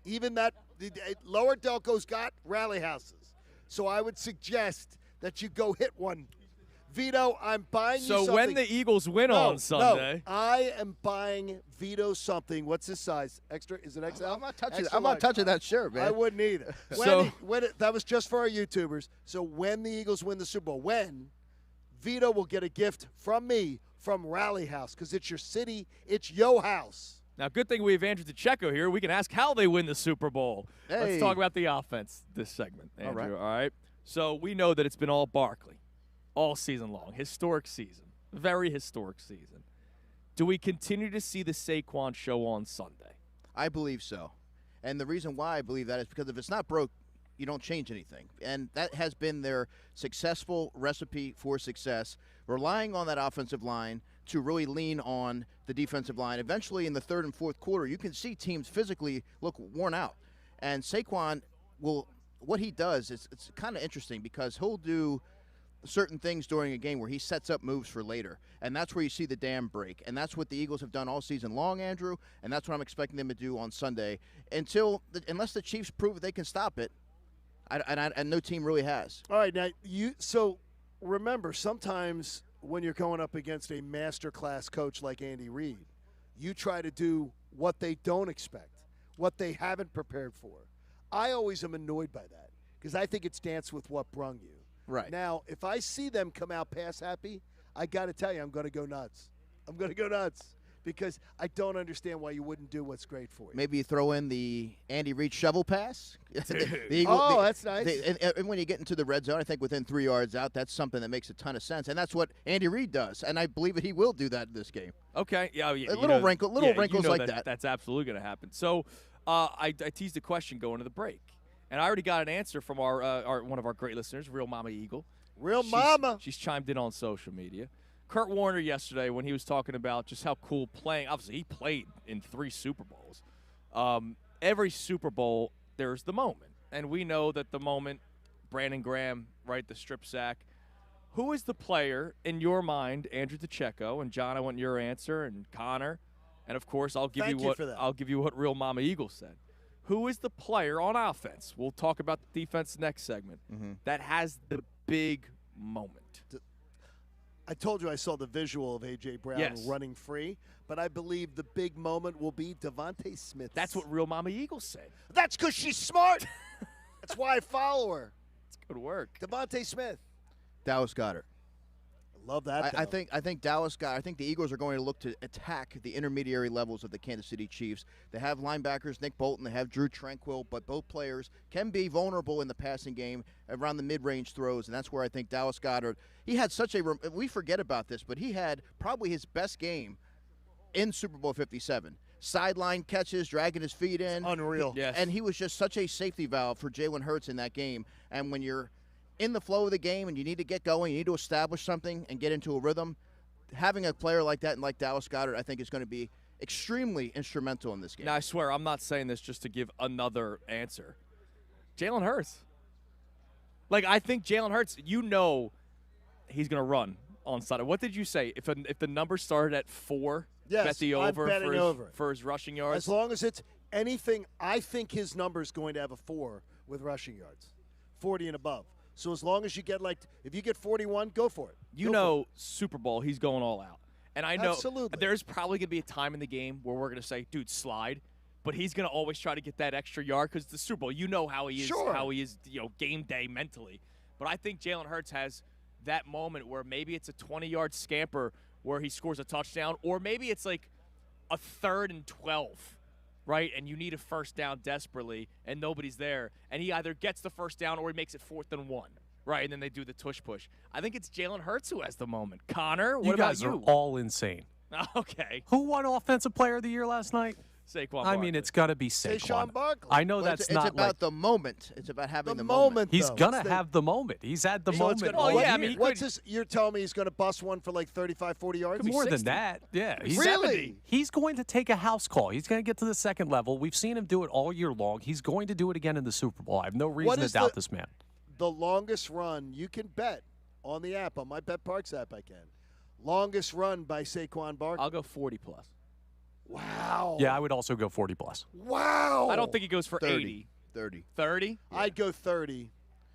Even that Lower Delco's got rally houses. So I would suggest that you go hit one. Vito, I'm buying you something.
So when the Eagles win on Sunday.
No, I am buying Vito something. What's his size? Extra? Is it XL?
I'm not touching.
Extra
I'm not
large.
touching that shirt, man.
I wouldn't either. That was just for our YouTubers. So when the Eagles win the Super Bowl, Vito will get a gift from me from Rally House because it's your city, it's your house.
Now, good thing we have Andrew DeCecco here. We can ask how they win the Super Bowl.
Hey.
Let's talk about the offense this segment, Andrew. All right. So we know that it's been all Barkley all season long. Historic season. Very historic season. Do we continue to see the Saquon show on Sunday?
I believe so. And the reason why I believe that is because if it's not broke, you don't change anything. And that has been their successful recipe for success, relying on that offensive line to really lean on the defensive line. Eventually, in the third and fourth quarter, you can see teams physically look worn out. And Saquon what he does is it's kind of interesting because he'll do certain things during a game where he sets up moves for later, and that's where you see the dam break, and that's what the Eagles have done all season long, Andrew, and that's what I'm expecting them to do on Sunday unless the Chiefs prove that they can stop it, and no team really has.
All right, now so remember, sometimes when you're going up against a masterclass coach like Andy Reid, you try to do what they don't expect, what they haven't prepared for. I always am annoyed by that because I think it's dance with what brung you.
Right.
Now, if I see them come out pass happy, I got to tell you, I'm going to go nuts. I'm going to go nuts because I don't understand why you wouldn't do what's great for you.
Maybe you throw in the Andy Reid shovel pass.
That's nice.
And when you get into the red zone, I think within 3 yards out, that's something that makes a ton of sense. And that's what Andy Reid does. And I believe that he will do that in this game.
Okay. Yeah.
Little wrinkles like that.
That's absolutely going to happen. So I teased a question going to the break. And I already got an answer from our one of our great listeners, Real Mama Eagle. She's chimed in on social media. Kurt Warner yesterday when he was talking about just how cool playing. Obviously, he played in 3 Super Bowls. Every Super Bowl, there's the moment. And we know that the moment, Brandon Graham, right, the strip sack. Who is the player in your mind, Andrew DeCecco, and John, I want your answer, and Connor. And, of course, I'll give you what Real Mama Eagle said. Who is the player on offense? We'll talk about the defense next segment. That has the big moment.
I told you I saw the visual of A.J. Brown running free, but I believe the big moment will be Devontae Smith.
That's what Real Mama Eagle said.
That's because she's smart. That's why I follow her.
It's good work.
Devontae Smith.
Dallas Goedert.
Love that.
I think Dallas got. I think the Eagles are going to look to attack the intermediary levels of the Kansas City Chiefs. They have linebackers Nick Bolton. They have Drew Tranquill, but both players can be vulnerable in the passing game around the mid-range throws, and that's where I think Dallas Goedert. He had such a. We forget about this, but he had probably his best game in Super Bowl 57. Sideline catches, dragging his feet in.
Unreal.
Yes.
And he was just such a safety valve for Jalen Hurts in that game. And when you're in the flow of the game and you need to get going, you need to establish something and get into a rhythm, having a player like that and like Dallas Goedert, I think is going to be extremely instrumental in this game.
Now, I swear, I'm not saying this just to give another answer. Jalen Hurts. I think Jalen Hurts, he's going to run on Sunday. What did you say? If the number started at 4, bet the over for his rushing yards?
As long as it's anything, I think his number is going to have a 4 with rushing yards, 40 and above. So as long as you get if you get 41, go for it.
Super Bowl, he's going all out. And I know
Absolutely.
there's probably going to be a time in the game where we're going to say, dude, slide. But he's going to always try to get that extra yard because it's the Super Bowl. You know how he is, game day mentally. But I think Jalen Hurts has that moment where maybe it's a 20-yard scamper where he scores a touchdown, or maybe it's like a 3rd and 12, right? And you need a first down desperately, and nobody's there. And he either gets the first down or he makes it 4th and 1, right? And then they do the tush push. I think it's Jalen Hurts who has the moment. Connor, what about you?
You guys are all insane.
Okay.
Who won Offensive Player of the Year last night?
Saquon
I mean, it's got to be Saquon.
Barkley.
I know
Well,
that's
it's
not
about
like
the moment. It's about having the
moment.
he's
though.
gonna
It's
have the moment. He's had the
So it's
moment.
gonna-
all
yeah, I
year.
mean,
What's this? You're telling me he's going to bust one for like 35, 40 yards?
More
60.
than that, yeah. He's
Really?
70. He's going to take a house call. He's going to get to the second level. We've seen him do it all year long. He's going to do it again in the Super Bowl. I have no reason to
is
doubt
the-
this man.
The longest run you can bet on the app, on my Bet Parks app, I can. Longest run by Saquon Barkley.
I'll go 40+.
Wow.
Yeah, I would also go 40+.
Wow.
I don't think he goes for
30.
80.
30.
30?
I'd go 30.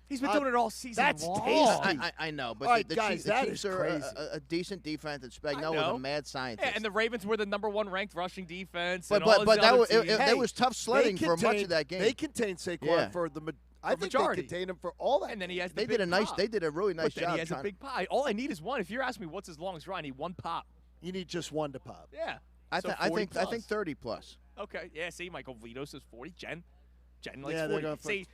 He's been doing it all season
That's
long.
tasty.
I know, but
All right,
the
guys,
Chiefs,
that
the Chiefs
is
are
crazy.
a decent defense, and
I
Spagnuolo was
know.
a mad scientist.
Yeah, and the Ravens were the #1 ranked rushing defense.
but
and all
but
these
that
other
was,
teams.
there was tough sledding for much of that game.
They contained Saquon
Yeah.
for the I think
majority.
they contained him for all that.
And then he has the
They
big
did a nice.
pop.
They did a really nice
But then
job.
he has a big pie. All I need is one. If you're asking me what's his longest run, I need one pop.
You need just one to pop.
Yeah.
I
So
think
40+.
30 plus.
Okay. Yeah, see, Michael Vito says 40. Jen likes
Yeah, they're
40.
going for-
See,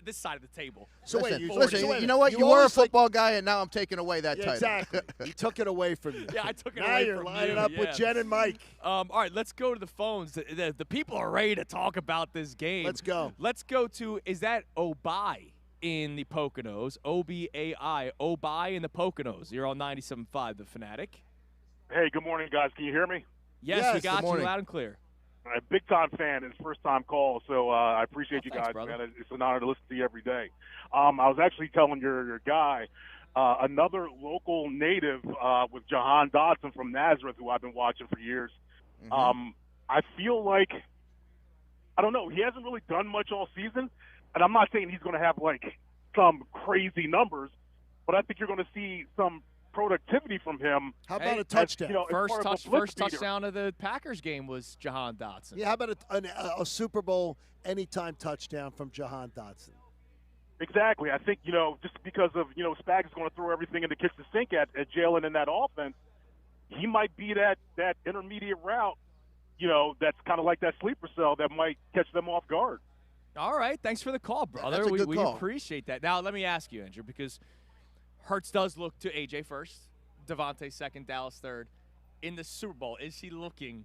this side of the table.
So
listen,
wait,
listen,
so wait a
you know what?
minute.
You were a
always like-
football guy, and now I'm taking away that
Yeah,
title.
exactly. He took it away from you.
Yeah, I took it
now
away
you're
from
lining
you.
up
Yeah.
with Jen and Mike.
All right, let's go to the phones. The people are ready to talk about this game.
Let's go.
Let's go to, is that Obai in the Poconos? O-B-A-I. Obai in the Poconos. You're on 97.5, The Fanatic.
Hey, good morning, guys. Can you hear me?
Yes, we
Yes,
got
good
you
morning.
loud and clear.
I'm a big-time fan. It's first-time call, so I appreciate you
thanks,
guys,
brother.
man. It's an honor to listen to you every day. I was actually telling your guy, another local native with Jahan Dotson from Nazareth, who I've been watching for years. I feel like, I don't know, he hasn't really done much all season, and I'm not saying he's going to have, like, some crazy numbers, but I think you're going to see some productivity from him.
How about
Hey,
a touchdown?
You know, as
First
part of a blitz beater.
touchdown of the Packers game was Jahan Dotson.
Yeah, how about a Super Bowl anytime touchdown from Jahan Dotson?
Exactly. I think, just because of, Spags is going to throw everything in the kitchen sink at Jalen in that offense, he might be that intermediate route, that's kind of like that sleeper cell that might catch them off guard.
All right. Thanks for the call, brother.
That's a good
we
call.
appreciate that. Now, let me ask you, Andrew, because Hurts does look to A.J. first, Devontae second, Dallas third. In the Super Bowl, is he looking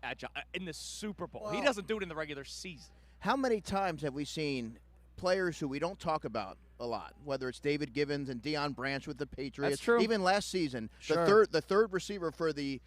at in the Super Bowl? He
Well-
doesn't do it in the regular season.
How many times have we seen players who we don't talk about a lot, whether it's David Givens and Deion Branch with the Patriots?
That's true.
Even last season,
Sure.
the third receiver for the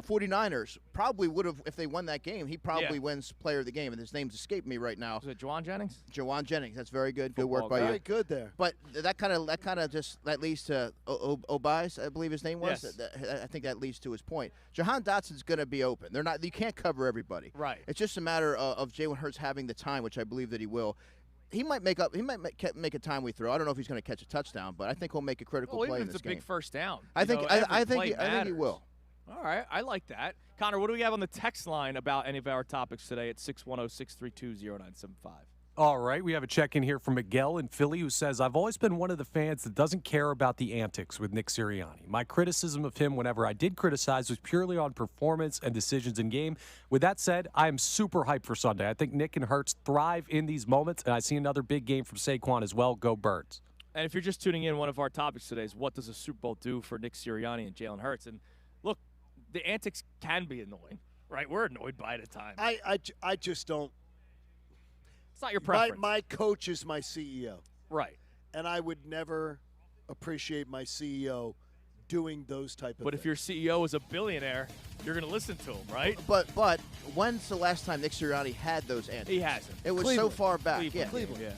49ers probably would have, if they won that game, he probably
Yeah.
wins player of the game, and his name's escaped me right now.
Was it Juwan Jennings?
Jawan Jennings. That's very good. Good
Football
work by
guy.
you.
Very good there.
But that leads to Obias, I believe his name was.
Yes.
I think that leads to his point. Jahan Dotson's going to be open. You can't cover everybody.
Right.
It's just a matter of Jalen Hurts having the time, which I believe that he will. He might make a timely throw. I don't know if he's going to catch a touchdown, but I think he'll make a critical
Well,
play
even
in
if
this
it's a
game.
big first down.
I think he
matters.
will.
All right. I like that. Connor, what do we have on the text line about any of our topics today at 610-632-0975?
All right, we have a check-in here from Miguel in Philly who says, I've always been one of the fans that doesn't care about the antics with Nick Sirianni. My criticism of him whenever I did criticize was purely on performance and decisions in game. With that said, I am super hyped for Sunday. I think Nick and Hurts thrive in these moments, and I see another big game from Saquon as well. Go Birds.
And if you're just tuning in, one of our topics today is what does a Super Bowl do for Nick Sirianni and Jalen Hurts? And look, the antics can be annoying, right? We're annoyed by it at times.
I just don't.
It's not your preference.
My coach is my CEO.
Right.
And I would never appreciate my CEO doing those type of
But if your CEO is a billionaire, you're going to listen to him, right?
But when's the last time Nick Sirianni had those antics?
He hasn't.
It was
Cleveland.
so far back.
Cleveland.
Yeah.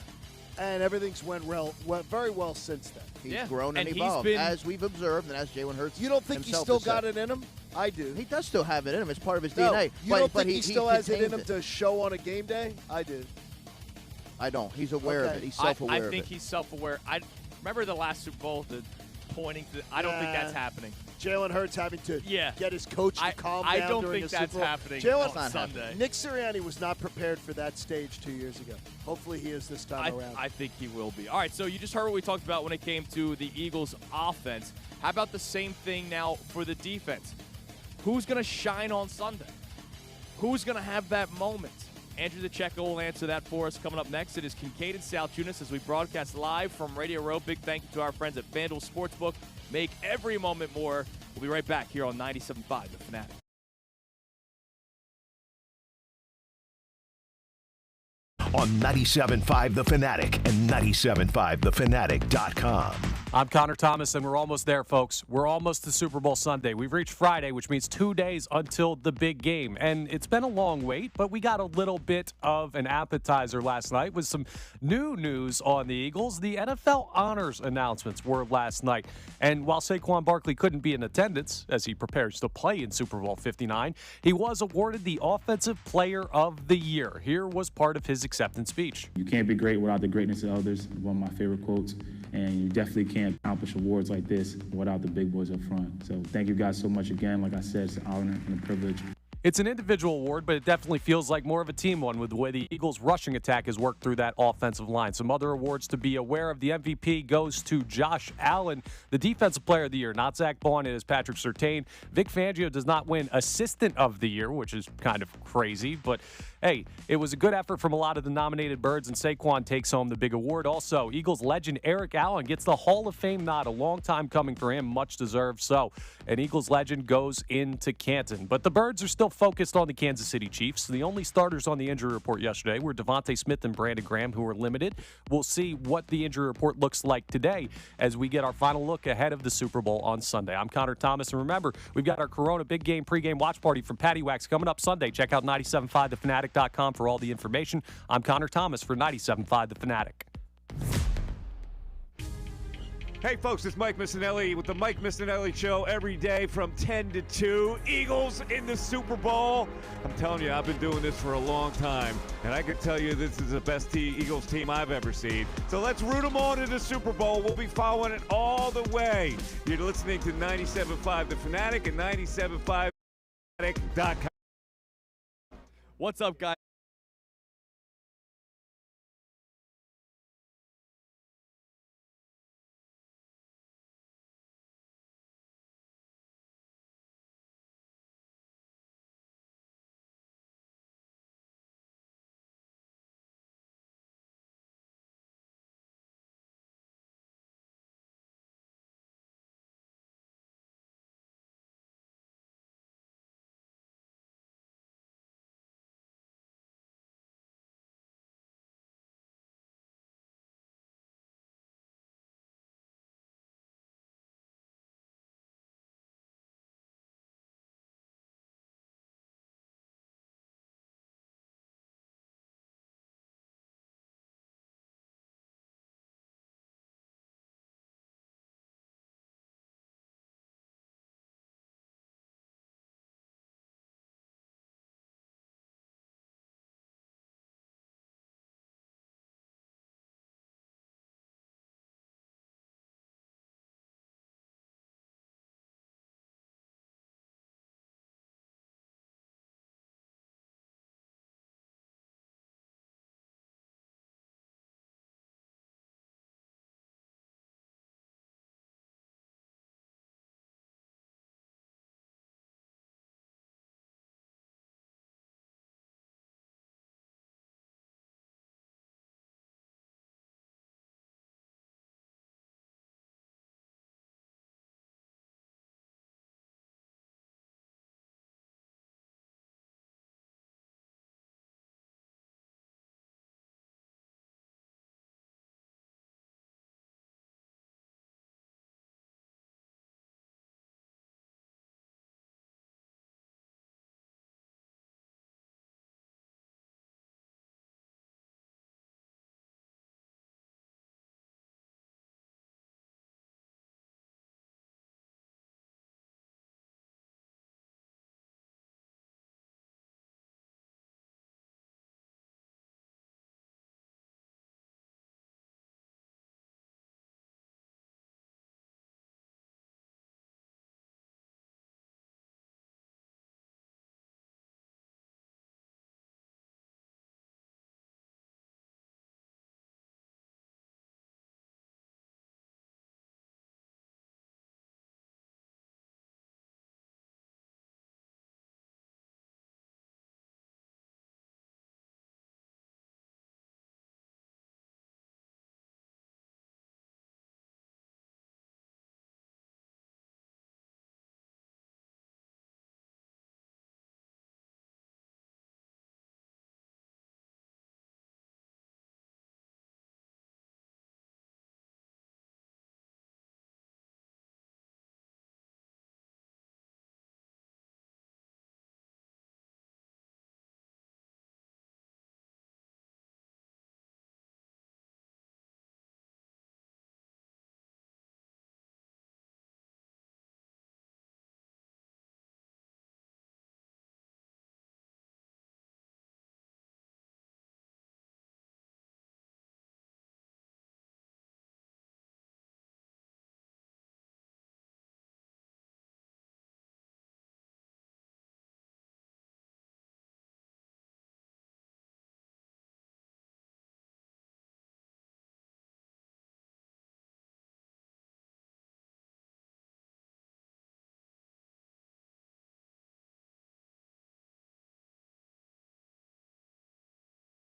And everything's went very well since then.
He's grown and
he's
evolved,
been-
as we've observed, and as Jalen Hurts.
You don't think he's
himself
still
has
got
said.
it in him? I do.
He does still have it in him. It's part of his
No,
DNA.
you
but,
don't
but
think he still has it in him
contains
to show on a game day? I do.
I don't. He's aware of
Okay.
it. He's self-aware
I think
of it.
he's self-aware. I remember the last Super Bowl, the pointing to. I don't think that's happening.
Jalen Hurts having to get his coach to calm down
I don't
during
think
a
that's
Super Bowl.
happening on Sunday.
Nick Sirianni was not prepared for that stage 2 years ago. Hopefully he is this time around.
I think he will be. All right, so you just heard what we talked about when it came to the Eagles' offense. How about the same thing now for the defense? Who's going to shine on Sunday? Who's going to have that moment? Andrew DeCecco will answer that for us. Coming up next, it is Kincade and Salciunas as we broadcast live from Radio Row. Big thank you to our friends at FanDuel Sportsbook. Make every moment more. We'll be right back here on 97.5 The Fanatic.
On 97.5 The Fanatic and 97.5thefanatic.com.
I'm Connor Thomas, and we're almost there, folks. We're almost to Super Bowl Sunday. We've reached Friday, which means 2 days until the big game. And it's been a long wait, but we got a little bit of an appetizer last night with some new news on the Eagles. The NFL honors announcements were last night. And while Saquon Barkley couldn't be in attendance as he prepares to play in Super Bowl 59, he was awarded the Offensive Player of the Year. Here was part of his acceptance speech.
You can't be great without the greatness of others, one of my favorite quotes. And you definitely can't accomplish awards like this without the big boys up front. So thank you guys so much again. Like I said, it's an honor and a privilege.
It's an individual award, but it definitely feels like more of a team one with the way the Eagles' rushing attack has worked through that offensive line. Some other awards to be aware of. The MVP goes to Josh Allen, the Defensive Player of the Year. Not Zach Bond, it is Patrick Surtain. Vic Fangio does not win Assistant of the Year, which is kind of crazy, but hey, it was a good effort from a lot of the nominated birds, and Saquon takes home the big award. Also, Eagles legend Eric Allen gets the Hall of Fame nod. A long time coming for him, much deserved. So, an Eagles legend goes into Canton. But the birds are still focused on the Kansas City Chiefs. The only starters on the injury report yesterday were Devontae Smith and Brandon Graham, who were limited. We'll see what the injury report looks like today as we get our final look ahead of the Super Bowl on Sunday. I'm Connor Thomas, and remember, we've got our Corona Big Game pregame watch party from Patty Wax coming up Sunday. Check out 97.5thefanatic.com for all the information. I'm Connor Thomas for 97.5 The Fanatic.
Hey, folks, it's Mike Missanelli with the Mike Missanelli Show every day from 10 to 2. Eagles in the Super Bowl. I'm telling you, I've been doing this for a long time, and I can tell you this is the best Eagles team I've ever seen. So let's root them on to the Super Bowl. We'll be following it all the way. You're listening to 97.5 The Fanatic and 97.5thefanatic.com.
What's up, guys?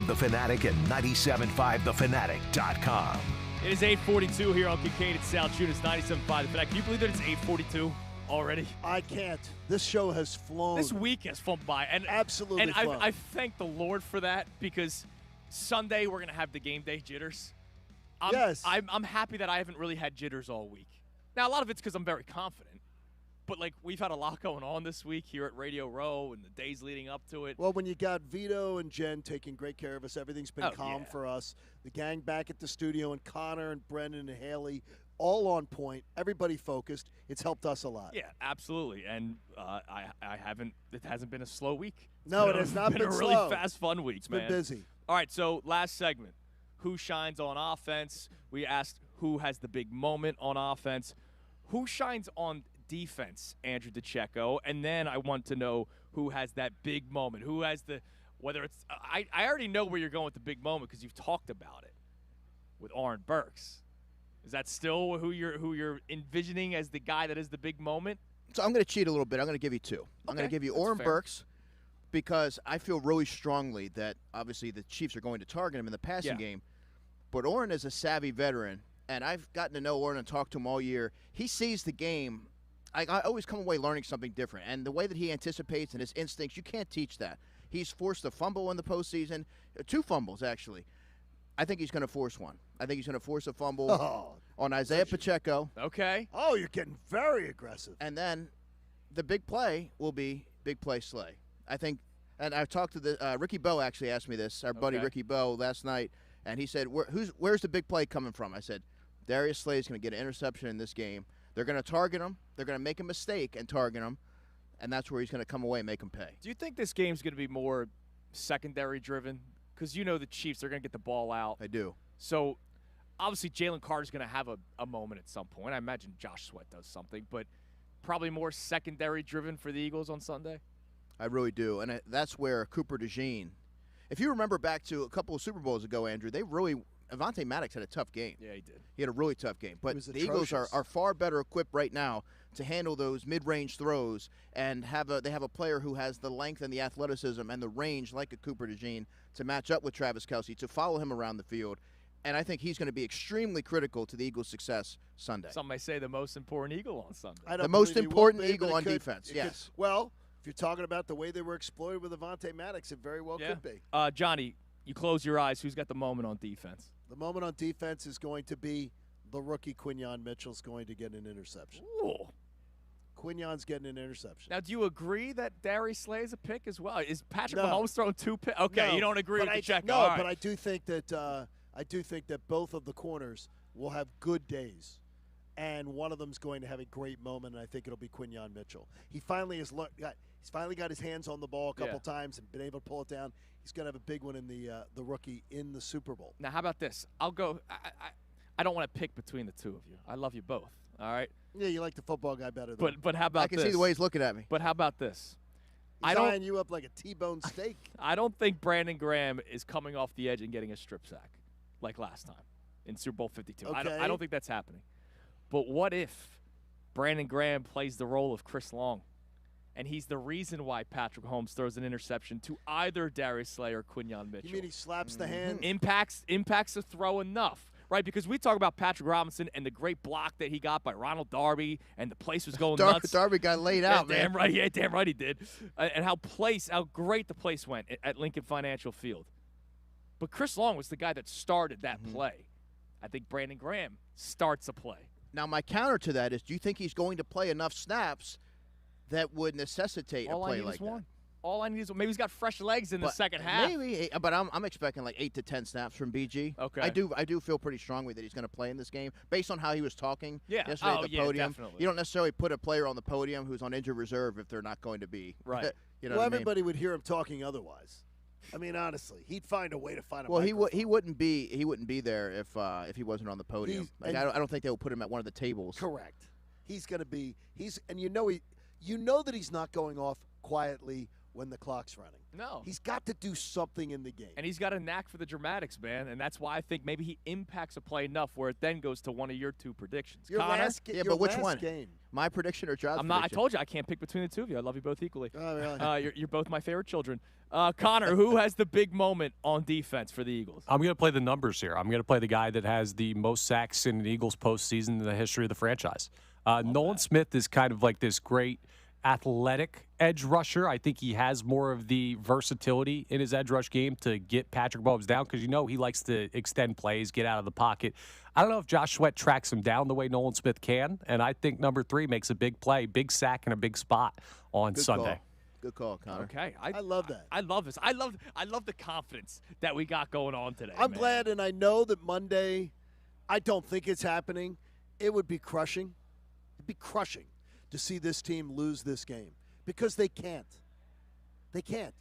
The Fanatic and 97.5thefanatic.com.
It is 8:42 here on Kincade at Salciunas, 97.5 The Fanatic. Can you believe that it's 8:42 already?
I can't. This show has flown.
This week has flown by. And
absolutely
And
flown.
I thank the Lord for that, because Sunday we're going to have the game day jitters. I'm happy that I haven't really had jitters all week. Now, a lot of it's because I'm very confident. But, like, we've had a lot going on this week here at Radio Row and the days leading up to it.
Well, when you got Vito and Jen taking great care of us, everything's been calm for us. The gang back at the studio, and Connor and Brendan and Haley, all on point. Everybody focused. It's helped us a lot.
Yeah, absolutely. And it hasn't been a slow week.
No, it has not been
a really
slow.
fast, fun week,
It's been busy.
All right, so last segment. Who shines on offense? We asked who has the big moment on offense. Who shines on defense, Andrew DiCecco? And then I want to know who has that big moment. Who has whether it's I already know where you're going with the big moment because you've talked about it with Oren Burks. Is that still who you're envisioning as the guy that is the big moment?
So I'm going to cheat a little bit. I'm going to give you two. I'm going to give you Oren Burks, because I feel really strongly that obviously the Chiefs are going to target him in the passing game. But Oren is a savvy veteran, and I've gotten to know Oren and talked to him all year. He sees the game. I always come away learning something different. And the way that he anticipates and his instincts, you can't teach that. He's forced a fumble in the postseason, 2 fumbles, actually. I think he's going to force one. I think he's going to force a fumble on Isaiah Pacheco.
Okay.
Oh, you're getting very aggressive.
And then the big play will be big play Slay. I think, and I talked to Ricky Bowe actually asked me this, our buddy Ricky Bowe last night, and he said, where's the big play coming from? I said, Darius Slay is going to get an interception in this game. They're going to target him. They're going to make a mistake and target him, and that's where he's going to come away and make him pay.
Do you think this game's going to be more secondary driven? Because you know the Chiefs, they're going to get the ball out.
I do.
So obviously Jalen Carter's going to have a moment at some point. I imagine Josh Sweat does something, but probably more secondary driven for the Eagles on Sunday.
I really do, and that's where Cooper DeJean. If you remember back to a couple of Super Bowls ago, Andrew, Avonte Maddox had a tough game.
Yeah, he did.
He had a really tough game. But the Eagles are far better equipped right now to handle those mid-range throws and they have a player who has the length and the athleticism and the range like a Cooper DeJean to match up with Travis Kelce, to follow him around the field. And I think he's going to be extremely critical to the Eagles' success Sunday.
Some may say the most important Eagle on Sunday.
The most important Eagle on defense, yes.
Well, if you're talking about the way they were exploited with Avonte Maddox, it very well could be.
Johnny, you close your eyes. Who's got the moment on defense?
The moment on defense is going to be the rookie Quinyon Mitchell's going to get an interception.
Ooh.
Quinyon's getting an interception.
Now, do you agree that Darius Slay is a pick as well? Is Patrick Mahomes throwing 2 picks? Okay,
no,
you don't agree with DiCecco.
No,
right.
but I do think that both of the corners will have good days, and one of them's going to have a great moment, and I think it'll be Quinyon Mitchell. He finally has he's finally got his hands on the ball a couple times and been able to pull it down. He's going to have a big one in the rookie in the Super Bowl.
Now, how about this? I'll go. I don't want to pick between the two of you. I love you both. All right.
Yeah, you like the football guy better. Than
But how about this?
I can see the way he's looking at me.
But how about this?
He's eyeing you up like a T-bone steak.
I don't think Brandon Graham is coming off the edge and getting a strip sack like last time in Super Bowl 52.
Okay.
I don't think that's happening. But what if Brandon Graham plays the role of Chris Long, and he's the reason why Patrick Mahomes throws an interception to either Darius Slay or Quinyon Mitchell?
You mean he slaps the hand?
Impacts the throw enough. Right, because we talk about Patrick Robinson and the great block that he got by Ronald Darby, and the place was going nuts.
Darby got laid out, man.
Damn right, yeah, damn right he did. And how great the place went at Lincoln Financial Field. But Chris Long was the guy that started that play. I think Brandon Graham starts a play.
Now, my counter to that is, do you think he's going to play enough snaps that would necessitate a play like that?
All I need is maybe he's got fresh legs in the second half.
Maybe, but I'm expecting like 8 to 10 snaps from BG.
Okay.
I do feel pretty strongly that he's going to play in this game based on how he was talking yesterday at the podium.
Definitely.
You don't necessarily put a player on the podium who's on injured reserve if they're not going to be.
Right.
You know
well,
what I mean?
everybody would hear him talking otherwise. I mean, honestly, he'd find a way to find a
Well,
microphone.
he wouldn't be there if he wasn't on the podium. I don't think they will put him at one of the tables.
Correct. He's going to be and you know that he's not going off quietly when the clock's running.
No.
He's got to do something in the game.
And he's got a knack for the dramatics, man. And that's why I think maybe he impacts a play enough where it then goes to one of your two predictions.
Your
Connor?
last
but which one?
Game.
My prediction or John's
I'm not.
prediction?
I told you I can't pick between the two of you. I love you both equally.
Oh, really?
You're both my favorite children. Connor, who has the big moment on defense for the Eagles?
I'm going to play the numbers here. I'm going to play the guy that has the most sacks in an Eagles postseason in the history of the franchise. Nolan Smith is kind of like this great athletic edge rusher. I think he has more of the versatility in his edge rush game to get Patrick Mahomes down because, he likes to extend plays, get out of the pocket. I don't know if Josh Sweat tracks him down the way Nolan Smith can, and I think number 3 makes a big play, big sack, and a big spot on Sunday.
Good call, Connor.
Okay,
I love that.
I love this. I love the confidence that we got going on today.
I'm glad, and I know that Monday, I don't think it's happening. It would be crushing. It'd be crushing to see this team lose this game because they can't. They can't.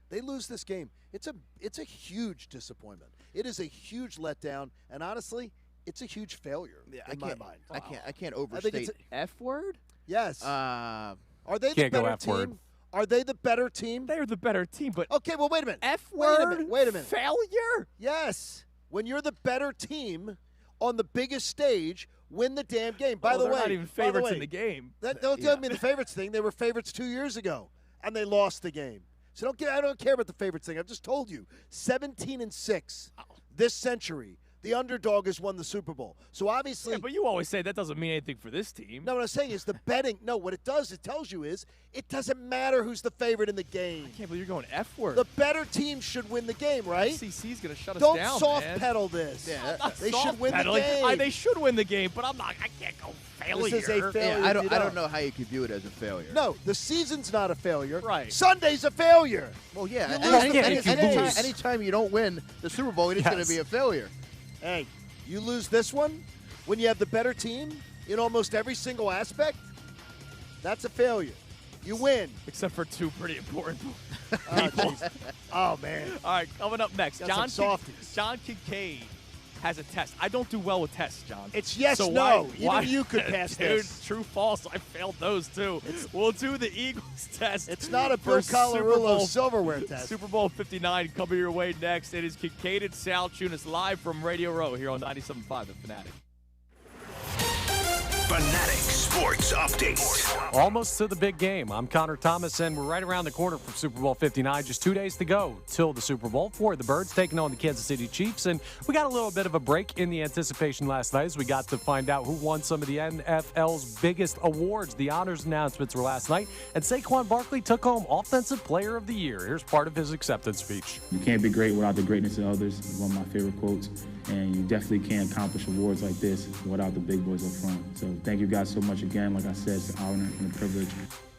They lose this game. It's a huge disappointment. It is a huge letdown, and honestly, it's a huge failure in my mind.
I can't overstate.
I think it's
F word.
Yes. Are they the
Can't go
better
F
team?
word.
Are they the better team?
They're the better team, but
okay. Well, wait a minute.
F
Wait a
word.
minute. Wait a minute.
Failure.
Yes. When you're the better team on the biggest stage, win the damn game. By the
they're
way,
not even favorites in the game.
Don't tell me the favorites thing. They were favorites 2 years ago, and they lost the game. So I don't care about the favorites thing. I've just told you, 17-6 this century. The underdog has won the Super Bowl. So obviously,
Yeah, but you always say that doesn't mean anything for this team.
no, what I'm saying is the betting. No, what it does, it tells you is it doesn't matter who's the favorite in the game.
I can't believe you're going F word.
The better team should win the game, right?
CC's going to shut us
Don't
down.
soft
man.
pedal this.
Yeah,
they should win the
Soft-pedaling.
game.
They should win the game, but I'm not. I can't go failure.
This is a failure.
Yeah, I
if you
don't know how you could view it as a failure.
No, the season's not a failure.
Right.
Sunday's a failure.
Well, yeah.
You lose
Anytime you don't win the Super Bowl, it's going to be a failure.
Hey, you lose this one when you have the better team in almost every single aspect, that's a failure. You win.
Except for two pretty important
Oh, man.
All right, coming up next,
Got some softies.
John Kincade has a test. I don't do well with tests, John.
It's yes,
so
no.
why,
Even you could pass
dude,
this.
True, false. I failed those too. We'll do the Eagles test.
It's not a
for
Bill Colarulo
Super Bowl
silverware test.
Super Bowl 59 coming your way next. It is Kincade and Salciunas live from Radio Row here on 97.5 The Fanatic.
Fanatic Sports Update.
Almost to the big game. I'm Connor Thomas, and we're right around the corner from Super Bowl 59. Just 2 days to go till the Super Bowl for the Birds taking on the Kansas City Chiefs. And we got a little bit of a break in the anticipation last night as we got to find out who won some of the NFL's biggest awards. The honors announcements were last night, and Saquon Barkley took home Offensive Player of the Year. Here's part of his acceptance speech.
You can't be great without the greatness of others. It's one of my favorite quotes. And you definitely can't accomplish awards like this without the big boys up front. So thank you guys so much again. Like I said, it's an honor and a privilege.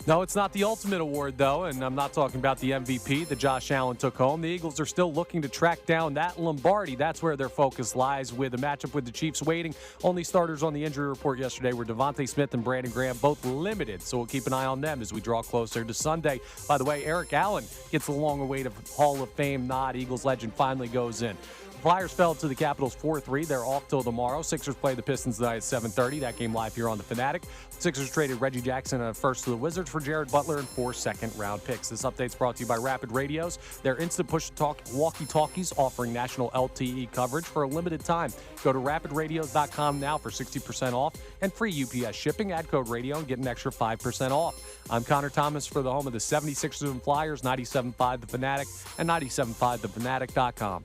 No, it's not the ultimate award, though, and I'm not talking about the MVP that Josh Allen took home. The Eagles are still looking to track down that Lombardi. That's where their focus lies with a matchup with the Chiefs waiting. Only starters on the injury report yesterday were Devontae Smith and Brandon Graham, both limited, so we'll keep an eye on them as we draw closer to Sunday. By the way, Eric Allen gets the long-awaited Hall of Fame nod. Eagles legend finally goes in. Flyers fell to the Capitals 4-3. They're off till tomorrow. Sixers play the Pistons tonight at 7:30. That game live here on the Fanatic. Sixers traded Reggie Jackson and a first to the Wizards for Jared Butler and 4 second-round picks. This update's brought to you by Rapid Radios. Their instant push-to-talk walkie-talkies offering national LTE coverage for a limited time. Go to rapidradios.com now for 60% off and free UPS shipping. Add code radio and get an extra 5% off. I'm Connor Thomas for the home of the 76ers and Flyers, 97.5 The Fanatic and 97.5thefanatic.com.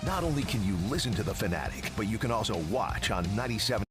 Not only can you listen to The Fanatic, but you can also watch on 97.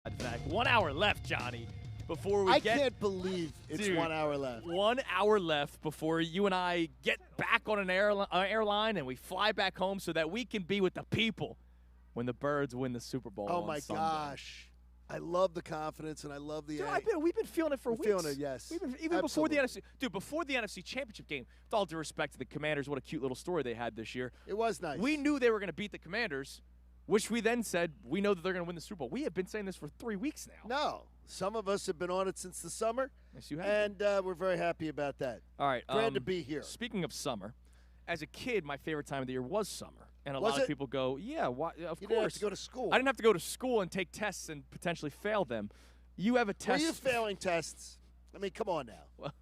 In fact, 1 hour left, Johnny, before we
I
get...
can't believe it's
Dude,
1 hour left.
1 hour left before you and I get back on an airline and we fly back home so that we can be with the people when the Birds win the Super Bowl
Oh,
on
my
Sunday.
gosh. I love the confidence, and I love the.
Dude, we've been feeling it for weeks.
Feeling it, yes.
Even before the NFC. Dude, before the NFC Championship game, with all due respect to the Commanders, what a cute little story they had this year.
It was nice.
We knew they were going to beat the Commanders, which we then said, we know that they're going to win the Super Bowl. We have been saying this for 3 weeks now.
No. Some of us have been on it since the summer.
Yes, you have.
And we're very happy about that.
All right.
Glad to be here.
Speaking of summer, as a kid, my favorite time of the year was summer. And a
Was
lot
it?
of people go, yeah, why, of
You
course.
didn't have to go to school.
I didn't have to go to school and take tests and potentially fail them. You have a test.
Were you failing tests? I mean, come on now.
Well,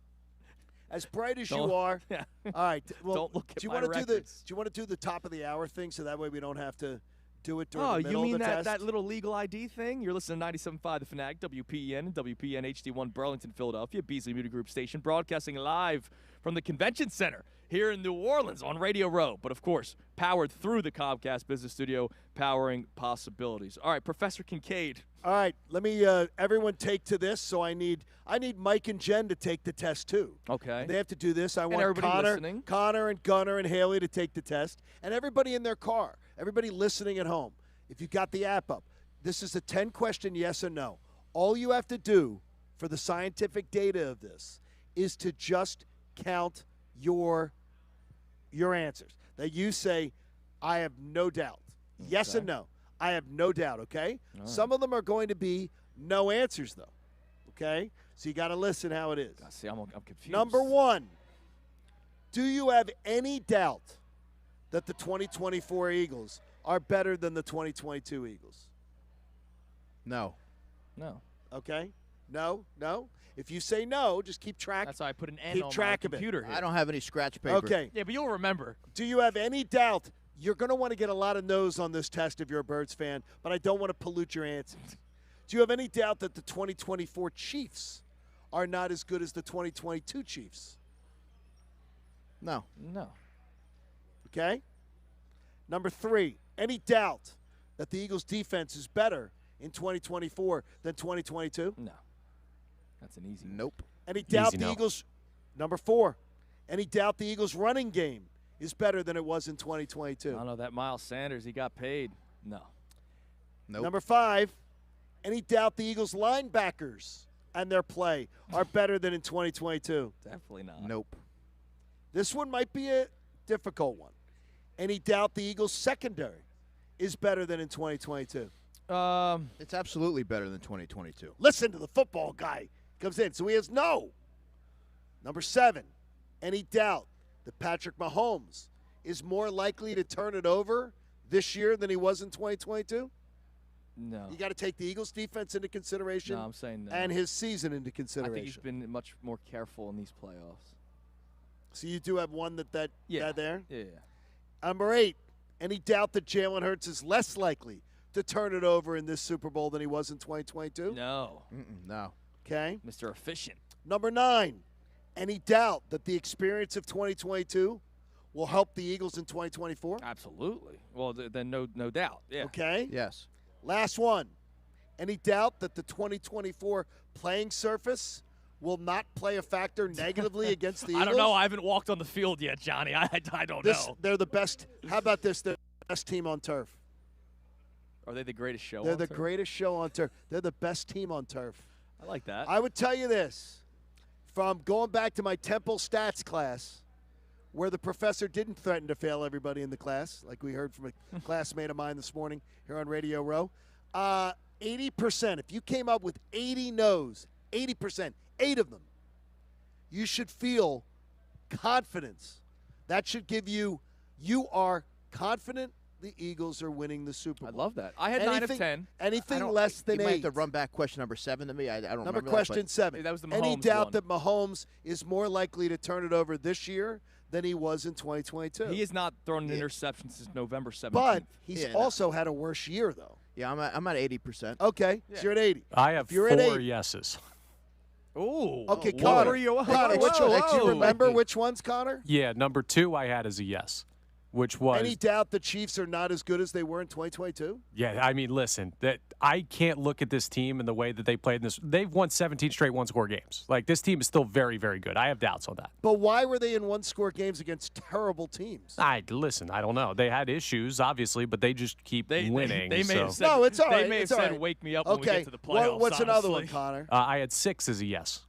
as bright as
don't-
you are.
Yeah.
All right. Well,
Don't look at
do you
my
want to do the?
records.
Do you want to do the top of the hour thing so that way we don't have to do it during
Oh,
the middle
you mean
of the
that,
test?
that little legal ID thing? You're listening to 97.5 The Fanatic, WPEN, and WPEN HD1 Burlington, Philadelphia, Beasley Media Group station, broadcasting live from the Convention Center here in New Orleans on Radio Row. But, of course, powered through the Comcast Business Studio, powering possibilities. All right, Professor Kincade.
All right, let me everyone take to this. So I need Mike and Jen to take the test too.
Okay.
They have to do this. I want
everybody listening.
Connor and Gunner and Haley to take the test, and everybody in their car, everybody listening at home. If you got the app up, this is a 10-question yes or no. All you have to do for the scientific data of this is to just count your answers. That you say, I have no doubt. Yes and no. I have no doubt, okay?
All right.
Some of them are going to be no answers, though, okay? So you got to listen how it is.
See, I'm confused.
Number one, do you have any doubt that the 2024 Eagles are better than the 2022 Eagles?
No.
No.
Okay? No? No? If you say no, just keep track.
That's why I put an N
keep
on
track
my
of it.
computer here.
I don't have any scratch paper.
Okay.
Yeah, but you'll remember.
Do you have any doubt? You're going to want to get a lot of no's on this test if you're a Birds fan, but I don't want to pollute your answers. Do you have any doubt that the 2024 Chiefs are not as good as the 2022 Chiefs?
No.
No.
Okay? Number three, any doubt that the Eagles' defense is better in 2024 than 2022?
No. That's an easy one.
Nope.
Any doubt
Easy
the
no.
Eagles – number four, any doubt the Eagles' running game is better than it was in 2022?
I don't know. That Miles Sanders, he got paid. No.
Nope.
Number five, any doubt the Eagles' linebackers and their play are better than in 2022?
Definitely not.
Nope.
This one might be a difficult one. Any doubt the Eagles' secondary is better than in 2022?
It's absolutely better than 2022.
Listen to the football guy comes in, so he has no. Number seven, any doubt that Patrick Mahomes is more likely to turn it over this year than he was in 2022?
No.
You got to take the Eagles' defense into consideration.
No, I'm saying no.
And his season into
I
consideration.
think he's been much more careful in these playoffs.
So you do have one that there?
Yeah.
Number eight, any doubt that Jalen Hurts is less likely to turn it over in this Super Bowl than he was in 2022?
No.
No.
Okay.
Mr. Efficient.
Number nine, any doubt that the experience of 2022 will help the Eagles in 2024?
Absolutely. Well, then no doubt. Yeah.
Okay.
Yes.
Last one, any doubt that the 2024 playing surface will not play a factor negatively against the Eagles?
I don't know. I haven't walked on the field yet, Johnny. I don't know.
They're the best. How about this? They're the best team on turf.
Are they the greatest show
They're
on
the
turf?
greatest show on turf. They're the best team on turf.
I like that.
I would tell you this, from going back to my Temple stats class, where the professor didn't threaten to fail everybody in the class, like we heard from a classmate of mine this morning here on Radio Row. 80%, if you came up with 80 no's, 80%, 8 of them, you should feel confidence. That should give you are confident the Eagles are winning the Super Bowl.
I love that. I had 9 of 10.
Anything less than
you might
8.
have to run back question number 7 to me. I don't
Number
remember
question
that, but
7.
That was the
Any
Mahomes
doubt
one.
that Mahomes is more likely to turn it over this year than he was in 2022?
He has not thrown an interception since November 17th.
But he's also had a worse year, though.
Yeah, I'm at 80%.
Okay, so you're at 80.
I have
If you're at
4
8,
yeses.
Ooh.
Okay,
What
Connor.
were you?
Connor,
Whoa,
which one? Do
whoa.
you remember which ones, Connor?
Yeah, number 2 I had as a yes. which was
Any doubt the Chiefs are not as good as they were in 2022?
Yeah, I mean, listen, that I can't look at this team and the way that they played in this. They've won 17 straight one-score games. Like, this team is still very, very good. I have doubts on that.
But why were they in one-score games against terrible teams?
Listen, I don't know. They had issues, obviously, but they just keep winning.
They may
so.
have said,
No, it's all right.
They may have
It's all
said,
right.
"Wake me up when we get to the playoffs."
What's another
honestly.
one, Connor?
I had 6 as a yes.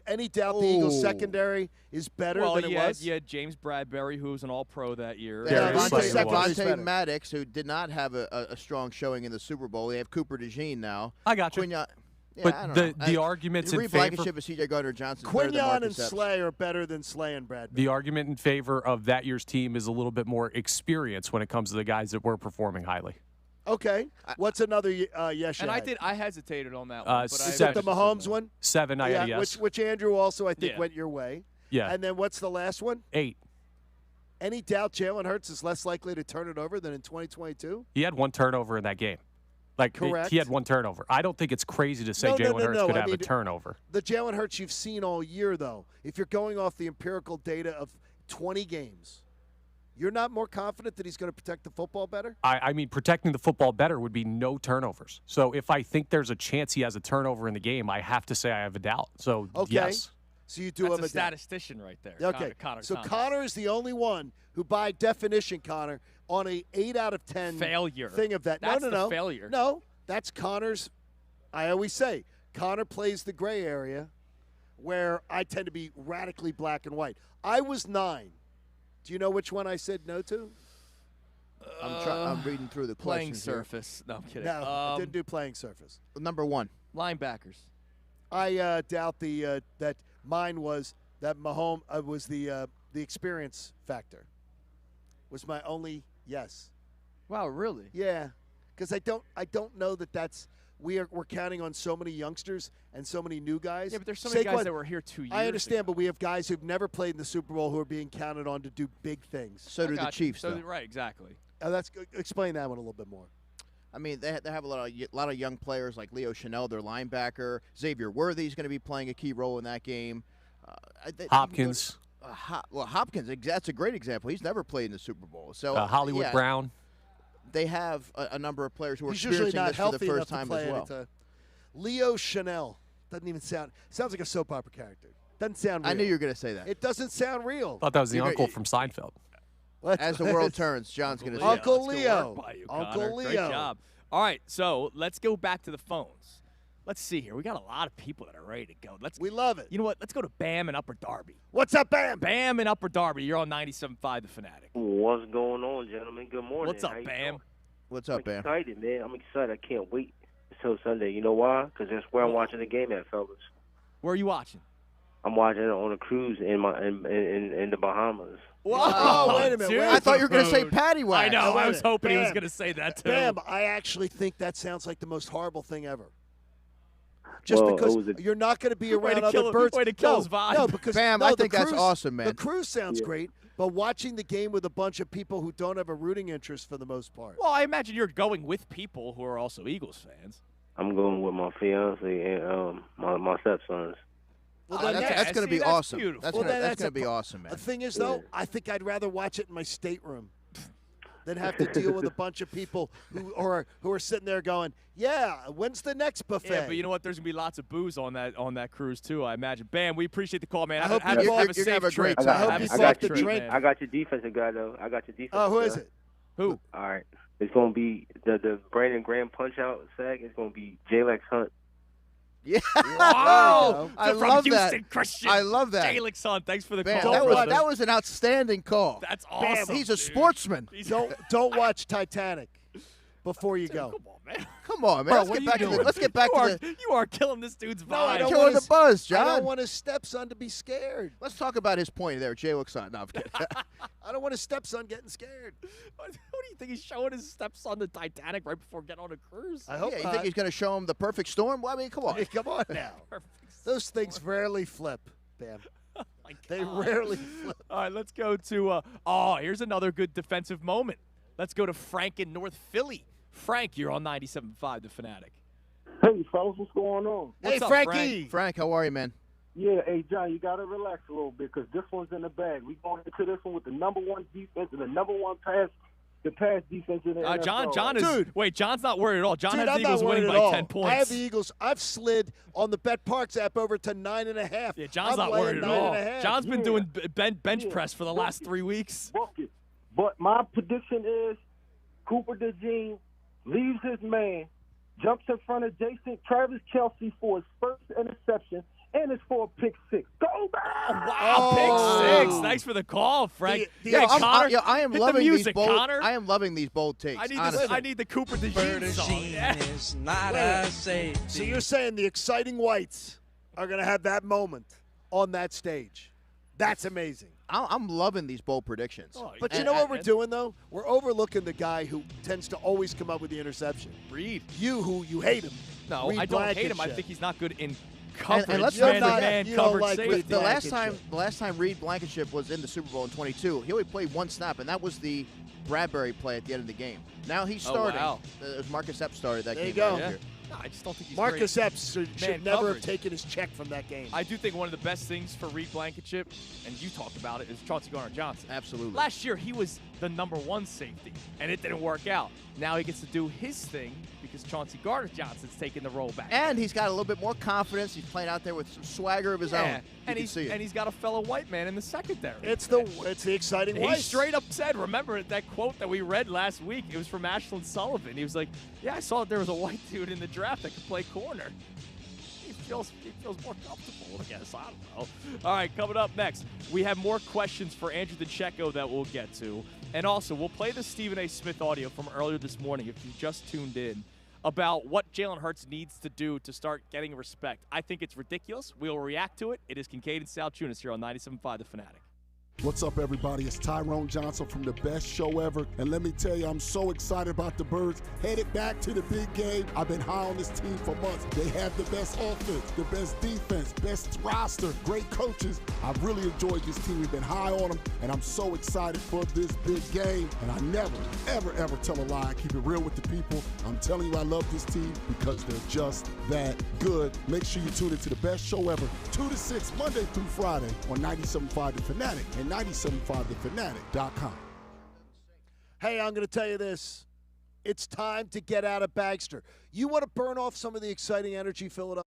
Any doubt the Eagles' secondary is better than it was?
You had James Bradbury, who was an All-Pro that year.
Devontae Maddox, who did not have a strong showing in the Super Bowl. They have Cooper DeJean now.
I got you.
Quinyon,
but the arguments in
Reed
favor
Blankenship and C.J. Gardner-Johnson.
Quinyon and Slay are better than Slay and Bradbury.
The argument in favor of that year's team is a little bit more experience when it comes to the guys that were performing highly.
Okay. What's another yes?
And I hesitated on that one. But
is it the Mahomes one?
7, I had a yes.
Which Andrew also, I think, went your way.
Yeah.
And then what's the last one?
8.
Any doubt Jalen Hurts is less likely to turn it over than in 2022?
He had 1 turnover in that game.
Correct.
He had 1 turnover. I don't think it's crazy to say Jalen Hurts could have a turnover.
The Jalen Hurts you've seen all year, though, if you're going off the empirical data of 20 games, you're not more confident that he's going to protect the football better?
I mean, protecting the football better would be no turnovers. So if I think there's a chance he has a turnover in the game, I have to say I have a doubt. So, yes.
So you do
That's
have
a statistician right there.
Okay.
Connor
so
Thomas.
Connor is the only one who, by definition, Connor, on a 8 out of 10
failure
thing of that.
That's
no.
the failure.
No, that's Connor's. I always say Connor plays the gray area where I tend to be radically black and white. I was 9. Do you know which one I said no to?
I'm reading through the
playing
questions here.
surface. No, I'm kidding.
No, I didn't do playing surface.
Number 1.
Linebackers.
I doubt that mine was that Mahomes was the experience factor. Was my only yes.
Wow, really?
Yeah, because I don't know that's we're counting on so many youngsters and so many new guys.
Yeah, but there's so many guys that were here 2 years
I understand,
ago.
but we have guys who've never played in the Super Bowl who are being counted on to do big things.
So do the Chiefs, though.
Right, exactly.
Explain that one a little bit more.
I mean, they have a lot of young players like Leo Chanel, their linebacker. Xavier Worthy's going to be playing a key role in that game.
Hopkins.
Hopkins, that's a great example. He's never played in the Super Bowl. So
Hollywood Brown.
They have a number of players who are
He's usually
experiencing
not
this for
healthy
the first
enough
time
to play
as well.
Leo Chanel doesn't even sounds like a soap opera character. Doesn't sound real.
I knew you were going to say that.
It doesn't sound real.
Thought that was the uncle from Seinfeld.
As the world turns, John's going to say
Uncle
Let's
Leo.
go work by you,
Uncle
Connor.
Leo.
Great job. All right, so let's go back to the phones. Let's see here. We got a lot of people that are ready to go.
We love it.
You know what? Let's go to Bam in Upper Darby.
What's up, Bam?
Bam in Upper Darby. You're on 97.5 The Fanatic.
What's going on, gentlemen? Good morning.
What's up,
How you
Bam?
doing?
What's up, Bam?
I'm excited, man. I'm excited. I can't wait until Sunday. You know why? Because that's where I'm watching the game at, fellas.
Where are you watching?
I'm watching it on a cruise in the Bahamas.
Whoa, wait a minute.
I thought you were going to say Patty Wax.
I know. I was hoping he was going to say that, too.
Bam, I actually think that sounds like the most horrible thing ever. Just
Well,
because
it was
you're not going to be
Way
around
to
other
kill-
birds.
way to kill
no,
his vibe.
No, because
Bam,
no,
I
the
think that's
cruise-
awesome, man.
The cruise sounds great, but watching the game with a bunch of people who don't have a rooting interest for the most part.
Well, I imagine you're going with people who are also Eagles fans.
I'm going with my fiance and my stepsons.
Well,
Oh,
then
that's going to be awesome.
beautiful.
That's
Well,
going
then
to be awesome, man.
The thing is, though, I think I'd rather watch it in my stateroom than have to deal with a bunch of people who are sitting there going, "Yeah, when's the next buffet?"
Yeah, but you know what? There's gonna be lots of booze on that cruise too. I imagine. Bam, we appreciate the call, man.
I hope
have
you
a
you're
safe
gonna have a
trip.
great time. I hope you bought the drink.
I got your defensive guy though. I got your defensive.
Oh, who
guy.
is it?
Who?
All right. It's gonna be the Brandon Graham punch out sack. It's gonna be Jalex Hunt.
Yeah.
Wow.
I
From
love
Houston
that.
Christian.
I love that.
Jalex Hunt, thanks for the
Bam,
call.
that was an outstanding call.
That's
Bam,
awesome.
he's a
dude.
sportsman.
Don't watch Titanic before you go.
Come on, man.
Come on, man.
Bro,
Let's
what
get
are
back
you
to the.
doing?
Let's get back to the.
You are killing this dude's vibe.
No, I don't
Killing
want
the buzz,
I
John.
don't want his stepson to be scared.
Let's talk about his point there. Jay looks on. No, I'm kidding.
I don't want his stepson getting scared.
What do you think he's showing his stepson the Titanic right before getting on a cruise?
I hope
Yeah, you
not.
think he's going to show him the perfect storm? Well, I mean, come on.
Hey, come on now. Those things rarely flip, Bam. They rarely flip.
All right, let's go to. Here's another good defensive moment. Let's go to Frank in North Philly. Frank, you're on 97.5 The Fanatic.
Hey, fellas, what's going on?
Hey,
What's up,
Frankie.
Frank, how are you, man?
Yeah, hey, John, you got to relax a little bit because this one's in the bag. We going into this one with the number one defense and the number one pass defense in the NFL.
John is
Dude.
wait. John's not worried at all. John has
I'm
the Eagles
not
winning
worried
by
at all.
10 points.
I have the Eagles. I've slid on the Bet Parks app over to 9.5.
Yeah, John's
I'm
not worried at
laying
all.
9.5.
John's been doing bench press for the last 3 weeks.
But my prediction is Cooper DeJean leaves his man, jumps in front of Travis Kelce for his first interception, and it's for a pick six. Go back!
Wow, pick six. Thanks for the call, Frank. Connor,
I am
hit
loving
the music,
these bold.
Connor.
I am loving these bold takes.
I need the Cooper DeJean song. Yeah.
Is not a safety.
So you're saying the exciting whites are going to have that moment on that stage. That's amazing.
I'm loving these bold predictions.
But you know what we're doing, though? We're overlooking the guy who tends to always come up with the interception.
Reed.
You hate him.
No,
Reed
I don't hate him. I
Blankenship.
think he's not good in coverage.
And let's
man
not
to man
you don't
coverage
like
safety.
Reed
The last time Reed Blankenship was in the Super Bowl in 22, he only played one snap, and that was the Bradbury play at the end of the game. Now he's starting.
wow.
It was Marcus Epps started that
There you
game.
go.
last
Yeah.
year.
No, I just don't think he's
Marcus
great.
Epps should
Man
never have
coverage.
taken his check from that game.
I do think one of the best things for Reed Blankenship, and you talked about it, is Chauncey Gardner-Johnson.
Absolutely.
Last year, he was the number one safety, and it didn't work out. Now he gets to do his thing because Chauncey Gardner-Johnson's taking the role back.
And he's got a little bit more confidence. He's playing out there with some swagger of his own. You
and
can see it.
he's got a fellow white man in the secondary.
It's the exciting
He
whites.
straight up said, remember that quote that we read last week? It was from Ashland Sullivan. He was like, yeah, I saw that there was a white dude in the draft that could play corner. He feels more comfortable, I guess. I don't know. All right, coming up next, we have more questions for Andrew DeCecco that we'll get to. And also, we'll play the Stephen A. Smith audio from earlier this morning if you just tuned in about what Jalen Hurts needs to do to start getting respect. I think it's ridiculous. We'll react to it. It is Kincade and Salciunas here on 97.5 The Fanatic.
What's up, everybody? It's Tyrone Johnson from the best show ever. And let me tell you, I'm so excited about the Birds headed back to the big game. I've been high on this team for months. They have the best offense, the best defense, best roster, great coaches. I've really enjoyed this team. We've been high on them, and I'm so excited for this big game. And I never, ever, ever tell a lie. I keep it real with the people. I'm telling you I love this team because they're just that good. Make sure you tune into the best show ever, 2 to 6, Monday through Friday on 97.5 The Fanatic. And 97.5thefanatic.com.
Hey, I'm going to tell you this. It's time to get out of Bagster. You want to burn off some of the exciting energy, Philadelphia?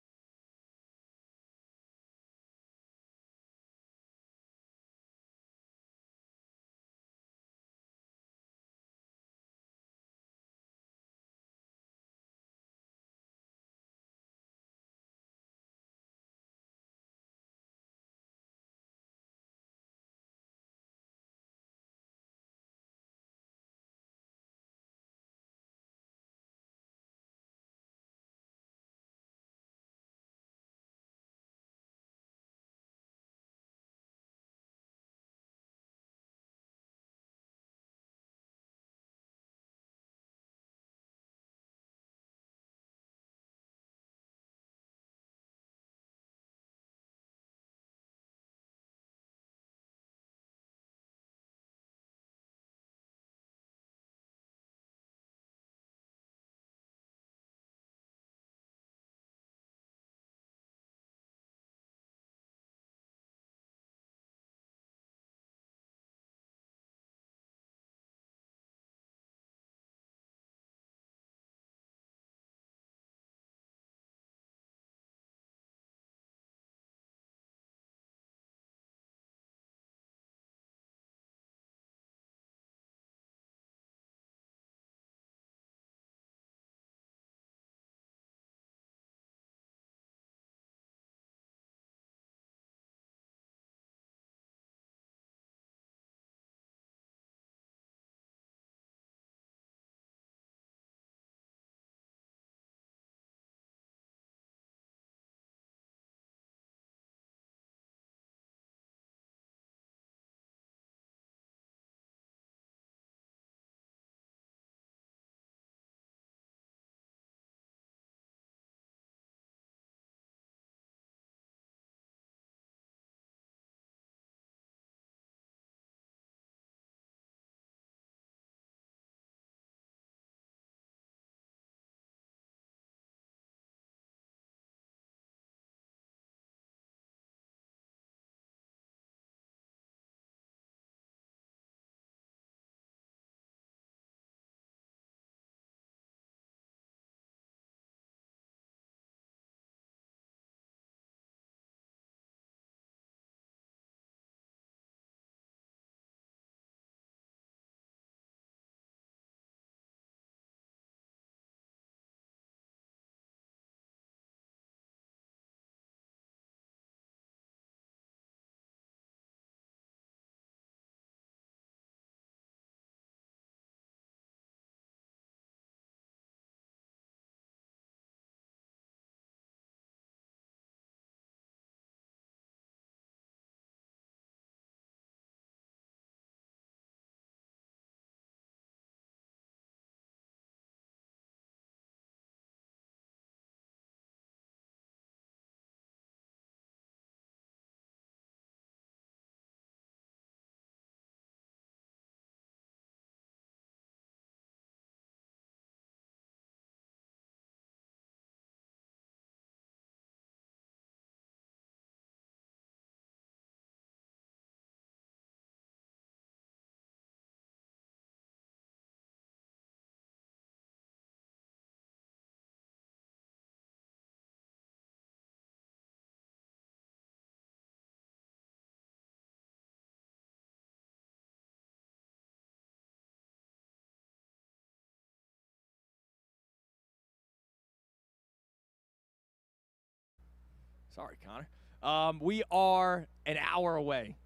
Sorry, Connor. We are an hour away,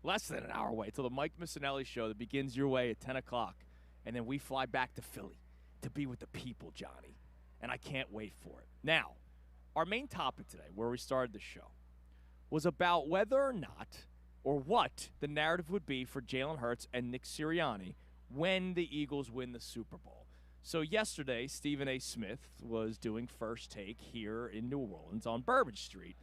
less than an hour away, till the Mike Missanelli show that begins your way at 10 o'clock. And then we fly back to Philly to be with the people, Johnny. And I can't wait for it. Now, our main topic today, where we started the show, was about whether or not, or what the narrative would be for Jalen Hurts and Nick Sirianni when the Eagles win the Super Bowl. So yesterday, Stephen A. Smith was doing First Take here in New Orleans on Bourbon Street.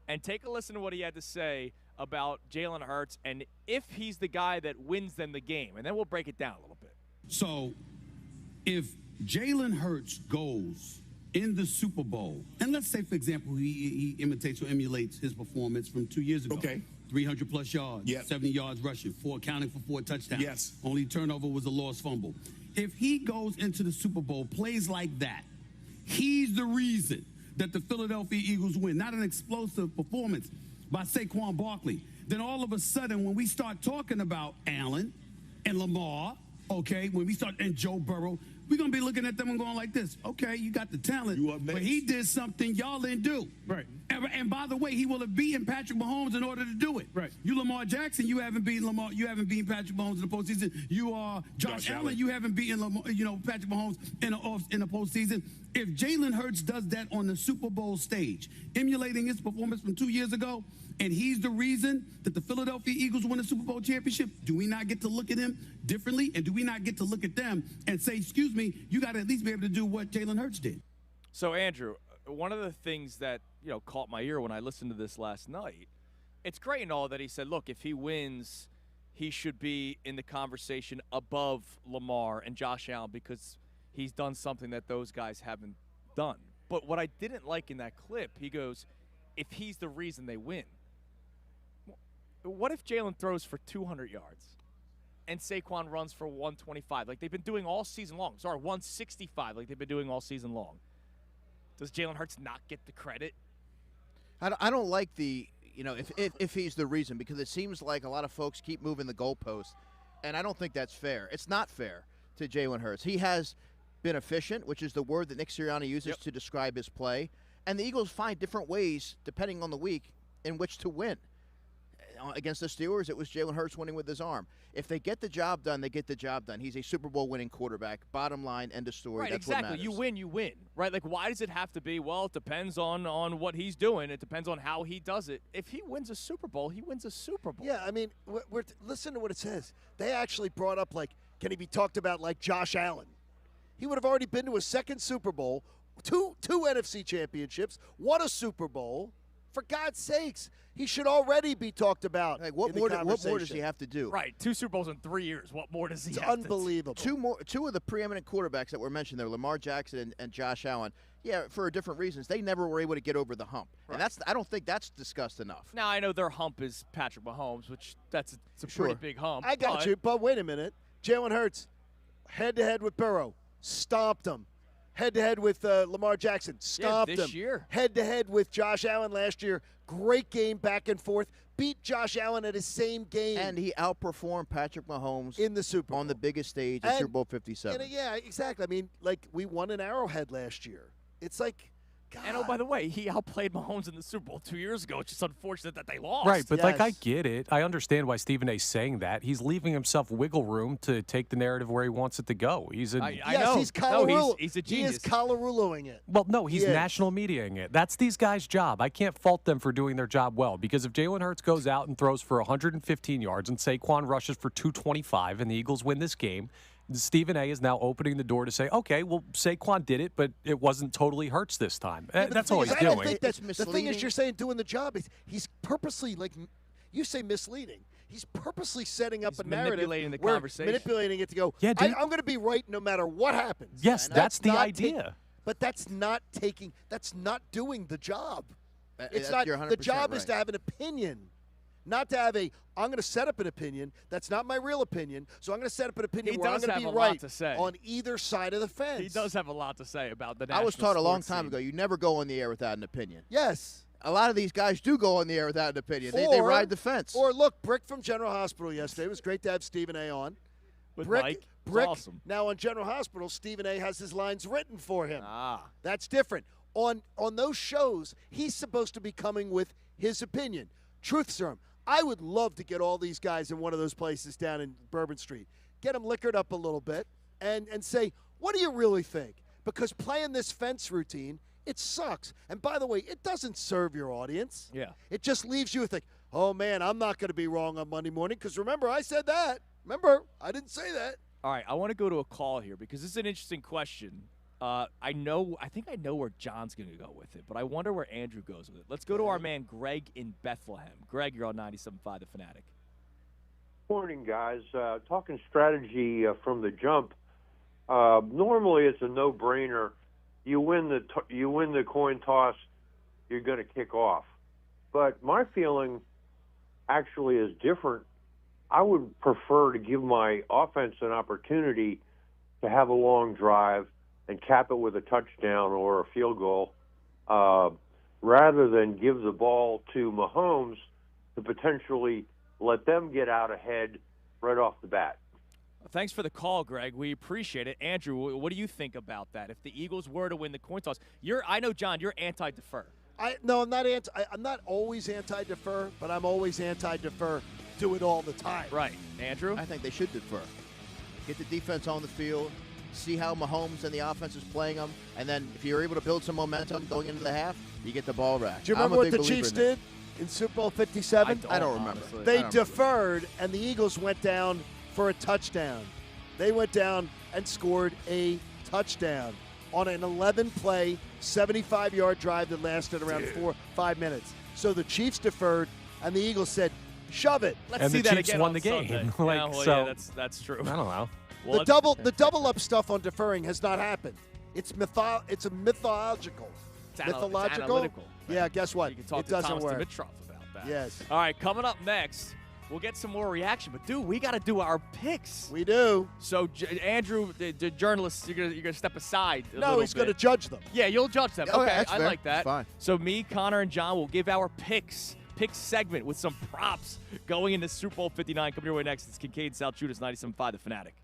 And take a listen to what he had to say about Jalen Hurts and if he's the guy that wins them the game. And then we'll break it down a little bit.
So if Jalen Hurts goes in the Super Bowl, and let's say, for example, he imitates or emulates his performance from 2 years ago.
Okay.
300-plus yards,
Yep.
70 yards rushing, accounting for 4 touchdowns.
Yes.
Only turnover was a lost fumble. If he goes into the Super Bowl, plays like that, he's the reason that the Philadelphia Eagles win, not an explosive performance by Saquon Barkley. Then all of a sudden, when we start talking about Allen and Lamar, okay, when we start, and Joe Burrow, we're going to be looking at them and going like this. Okay, you got the talent, but he did something y'all didn't do.
Right.
And by the way, he will have beaten Patrick Mahomes in order to do it. Right. You Lamar Jackson, you haven't beaten Patrick Mahomes in the postseason. You are Josh Allen, you haven't beaten Patrick Mahomes in the postseason. If Jalen Hurts does that on the Super Bowl stage, emulating his performance from 2 years ago, and he's the reason that the Philadelphia Eagles won the Super Bowl championship, do we not get to look at him differently? And do we not get to look at them and say, excuse me, you got to at least be able to do what Jalen Hurts did?
So, Andrew, one of the things that, caught my ear when I listened to this last night, it's great and all that he said, look, if he wins, he should be in the conversation above Lamar and Josh Allen because he's done something that those guys haven't done. But what I didn't like in that clip, he goes, if he's the reason they win. What if Jalen throws for 200 yards and Saquon runs for 125 like they've been doing all season long? Sorry, 165 like they've been doing all season long. Does Jalen Hurts not get the credit?
I don't like the, if he's the reason, because it seems like a lot of folks keep moving the goalpost, and I don't think that's fair. It's not fair to Jalen Hurts. He has been efficient, which is the word that Nick Sirianni uses to describe his play, and the Eagles find different ways, depending on the week, in which to win. Against the Steelers, it was Jalen Hurts winning with his arm. If they get the job done, they get the job done. He's a Super Bowl winning quarterback. Bottom line, end of story.
Right,
That's
exactly.
what matters.
You win, right? Like, why does it have to be, well, it depends on what he's doing. It depends on how he does it. If he wins a Super Bowl, he wins a Super Bowl.
Yeah, I mean, listen to what it says. They actually brought up, can he be talked about like Josh Allen? He would have already been to a second Super Bowl, two NFC championships, won a Super Bowl. For God's sakes, he should already be talked about.
What more does he have to do?
Right, 2 Super Bowls in 3 years. What more does he have
unbelievable.
to do?
Two of the preeminent quarterbacks that were mentioned there, Lamar Jackson and Josh Allen, for different reasons, they never were able to get over the hump.
Right.
And I don't think that's discussed enough.
Now, I know their hump is Patrick Mahomes, which it's a pretty big hump.
I got you, but wait a minute. Jalen Hurts, head-to-head with Burrow, stomped him. Head-to-head with Lamar Jackson, stomped him.
This year.
Head-to-head with Josh Allen last year. Great game back and forth. Beat Josh Allen at his same game.
And he outperformed Patrick Mahomes
in the Super Bowl.
On the biggest stage at Super Bowl 57.
Yeah, exactly. I mean, we won an Arrowhead last year. It's like, God.
And, oh, by the way, he outplayed Mahomes in the Super Bowl 2 years ago. It's just unfortunate that they lost.
Right, but I get it. I understand why Stephen A's saying that. He's leaving himself wiggle room to take the narrative where he wants it to go. He's a
I know.
He's Colarulo.
He's a genius.
He is Colaruloing it.
Well, no, he's national mediating it. That's these guys' job. I can't fault them for doing their job well, because if Jalen Hurts goes out and throws for 115 yards and Saquon rushes for 225 and the Eagles win this game, Stephen A. is now opening the door to say, okay, well, Saquon did it, but it wasn't totally Hurts this time. That's all he's doing.
I don't think that's the thing is, you're saying doing the job. He's purposely, you say misleading. He's purposely setting up a narrative.
Manipulating the conversation.
Manipulating it to go,
yeah,
I'm going to be right no matter what happens.
Yes, that's the idea.
But that's not doing the job. It's
You're
not.
100%
The job
right.
is to have an opinion. Not to have I'm going to set up an opinion. That's not my real opinion. So I'm going to set up an opinion where I'm going to be right on either side of the fence.
He does have a lot to say about the national
I was taught a long
sports
time
scene.
ago, you never go on the air without an opinion.
Yes.
A lot of these guys do go on the air without an opinion. They ride the fence.
Or look, Brick from General Hospital yesterday. It was great to have Stephen A. on.
With
Brick,
Mike.
Brick.
Awesome.
Now on General Hospital, Stephen A. has his lines written for him.
Ah.
That's different. on those shows, he's supposed to be coming with his opinion. Truth serum. I would love to get all these guys in one of those places down in Bourbon Street, get them liquored up a little bit, and say, what do you really think? Because playing this fence routine, it sucks. And by the way, it doesn't serve your audience.
Yeah.
It just leaves you with oh, man, I'm not going to be wrong on Monday morning because remember, I said that. Remember, I didn't say that.
All right, I want to go to a call here because this is an interesting question. I think I know where John's going to go with it, but I wonder where Andrew goes with it. Let's go to our man Greg in Bethlehem. Greg, you're on 97.5 The Fanatic.
Morning, guys. Talking strategy from the jump. Normally, it's a no-brainer. You win the coin toss, you're going to kick off. But my feeling actually is different. I would prefer to give my offense an opportunity to have a long drive and cap it with a touchdown or a field goal, rather than give the ball to Mahomes to potentially let them get out ahead right off the bat.
Thanks for the call, Greg. We appreciate it. Andrew, what do you think about that? If the Eagles were to win the coin toss, I know, John, you're anti-defer.
No, I'm not I'm not always anti-defer, but I'm always anti-defer. Do it all the time.
Right. Andrew?
I think they should defer. Get the defense on the field, see how Mahomes and the offense is playing them, and then if you're able to build some momentum going into the half, you get the ball back.
Do you remember what the Chiefs did in Super Bowl 57?
I don't remember.
They deferred, and the Eagles went down for a touchdown. They went down and scored a touchdown on an 11-play, 75-yard drive that lasted around 4-5 minutes. So the Chiefs deferred, and the Eagles said, shove it.
Let's see
the
that
Chiefs
again
won
on
the game.
Sunday. That's true.
I don't know.
Well,
the double up stuff on deferring has not happened. It's a mythological.
It's analytical.
Yeah, guess what?
You can talk
it
to
doesn't
Thomas
work.
Dimitrov about that.
Yes.
All right, coming up next, we'll get some more reaction. But, dude, we got to do our picks.
We do.
So, Andrew, the journalist, you're gonna step aside a
No,
little
he's going to
bit.
judge them.
Yeah, you'll judge them.
Oh,
Okay,
that's
I
fair.
like that.
Fine.
So me, Connor, and John will give our picks segment with some props going into Super Bowl 59. Coming your way next, it's Kincade, Salciunas, 97.5 The Fanatic.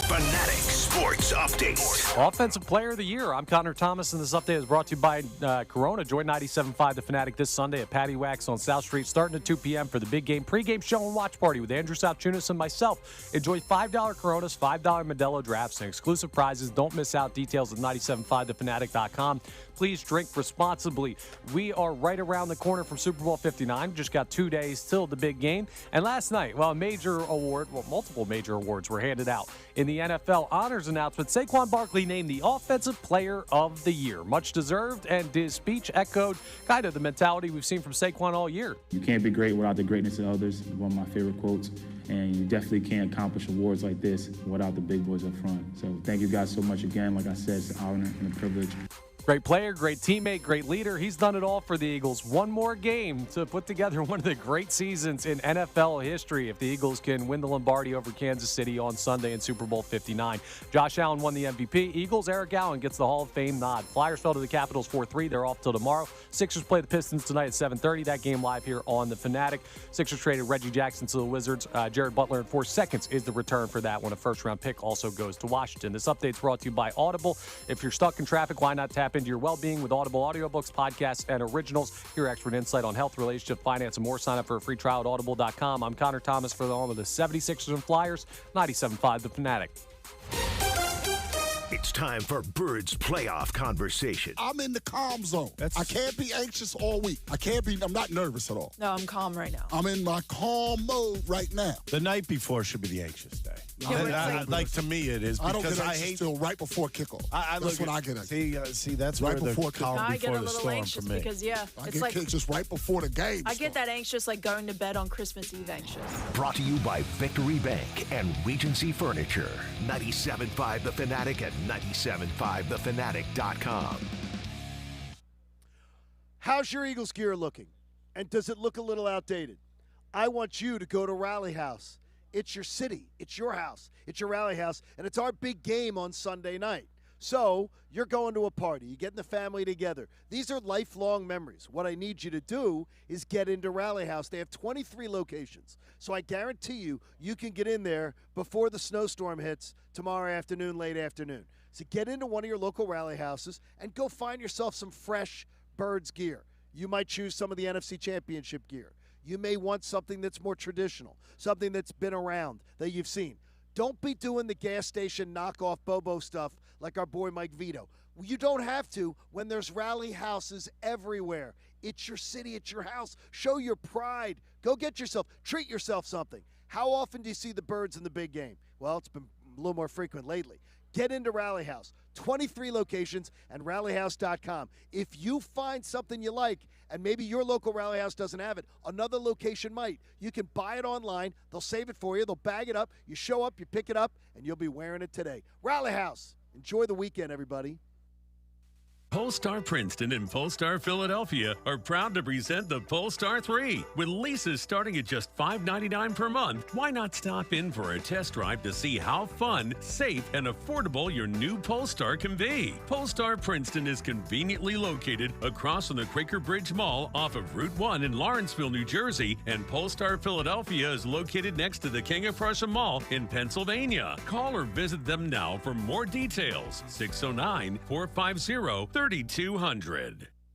Fanatic Sports Update.
Offensive Player of the Year. I'm Connor Thomas, and this update is brought to you by Corona. Join 97.5 The Fanatic this Sunday at Patty Wax on South Street, starting at 2 p.m. for the big game pregame show and watch party with Andrew Salciunas and myself. Enjoy $5 Coronas, $5 Modelo drafts, and exclusive prizes. Don't miss out. Details at 975thefanatic.com. Please drink responsibly. We are right around the corner from Super Bowl 59. Just got 2 days till the big game. And last night, multiple major awards were handed out. In the NFL honors announcement, Saquon Barkley named the Offensive Player of the Year. Much deserved, and his speech echoed kind of the mentality we've seen from Saquon all year.
You can't be great without the greatness of others. One of my favorite quotes. And you definitely can't accomplish awards like this without the big boys up front. So thank you guys so much again. Like I said, it's an honor and a privilege.
Great player, great teammate, great leader. He's done it all for the Eagles. One more game to put together one of the great seasons in NFL history if the Eagles can win the Lombardi over Kansas City on Sunday in Super Bowl 59. Josh Allen won the MVP. Eagles, Eric Allen gets the Hall of Fame nod. Flyers fell to the Capitals 4-3. They're off till tomorrow. Sixers play the Pistons tonight at 7:30. That game live here on The Fanatic. Sixers traded Reggie Jackson to the Wizards. Jared Butler in 4 seconds is the return for that one. A first-round pick also goes to Washington. This update's brought to you by Audible. If you're stuck in traffic, why not tap into your well-being with Audible audiobooks, podcasts, and originals? Hear expert insight on health, relationship, finance, and more. Sign up for a free trial at audible.com. I'm Connor Thomas for the home of the 76ers and Flyers, 97.5 The Fanatic.
It's time for Birds playoff conversation.
I'm in the calm zone. I can't be anxious all week. I'm not nervous at all.
No, I'm calm right now.
I'm in my calm mode right now.
The night before should be the anxious day.
Yeah,
Like to me, it is.
I don't
because
get
I
anxious
hate
till right before kickoff.
That's
when I get anxious.
See, that's
right
where
before
the calm
I get
before
a
the
little
storm
anxious
for me.
because
I
it's
get
like
anxious right before the game.
I get that anxious like going to bed on Christmas Eve anxious.
Brought to you by Victory Bank and Regency Furniture. 97.5 The Fanatic at 97.5thefanatic.com.
How's your Eagles gear looking? And does it look a little outdated? I want you to go to Rally House. It's your city. It's your house. It's your Rally House. And it's our big game on Sunday night. So you're going to a party. You're getting the family together. These are lifelong memories. What I need you to do is get into Rally House. They have 23 locations. So I guarantee you, you can get in there before the snowstorm hits tomorrow afternoon, late afternoon. So get into one of your local rally houses and go find yourself some fresh Birds gear. You might choose some of the NFC Championship gear. You may want something that's more traditional, something that's been around, that you've seen. Don't be doing the gas station knockoff Bobo stuff like our boy Mike Vito. You don't have to when there's rally houses everywhere. It's your city, it's your house. Show your pride. Go get yourself, treat yourself something. How often do you see the Birds in the big game? Well, it's been a little more frequent lately. Get into Rally House. 23 locations and rallyhouse.com. If you find something you like, and maybe your local Rally House doesn't have it, another location might. You can buy it online. They'll save it for you. They'll bag it up. You show up, you pick it up, and you'll be wearing it today. Rally House. Enjoy the weekend, everybody.
Polestar Princeton and Polestar Philadelphia are proud to present the Polestar 3. With leases starting at just $5.99 per month, why not stop in for a test drive to see how fun, safe, and affordable your new Polestar can be? Polestar Princeton is conveniently located across from the Quaker Bridge Mall off of Route 1 in Lawrenceville, New Jersey, and Polestar Philadelphia is located next to the King of Prussia Mall in Pennsylvania. Call or visit them now for more details. 609-450-3200.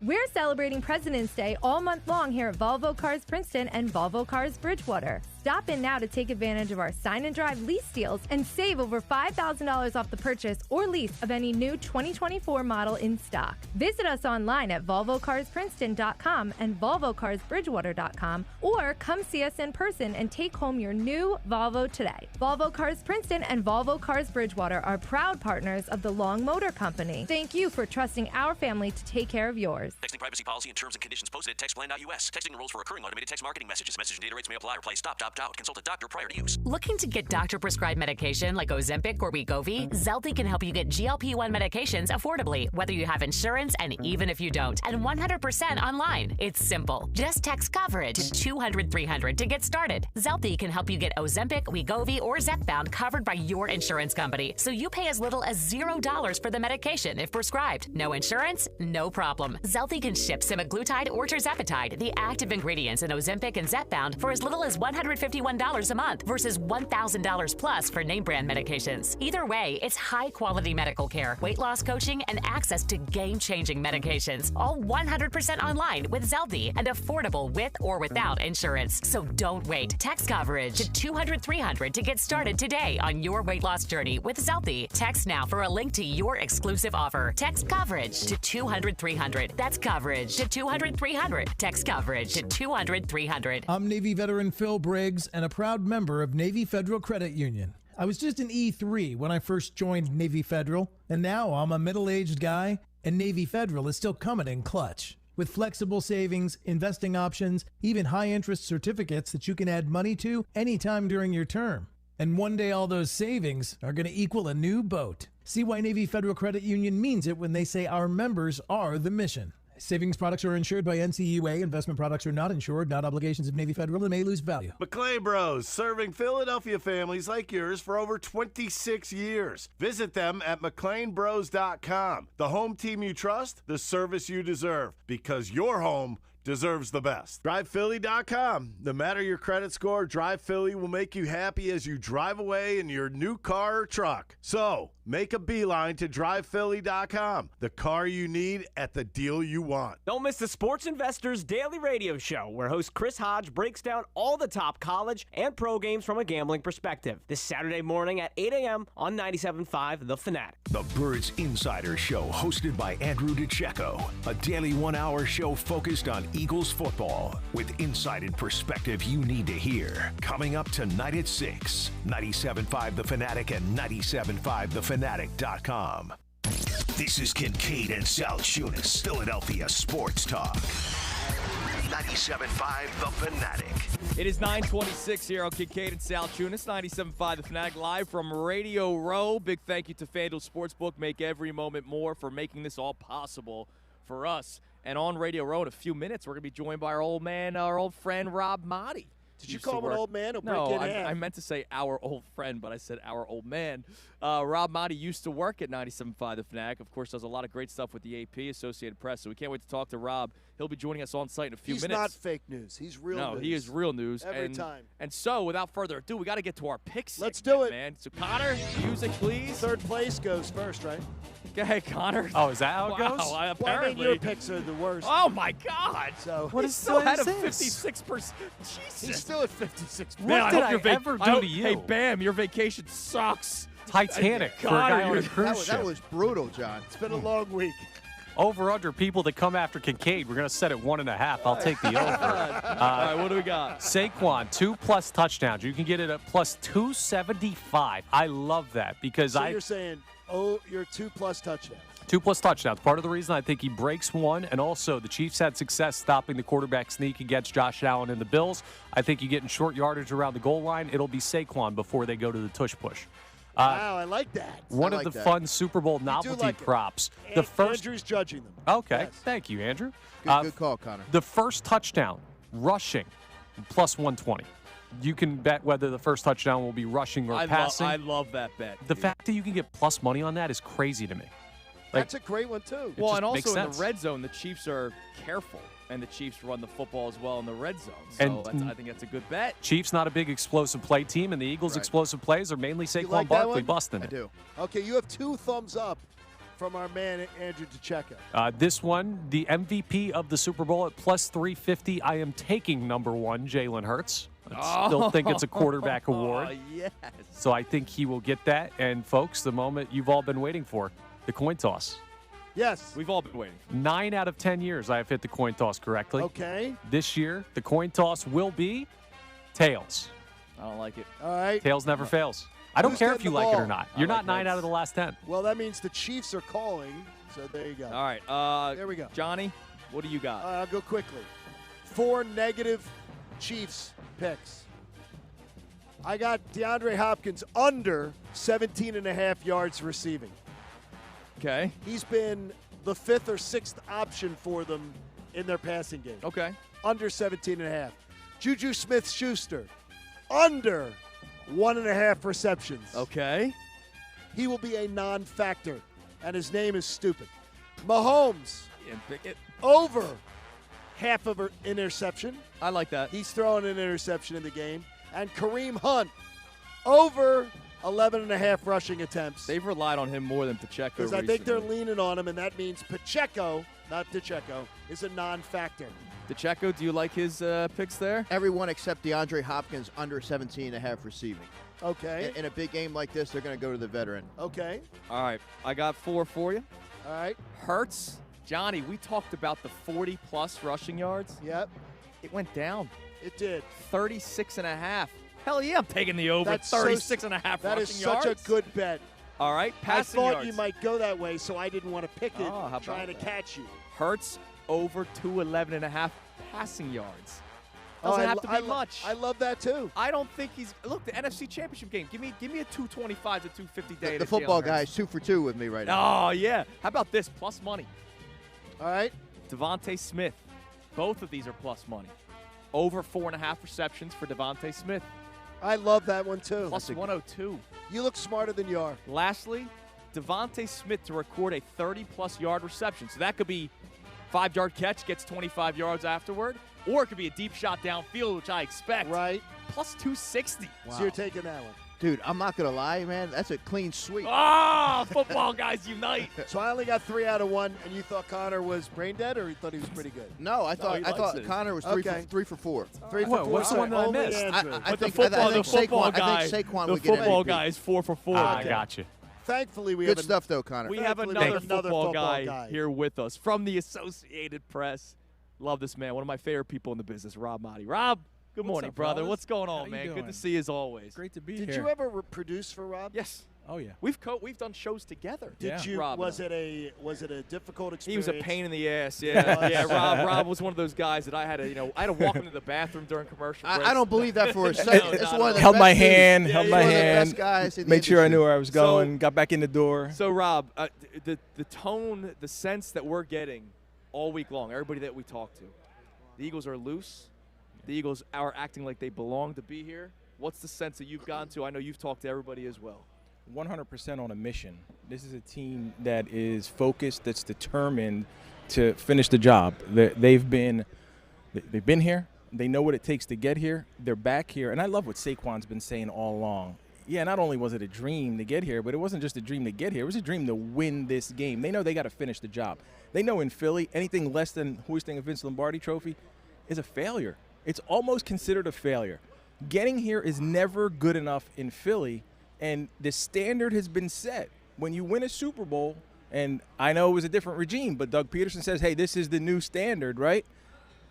We're celebrating President's Day all month long here at Volvo Cars Princeton and Volvo Cars Bridgewater. Stop in now to take advantage of our sign and drive lease deals and save over $5,000 off the purchase or lease of any new 2024 model in stock. Visit us online at volvocarsprinceton.com and volvocarsbridgewater.com, or come see us in person and take home your new Volvo today. Volvo Cars Princeton and Volvo Cars Bridgewater are proud partners of the Long Motor Company. Thank you for trusting our family to take care of yours.
Texting privacy policy and terms and conditions posted at textplan.us. Texting rules for recurring automated text marketing messages. Message and data rates may apply. Reply stop, opt out. Consult a doctor prior to use.
Looking to get doctor-prescribed medication like Ozempic or Wegovy? Zelty can help you get GLP-1 medications affordably, whether you have insurance and even if you don't, and 100% online. It's simple. Just text coverage to 200-300 to get started. Zelty can help you get Ozempic, Wegovy, or Zepbound covered by your insurance company, so you pay as little as $0 for the medication if prescribed. No insurance? No problem. Zelty can ship semaglutide or tirzepatide, the active ingredients in Ozempic and Zepbound, for as little as $151 a month versus $1,000 plus for name brand medications. Either way, it's high-quality medical care, weight loss coaching, and access to game-changing medications, all 100% online with Zelty and affordable with or without insurance. So don't wait. Text coverage to 200-300 to get started today on your weight loss journey with Zelty. Text now for a link to your exclusive offer. Text coverage to 200-300. That's coverage to 200-300. Text coverage to 200-300.
I'm Navy veteran Phil Briggs and a proud member of Navy Federal Credit Union. I was just an E3 when I first joined Navy Federal, and now I'm a middle-aged guy, and Navy Federal is still coming in clutch. With flexible savings, investing options, even high-interest certificates that you can add money to anytime during your term. And one day all those savings are going to equal a new boat. See why Navy Federal Credit Union means it when they say our members are the mission. Savings products are insured by NCUA. Investment products are not insured, not obligations of Navy Federal, and may lose value.
McClain Bros, serving Philadelphia families like yours for over 26 years. Visit them at McClainBros.com. The home team you trust, the service you deserve, because your home deserves the best. DrivePhilly.com. No matter your credit score, Drive Philly will make you happy as you drive away in your new car or truck. So, make a beeline to DrivePhilly.com. The car you need at the deal you want.
Don't miss the Sports Investors Daily Radio Show, where host Chris Hodge breaks down all the top college and pro games from a gambling perspective. This Saturday morning at 8 a.m. on 97.5 The Fanatic.
The Birds Insider Show, hosted by Andrew DiCecco. A daily 1-hour show focused on Eagles football with insight and perspective you need to hear. Coming up tonight at 6. 97.5 The Fanatic and 97.5thefanatic.com. This is Kincade and Salciunas, Philadelphia Sports Talk. 97.5 The Fanatic.
It is 9:26 here on Kincade and Salciunas, 97.5 The Fanatic, live from Radio Row. Big thank you to FanDuel Sportsbook. Make every moment more for making this all possible for us. And on Radio Row in a few minutes, we're going to be joined by our old friend, Rob Motti,
Did you
used
call
to
him an
work.
old man or
No,
break in half?
I meant to say our old friend, but I said our old man. Rob Motti used to work at 97.5 The Fanatic. Of course, does a lot of great stuff with the AP, Associated Press. So we can't wait to talk to Rob. He'll be joining us on site in a few
He's
minutes.
not fake news. He's real news.
No, he is real news.
Every
and,
time.
And so, without further ado, we got to get to our picks.
Let's do it.
Man. So, Connor, music, please.
Third place goes first, right?
Go ahead, Connor.
Oh, is that how it
Wow,
goes?
apparently.
Well, I mean, your picks are the worst.
Oh, my God.
So
What
He's
is
still
this?
ahead of 56%. Jesus.
He's still at 56.
What
Man,
did
I hope
I
your
ever do to you?
Hey, Bam, your vacation sucks.
Titanic for a guy on a cruise ship.
That was brutal, John.
It's been a long week.
Over under people that come after Kincade. We're going to set it 1.5. I'll take the over.
All right, what do we got?
Saquon, 2+ touchdowns. You can get it at plus 275. I love that because
So you're saying, you're 2+ touchdowns.
2+ touchdowns. Part of the reason I think he breaks one, and also the Chiefs had success stopping the quarterback sneak against Josh Allen and the Bills. I think you get in short yardage around the goal line. It'll be Saquon before they go to the tush push.
Wow, I like that.
One
I
of
like
the
that.
fun Super Bowl novelty
like it.
props. The first.
Andrew's judging them.
Okay,
Yes.
thank you, Andrew.
Good call, Connor.
The first touchdown, rushing, plus 120. You can bet whether the first touchdown will be rushing or passing.
I love that bet.
The fact that you can get plus money on that is crazy to me. Like,
That's a great one, too.
Well,
just
and
makes
also in the
sense.
red zone, the Chiefs are careful, and the Chiefs run the football as well in the red zone. So
And-
I think that's a good bet.
Chiefs not a big explosive play team, and the Eagles'
Right.
explosive plays are mainly Saquon
like that
Barkley
one?
busting
I
it.
do.
Okay, you have 2 thumbs up from our man, Andrew DeCecco.
This one, the MVP of the Super Bowl at plus 350. I am taking number 1, Jalen Hurts. I still think it's a quarterback award.
Oh, yes.
So I think he will get that. And, folks, the moment you've all been waiting for, the coin toss.
Yes.
We've all been waiting.
9 out of 10 years I have hit the coin toss correctly.
Okay.
This year, the coin toss will be tails.
I don't like it.
All right.
Tails never fails. I don't
Who's
care if
getting
you
the
like it or
ball?
not.
I
You're
like
not 9
that.
out of the last 10.
Well, that means the Chiefs are calling, so there you go.
All right.
There we go.
Johnny, what do you got?
I'll go quickly. 4 negative Chiefs picks. I got DeAndre Hopkins under 17.5 yards receiving.
Okay.
He's been the 5th or 6th option for them in their passing game.
Okay.
Under 17.5. Juju Smith-Schuster, under 1.5 receptions.
Okay.
He will be a non-factor, and his name is stupid. Mahomes,
Ian Pickett.
over half of an interception.
I like that.
He's throwing an interception in the game. And Kareem Hunt, over 11.5 rushing attempts.
They've relied on him more than Pacheco
Because I think they're
recently.
leaning on him, and that means Pacheco, not DeCecco, is a non-factor.
Pacheco, do you like his picks there?
Everyone except DeAndre Hopkins under 17.5 receiving.
Okay.
In a big game like this, they're going to go to the veteran.
Okay.
All right. I got 4 for you.
All right.
Hurts. Johnny, we talked about the 40-plus rushing yards.
Yep.
It went down.
It did.
36.5. Hell yeah, I'm taking the over.
That's
36.5
That
rushing
is
yards.
such a good bet.
All right, passing
I thought
yards.
you might go that way, so I didn't want to pick it,
Oh, how about
trying to
that?
catch you.
Hurts over 211.5 passing yards.
Oh,
Doesn't
I
have
lo-
to
I
be
lo-
much.
I love that too.
I don't think he's. Look, the NFC Championship game. Give me a 225 to 250 day.
The
to
football
Jalen
guy
Hurts.
is 2 for 2 with me right now.
Oh yeah. How about this plus money?
All right.
Devontae Smith. Both of these are plus money. Over 4.5 receptions for Devontae Smith.
I love that one too.
Plus 102.
You look smarter than you are.
Lastly, Devontae Smith to record a 30-plus yard reception. So that could be 5-yard catch, gets 25 yards afterward, or it could be a deep shot downfield, which I expect.
Right.
Plus 260.
So you're taking that one.
Dude, I'm not going to lie, man. That's a clean sweep.
Ah, football guys unite.
So I only got 3 out of 1, and you thought Connor was brain dead, or you thought he was pretty good?
No, I
he
thought
likes it.
Connor was
Okay.
3 for 4.
3 for
Whoa,
4.
what's the one that I
Only
missed?
Andrew.
I
But
think,
the football,
I think
the football
Saquon,
guy,
I think Saquon
the
would get
football
MVP.
guy is 4 for 4.
I got you.
Thankfully, we
Good
have
stuff, though, Connor.
We have
Thankfully,
another
we have another
football
football
guy here with us from the Associated Press. Love this man. One of my favorite people in the business, Rob Motti. Rob, good morning,
up,
brother.
fellas?
What's going
How
on,
you
man? Good
doing?
to see you as always.
Great to be
Did
here.
you ever produce for Rob?
Yes.
Oh yeah.
We've done shows together.
Did you?
Rob
Was
and
it a difficult experience?
He was a pain in the ass. Yeah, yeah. Rob was one of those guys that I had to walk into the bathroom during commercial breaks.
I don't believe that for a second. It's one of the
Held
best
my
dudes.
hand,
Yeah,
held
yeah,
my
yeah.
One of the
hand.
best guys in the
Made sure I
industry.
knew where I was going. Got back in the door.
So Rob, the tone, the sense that we're getting all week long, everybody that we talk to, the Eagles are loose. the Eagles are acting like they belong to be here. What's the sense that you've gotten to? I know you've talked to everybody as well.
100% on a mission. This is a team that is focused, that's determined to finish the job. They've been here. They know what it takes to get here. They're back here. And I love what Saquon's been saying all along. Yeah, not only was it a dream to get here, but it wasn't just a dream to get here. It was a dream to win this game. They know they got to finish the job. They know in Philly, anything less than hoisting a Vince Lombardi trophy is a failure. It's almost considered a failure. Getting here is never good enough in Philly, and the standard has been set. When you win a Super Bowl, and I know it was a different regime, but Doug Peterson says, hey, this is the new standard, right?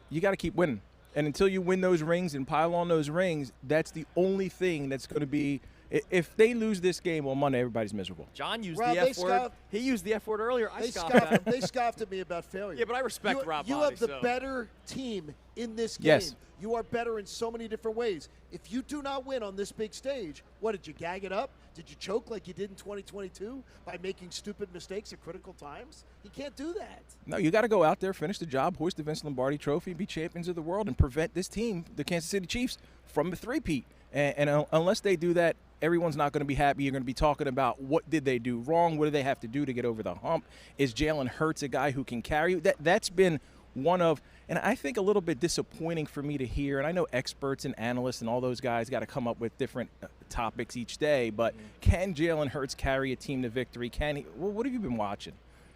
You got to keep winning. And until you win those rings and pile on those rings, that's the only thing that's going to be – if they lose this game on Monday, everybody's miserable.
John used
Rob,
the F word. He used the F word earlier. I scoffed at him.
They scoffed at me about failure.
Yeah, but I respect Rob
You
Bobby,
have the
so.
better team in this game.
Yes.
You are better in so many different ways. If you do not win on this big stage, what, did you gag it up? Did you choke like you did in 2022 by making stupid mistakes at critical times? You can't do that.
No, you got to go out there, finish the job, hoist the Vince Lombardi trophy, be champions of the world, and prevent this team, the Kansas City Chiefs, from a three-peat. And unless they do that, everyone's not going to be happy. You're going to be talking about what did they do wrong? What do they have to do to get over the hump? Is Jalen Hurts a guy who can carry you? That's been one of, and I think a little bit disappointing for me to hear, and I know experts and analysts and all those guys got to come up with different topics each day, but can Jalen Hurts carry a team to victory? Can he? Well, what have you been watching?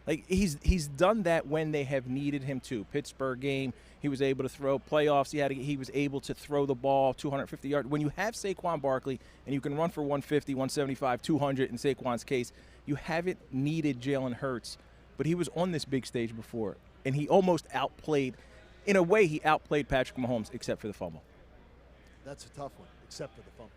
Like, he's done that when they have needed him to. Pittsburgh game, he was able to throw. Playoffs, he was able to throw the ball 250 yards. When you have Saquon Barkley and you can run for 150, 175, 200 in Saquon's case, you haven't needed Jalen Hurts. But he was on this big stage before, and he almost outplayed. In a way, he outplayed Patrick Mahomes, except for the fumble.
That's a tough one, except for the fumble.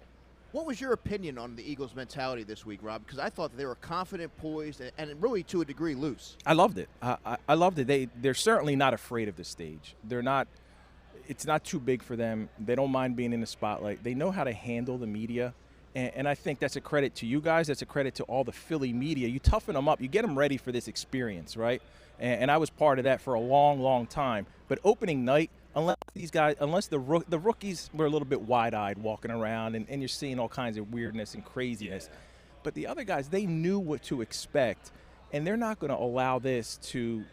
What was your opinion on the Eagles' mentality this week, Rob? Because I thought that they were confident, poised, and really to a degree loose.
I loved it. I loved it. They're certainly not afraid of the stage. They're not. It's not too big for them. They don't mind being in the spotlight. They know how to handle the media, and I think that's a credit to you guys. That's a credit to all the Philly media. You toughen them up. You get them ready for this experience, right? And I was part of that for a long, long time. But opening night, unless the rookies were a little bit wide-eyed walking around, and you're seeing all kinds of weirdness and craziness. But the other guys, they knew what to expect, and they're not going to allow this to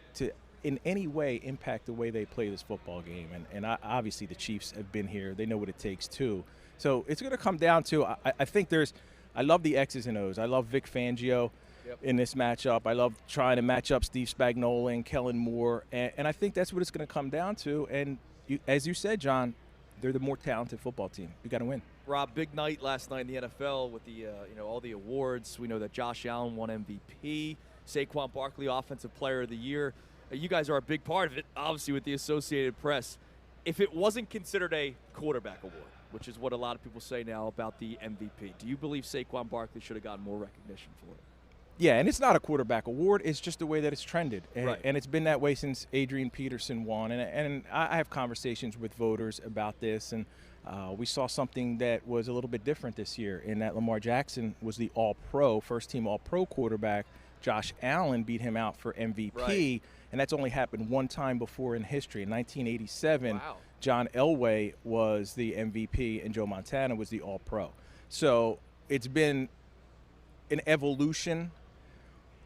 in any way impact the way they play this football game. And obviously the Chiefs have been here. They know what it takes, too. So it's going to come down to, I think I love the X's and O's. I love Vic Fangio. Yep. In this matchup. I love trying to match up Steve Spagnuolo and Kellen Moore, and I think that's what it's going to come down to. And as you said, John, they're the more talented football team. You got to win.
Rob, big night last night in the NFL with the all the awards. We know that Josh Allen won MVP, Saquon Barkley Offensive Player of the Year. You guys are a big part of it, obviously, with the Associated Press. If it wasn't considered a quarterback award, which is what a lot of people say now about the MVP, do you believe Saquon Barkley should have gotten more recognition for it?
Yeah, and it's not a quarterback award. It's just the way that it's trended.
Right.
And it's been that way since Adrian Peterson won. And I have conversations with voters about this, and we saw something that was a little bit different this year in that Lamar Jackson was the All-Pro, first-team All-Pro quarterback. Josh Allen beat him out for MVP, right. And that's only happened one time before in history. In 1987, wow. John Elway was the MVP, and Joe Montana was the All-Pro. So it's been an evolution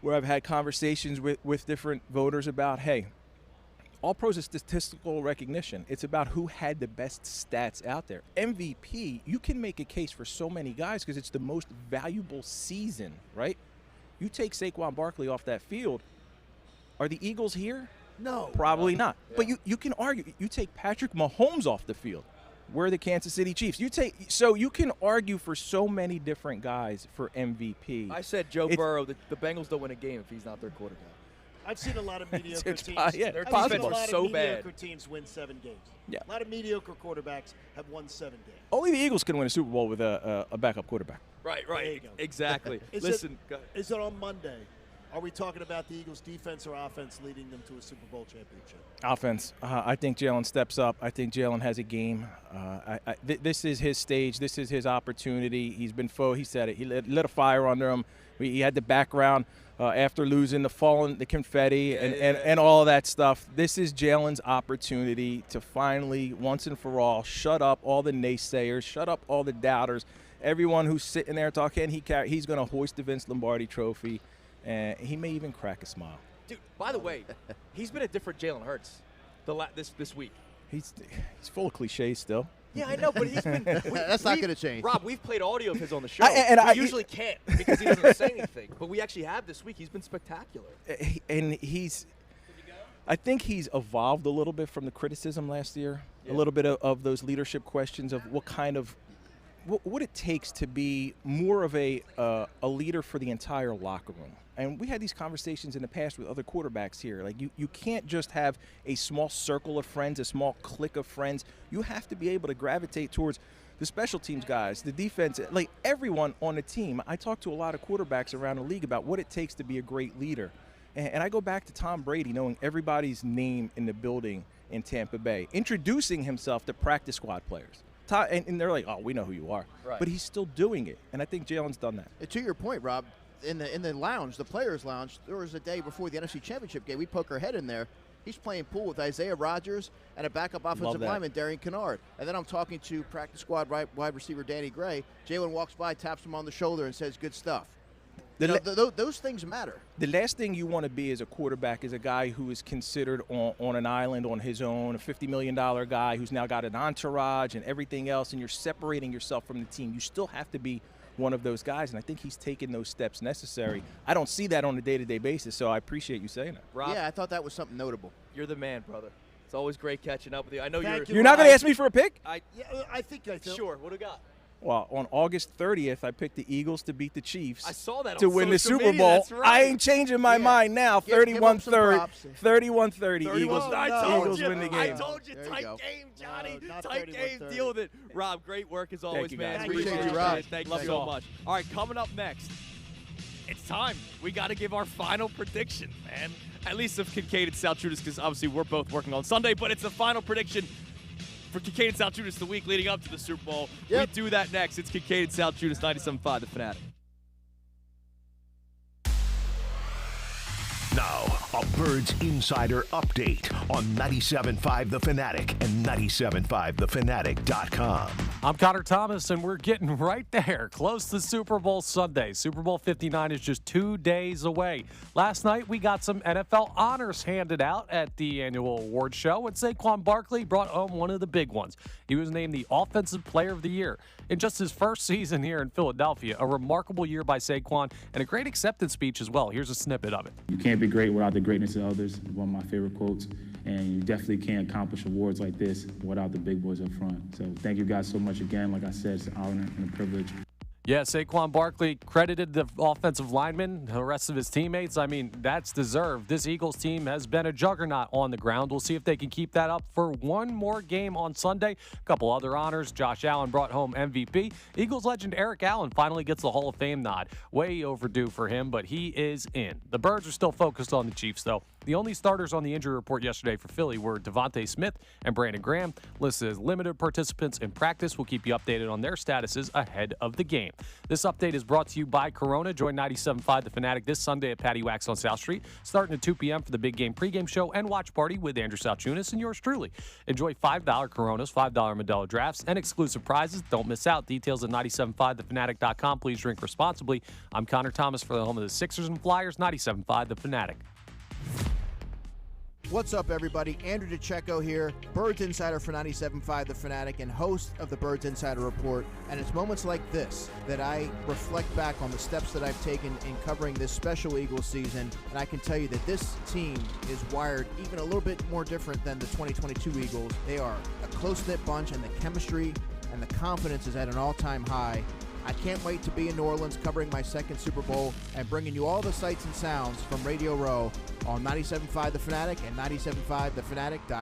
where I've had conversations with different voters about, hey, All-Pros is statistical recognition. It's about who had the best stats out there. MVP, you can make a case for so many guys because it's the most valuable season, right? You take Saquon Barkley off that field, are the Eagles here?
No.
Probably not. Yeah. But you can argue. You take Patrick Mahomes off the field, we're the Kansas City Chiefs. So you can argue for so many different guys for MVP.
I said Joe Burrow, the Bengals don't win a game if he's not their quarterback.
I've seen a lot of mediocre teams.
Their defense are so bad.
Mediocre teams win 7 games.
Yeah.
A lot of mediocre quarterbacks have won 7 games.
Only the Eagles can win a Super Bowl with a backup quarterback.
Right. Exactly.
Is
Listen,
it on Monday? Are we talking about the Eagles' defense or offense leading them to a Super Bowl championship?
Offense. I think Jalen steps up. I think Jalen has a game. This is his stage. This is his opportunity. He's been he said it. He lit a fire under him. He had the background after losing the confetti and all of that stuff. This is Jalen's opportunity to finally, once and for all, shut up all the naysayers, shut up all the doubters, everyone who's sitting there talking. He's going to hoist the Vince Lombardi trophy. And he may even crack a smile.
Dude, by the way, he's been a different Jalen Hurts this week.
He's full of cliches still.
Yeah, I know, but he's been.
That's not going to change.
Rob, we've played audio of his on the show. We usually can't because he doesn't say anything. But we actually have this week. He's been spectacular.
And I think he's evolved a little bit from the criticism last year. Yeah. A little bit of those leadership questions of what it takes to be more of a leader for the entire locker room. And we had these conversations in the past with other quarterbacks here. Like, you can't just have a small circle of friends, a small clique of friends. You have to be able to gravitate towards the special teams guys, the defense, like everyone on the team. I talk to a lot of quarterbacks around the league about what it takes to be a great leader. And I go back to Tom Brady knowing everybody's name in the building in Tampa Bay, introducing himself to practice squad players. And they're like, oh, we know who you are. Right. But he's still doing it. And I think Jalen's done that.
To your point, Rob, in the lounge, the players' lounge, there was a day before the NFC Championship game. We poke our head in there. He's playing pool with Isaiah Rodgers and a backup offensive lineman, Darian Kincade. And then I'm talking to practice squad wide receiver Danny Gray. Jalen walks by, taps him on the shoulder, and says, good stuff. Those things matter.
The last thing you want to be as a quarterback is a guy who is considered on an island on his own, a $50 million guy who's now got an entourage and everything else, and you're separating yourself from the team. You still have to be one of those guys, and I think he's taken those steps necessary. I don't see that on a day-to-day basis, so I appreciate you saying that.
Rob,
yeah, I thought that was something notable.
You're the man, brother. It's always great catching up with you. I know
you're not going to ask me for a pick?
I think I do.
Sure. What do we got?
Well, on August 30th, I picked the Eagles to beat the Chiefs.
I saw that
to win the Super
media,
Bowl.
that's right.
I ain't changing my mind now. 31-30. 31-30. Eagles win the game.
I told you, tight game, Johnny. Tight game. Deal with it. Rob, great work as always, man.
Appreciate you, Rob.
Thank you so much. All right, coming up next, it's time. We got to give our final prediction, man. At least of Kincade and Salciunas, because obviously we're both working on Sunday, but it's the final prediction for Kincade and Salciunas the week leading up to the Super Bowl. Yep. We do that next. It's Kincade and Salciunas, 97.5 The Fanatic.
Now, a Birds Insider update on 97.5 The Fanatic and 97.5thefanatic.com.
I'm Connor Thomas, and we're getting right there, close to Super Bowl Sunday. Super Bowl 59 is just 2 days away. Last night, we got some NFL honors handed out at the annual award show, and Saquon Barkley brought home one of the big ones. He was named the Offensive Player of the Year. In just his first season here in Philadelphia, a remarkable year by Saquon, and a great acceptance speech as well. Here's a snippet of it.
You can't be great without the greatness of others, one of my favorite quotes, and you definitely can't accomplish awards like this without the big boys up front. So thank you guys so much again. Like I said, it's an honor and a privilege.
Yeah, Saquon Barkley credited the offensive linemen, the rest of his teammates. I mean, that's deserved. This Eagles team has been a juggernaut on the ground. We'll see if they can keep that up for one more game on Sunday. A couple other honors. Josh Allen brought home MVP. Eagles legend Eric Allen finally gets the Hall of Fame nod. Way overdue for him, but he is in. The Birds are still focused on the Chiefs, though. The only starters on the injury report yesterday for Philly were Devontae Smith and Brandon Graham, listed as limited participants in practice. We'll keep you updated on their statuses ahead of the game. This update is brought to you by Corona. Join 97.5 The Fanatic this Sunday at Patty Wax on South Street, starting at 2 p.m. for the big game pregame show and watch party with Andrew Salciunas and yours truly. Enjoy $5 Coronas, $5 Modelo drafts, and exclusive prizes. Don't miss out. Details at 97.5thefanatic.com. Please drink responsibly. I'm Connor Thomas for the home of the Sixers and Flyers, 97.5 The Fanatic.
What's up, everybody? Andrew DeCecco here, Birds Insider for 97.5 The Fanatic and host of the Birds Insider Report. And it's moments like this that I reflect back on the steps that I've taken in covering this special Eagles season. And I can tell you that this team is wired even a little bit more different than the 2022 Eagles. They are a close-knit bunch, and the chemistry and the confidence is at an all-time high. I can't wait to be in New Orleans covering my second Super Bowl and bringing you all the sights and sounds from Radio Row on 97.5 The Fanatic and 97.5thefanatic.com.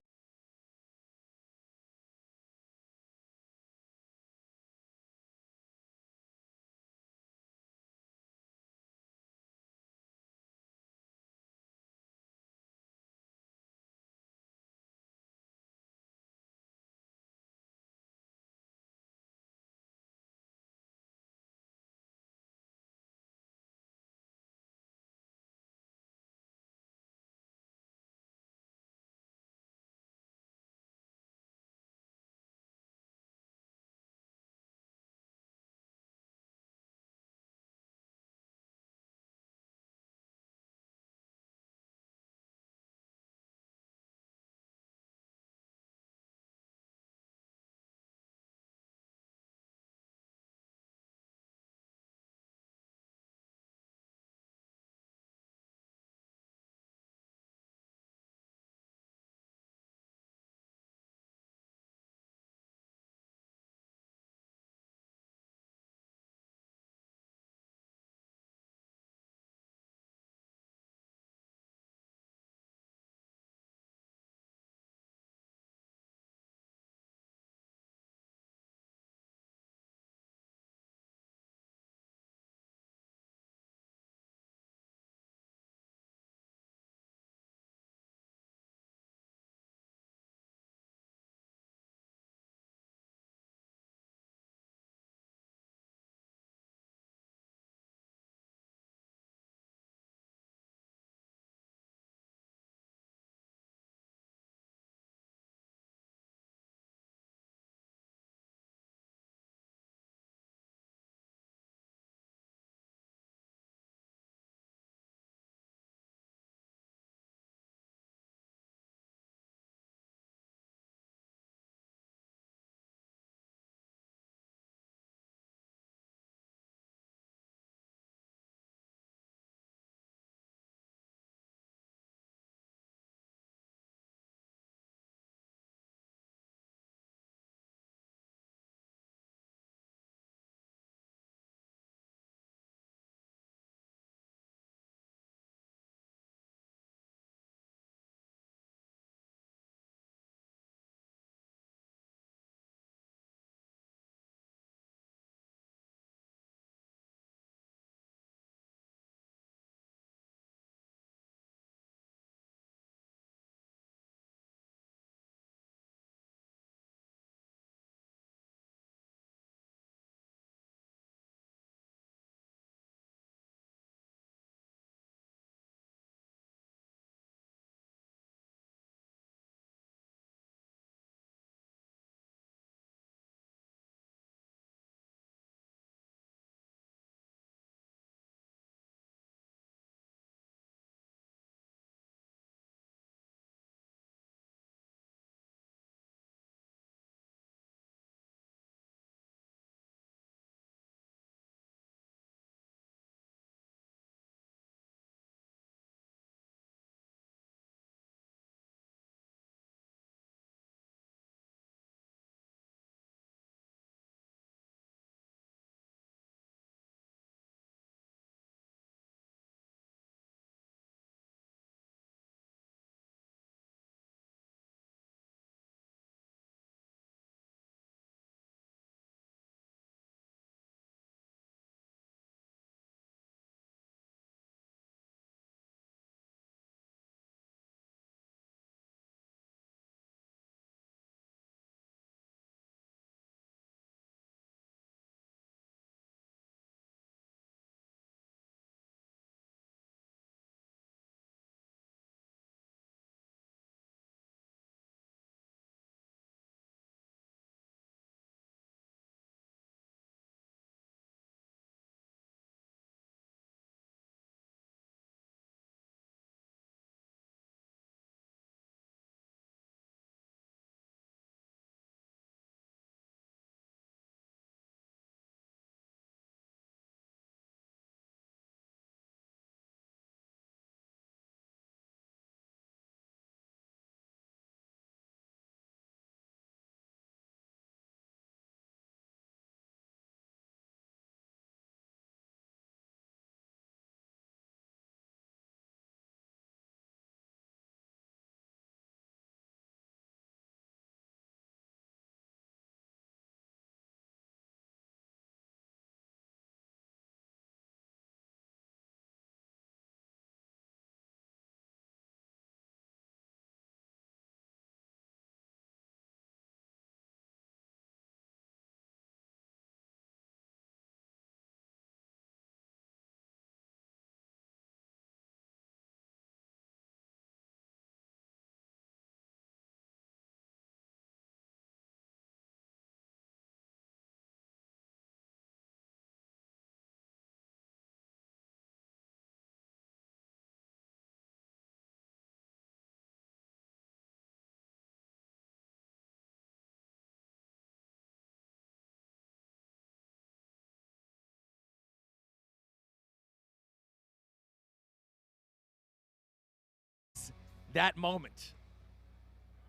that moment.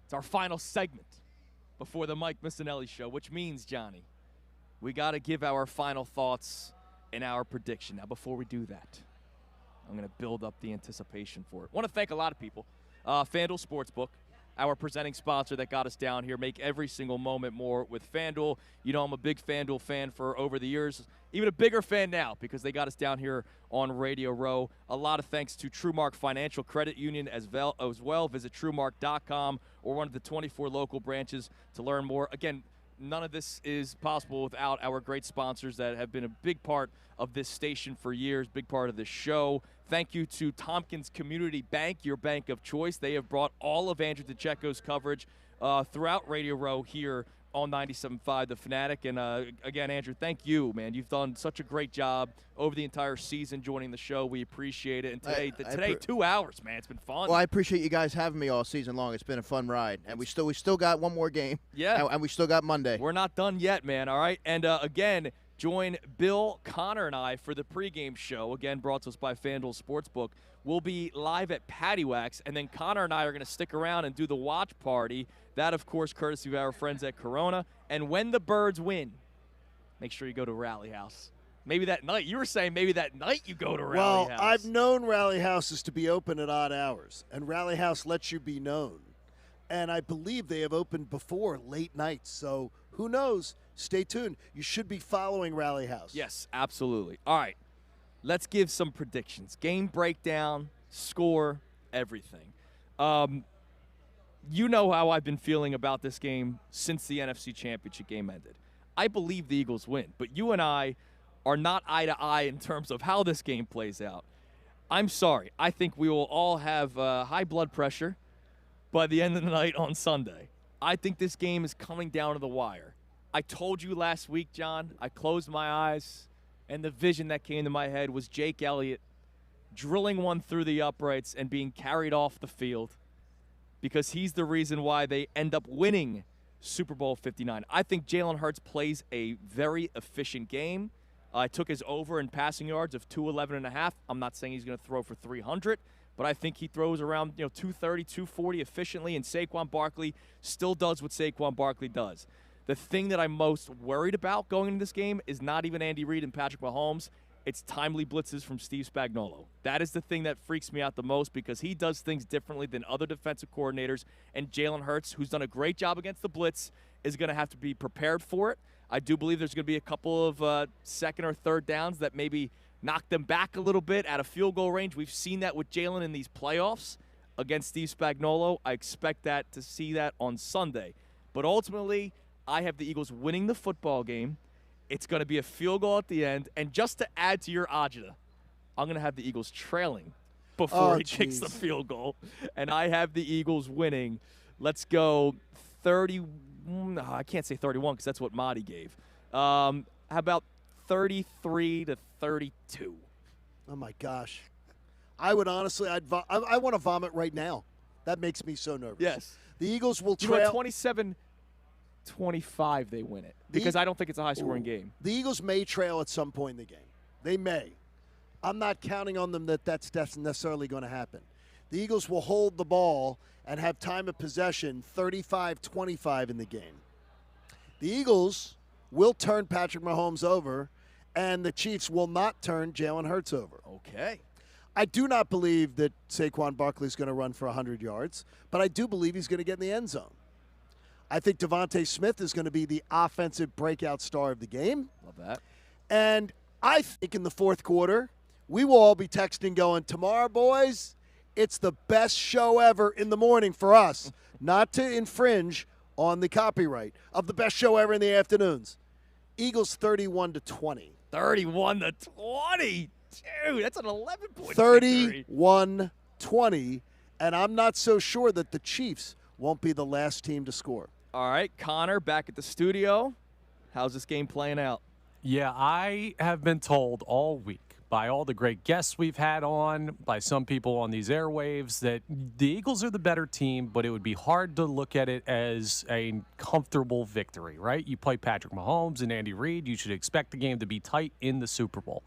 It's our final segment before the Mike Missanelli Show, which means, Johnny, we got to give our final thoughts and our prediction. Now, before we do that, I'm going to build up the anticipation for it. I want to thank a lot of people. FanDuel Sportsbook, our presenting sponsor that got us down here, make every single moment more with FanDuel. You know I'm a big FanDuel fan for over the years, even a bigger fan now because they got us down here on Radio Row. A lot of thanks to TrueMark Financial Credit Union as well. Visit TrueMark.com or one of the 24 local branches to learn more. Again, none of this is possible without our great sponsors that have been a big part of this station for years, big part of this show. Thank you to Tompkins Community Bank, your bank of choice. They have brought all of Andrew DeCecco's coverage throughout Radio Row here on 97.5 The Fanatic. And, again, Andrew, thank you, man. You've done such a great job over the entire season joining the show. We appreciate it. And today 2 hours, man. It's been fun.
Well, I appreciate you guys having me all season long. It's been a fun ride. And we still got one more game.
Yeah.
And we still got Monday.
We're not done yet, man, all right? And, again, join Bill, Connor, and I for the pregame show, again, brought to us by FanDuel Sportsbook. We'll be live at Patty Wax, and then Connor and I are going to stick around and do the watch party. That, of course, courtesy of our friends at Corona. And when the Birds win, make sure you go to Rally House. Maybe that night. You were saying maybe that night you go to Rally House.
Well, I've known Rally Houses to be open at odd hours, and Rally House lets you be known. And I believe they have opened before late nights, so who knows? Stay tuned. You should be following Rally House.
Yes, absolutely. All right, let's give some predictions. Game breakdown, score, everything. You know how I've been feeling about this game since the NFC Championship game ended. I believe the Eagles win, but you and I are not eye to eye in terms of how this game plays out. I'm sorry. I think we will all have high blood pressure by the end of the night on Sunday. I think this game is coming down to the wire. I told you last week, John, I closed my eyes, and the vision that came to my head was Jake Elliott drilling one through the uprights and being carried off the field because he's the reason why they end up winning Super Bowl 59. I think Jalen Hurts plays a very efficient game. I took his over in passing yards of 211.5. I'm not saying he's going to throw for 300, but I think he throws around 230, 240 efficiently, and Saquon Barkley still does what Saquon Barkley does. The thing that I'm most worried about going into this game is not even Andy Reid and Patrick Mahomes. It's timely blitzes from Steve Spagnuolo. That is the thing that freaks me out the most because he does things differently than other defensive coordinators, and Jalen Hurts, who's done a great job against the blitz, is going to have to be prepared for it. I do believe there's going to be a couple of second or third downs that maybe knock them back a little bit out of field goal range. We've seen that with Jalen in these playoffs against Steve Spagnuolo. I expect to see that on Sunday. But ultimately, I have the Eagles winning the football game. It's going to be a field goal at the end. And just to add to your agita, I'm going to have the Eagles trailing before he kicks the field goal. And I have the Eagles winning. Let's go 30. No, I can't say 31 because that's what Marty gave. How about 33-32?
Oh, my gosh. I would honestly, I want to vomit right now. That makes me so nervous.
Yes.
The Eagles will trail.
27-25 they win it because I don't think it's a high-scoring game.
The Eagles may trail at some point in the game. They may. I'm not counting on them that's necessarily going to happen. The Eagles will hold the ball and have time of possession 35-25 in the game. The Eagles will turn Patrick Mahomes over, and the Chiefs will not turn Jalen Hurts over.
Okay.
I do not believe that Saquon Barkley is going to run for 100 yards, but I do believe he's going to get in the end zone. I think Devontae Smith is going to be the offensive breakout star of the game.
Love that.
And I think in the fourth quarter, we will all be texting going, tomorrow, boys, it's the best show ever in the morning for us, not to infringe on the copyright of the best show ever in the afternoons. Eagles 31-20.
31-20. Dude, that's an 11-point
31-20, and I'm not so sure that the Chiefs won't be the last team to score.
All right, Connor, back at the studio. How's this game playing out?
Yeah, I have been told all week by all the great guests we've had on, by some people on these airwaves, that the Eagles are the better team, but it would be hard to look at it as a comfortable victory, right? You play Patrick Mahomes and Andy Reid. You should expect the game to be tight in the Super Bowl.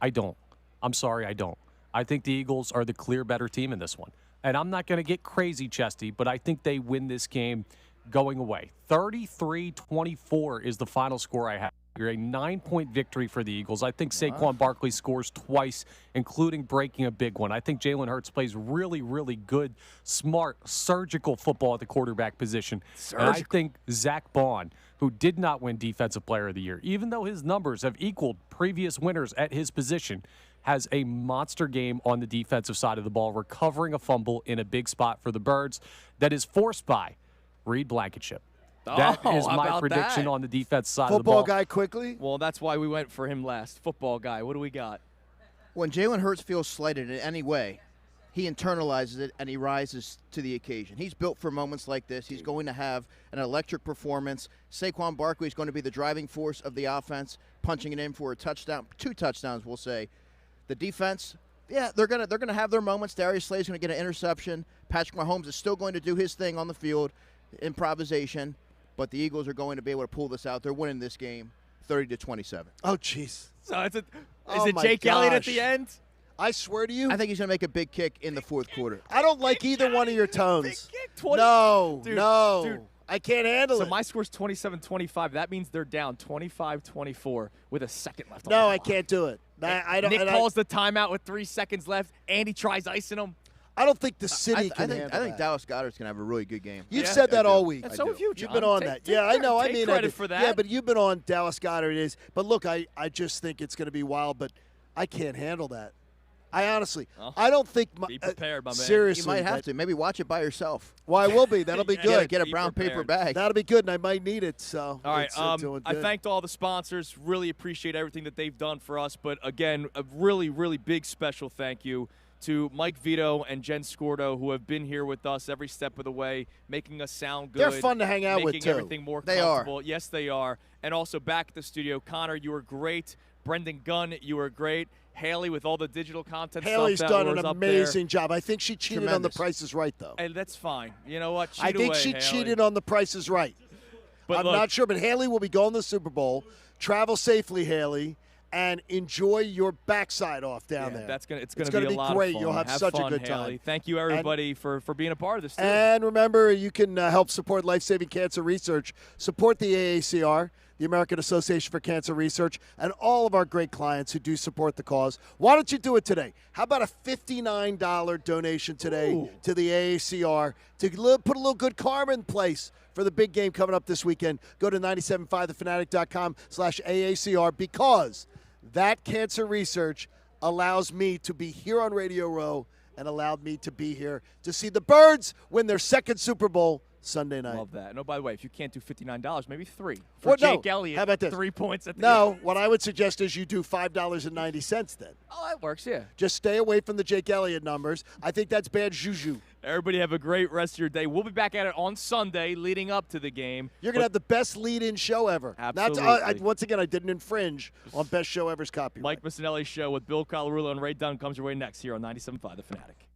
I don't. I'm sorry, I don't. I think the Eagles are the clear better team in this one. and I'm not going to get crazy chesty, but I think they win this game going away. 33-24 is the final score I have. You're a 9-point victory for the Eagles. I think Saquon Barkley scores twice, including breaking a big one. I think Jalen Hurts plays really, really good, smart, surgical football at the quarterback position. And I think Zach Bond, who did not win Defensive Player of the Year, even though his numbers have equaled previous winners at his position, has a monster game on the defensive side of the ball, recovering a fumble in a big spot for the Birds that is forced by Reed Blankenship. That is my prediction on the defense side of the ball.
Football guy quickly?
Well, that's why we went for him last. Football guy. What do we got?
When Jalen Hurts feels slighted in any way, he internalizes it and he rises to the occasion. He's built for moments like this. He's going to have an electric performance. Saquon Barkley is going to be the driving force of the offense, punching it in for a touchdown, 2 touchdowns, we'll say. The defense, yeah, they're gonna have their moments. Darius Slay's going to get an interception. Patrick Mahomes is still going to do his thing on the field, improvisation. But the Eagles are going to be able to pull this out. They're winning this game 30-27.
Oh, jeez.
So is it Jake Elliott at the end?
I swear to you.
I think he's going to make a big kick in the fourth quarter.
I don't like either one of your tones.
Dude,
I can't handle it.
So my score's 27-25. That means they're down 25-24 with a second left.
No, I can't do it. I don't.
Nick calls the timeout with 3 seconds left. Andy tries icing him.
I don't think the city can handle
I think
that.
Dallas Goedert's going to have a really good game.
You've said that all week.
And so have you, John.
You've been on that. Yeah, I know. I mean,
credit for that.
Yeah, but you've been on Dallas Goedert. It is. But look, I just think it's going to be wild, but I can't handle that. I honestly, I don't think.
Be prepared, my man.
Seriously.
You might have to. Maybe watch it by yourself.
Well, I will be. That'll be good.
Get a brown paper bag.
That'll be good, and I might need it. So.
All right. I thanked all the sponsors. Really appreciate everything that they've done for us. But again, a really, really big special thank you to Mike Vito and Jen Scordo, who have been here with us every step of the way, making us sound good.
They're fun to hang out with,
making
too.
everything more
They
comfortable.
are.
Yes, they are. And also back at the studio, Connor, you were great. Brendan Gunn, you were great. Haley with all the digital content
Haley's
stuff that
done
was
an
up there.
amazing job. I think she cheated on The Price is Right, though.
And that's fine. You know what?
I think she cheated on The Price is Right.
But
I'm
look,
not sure, but Haley will be going to the Super Bowl. Travel safely, Haley, and enjoy your backside off down there.
It's gonna be a lot
great.
of fun.
You'll have such
fun,
a good
Haley.
time.
Thank you, everybody, for being a part of this. Too.
And remember, you can help support life-saving cancer research. Support the AACR, the American Association for Cancer Research, and all of our great clients who do support the cause. Why don't you do it today? How about a $59 donation today to the AACR to put a little good karma in place for the big game coming up this weekend? Go to 975thefanatic.com/AACR because that cancer research allows me to be here on Radio Row and allowed me to be here to see the Birds win their second Super Bowl Sunday night.
Love that. No, by the way, if you can't do $59, maybe $3 for Jake Elliott.
How about this?
3 points at the
No, what I would suggest is you do $5.90 then.
Oh, that works, yeah.
Just stay away from the Jake Elliott numbers. I think that's bad juju.
Everybody have a great rest of your day. We'll be back at it on Sunday leading up to the game.
You're going to have the best lead-in show ever.
Absolutely.
Once again, I didn't infringe on Best Show Ever's copyright.
Mike Missanelli Show with Bill Colarulo and Ray Dunn comes your way next here on 97.5 The Fanatic.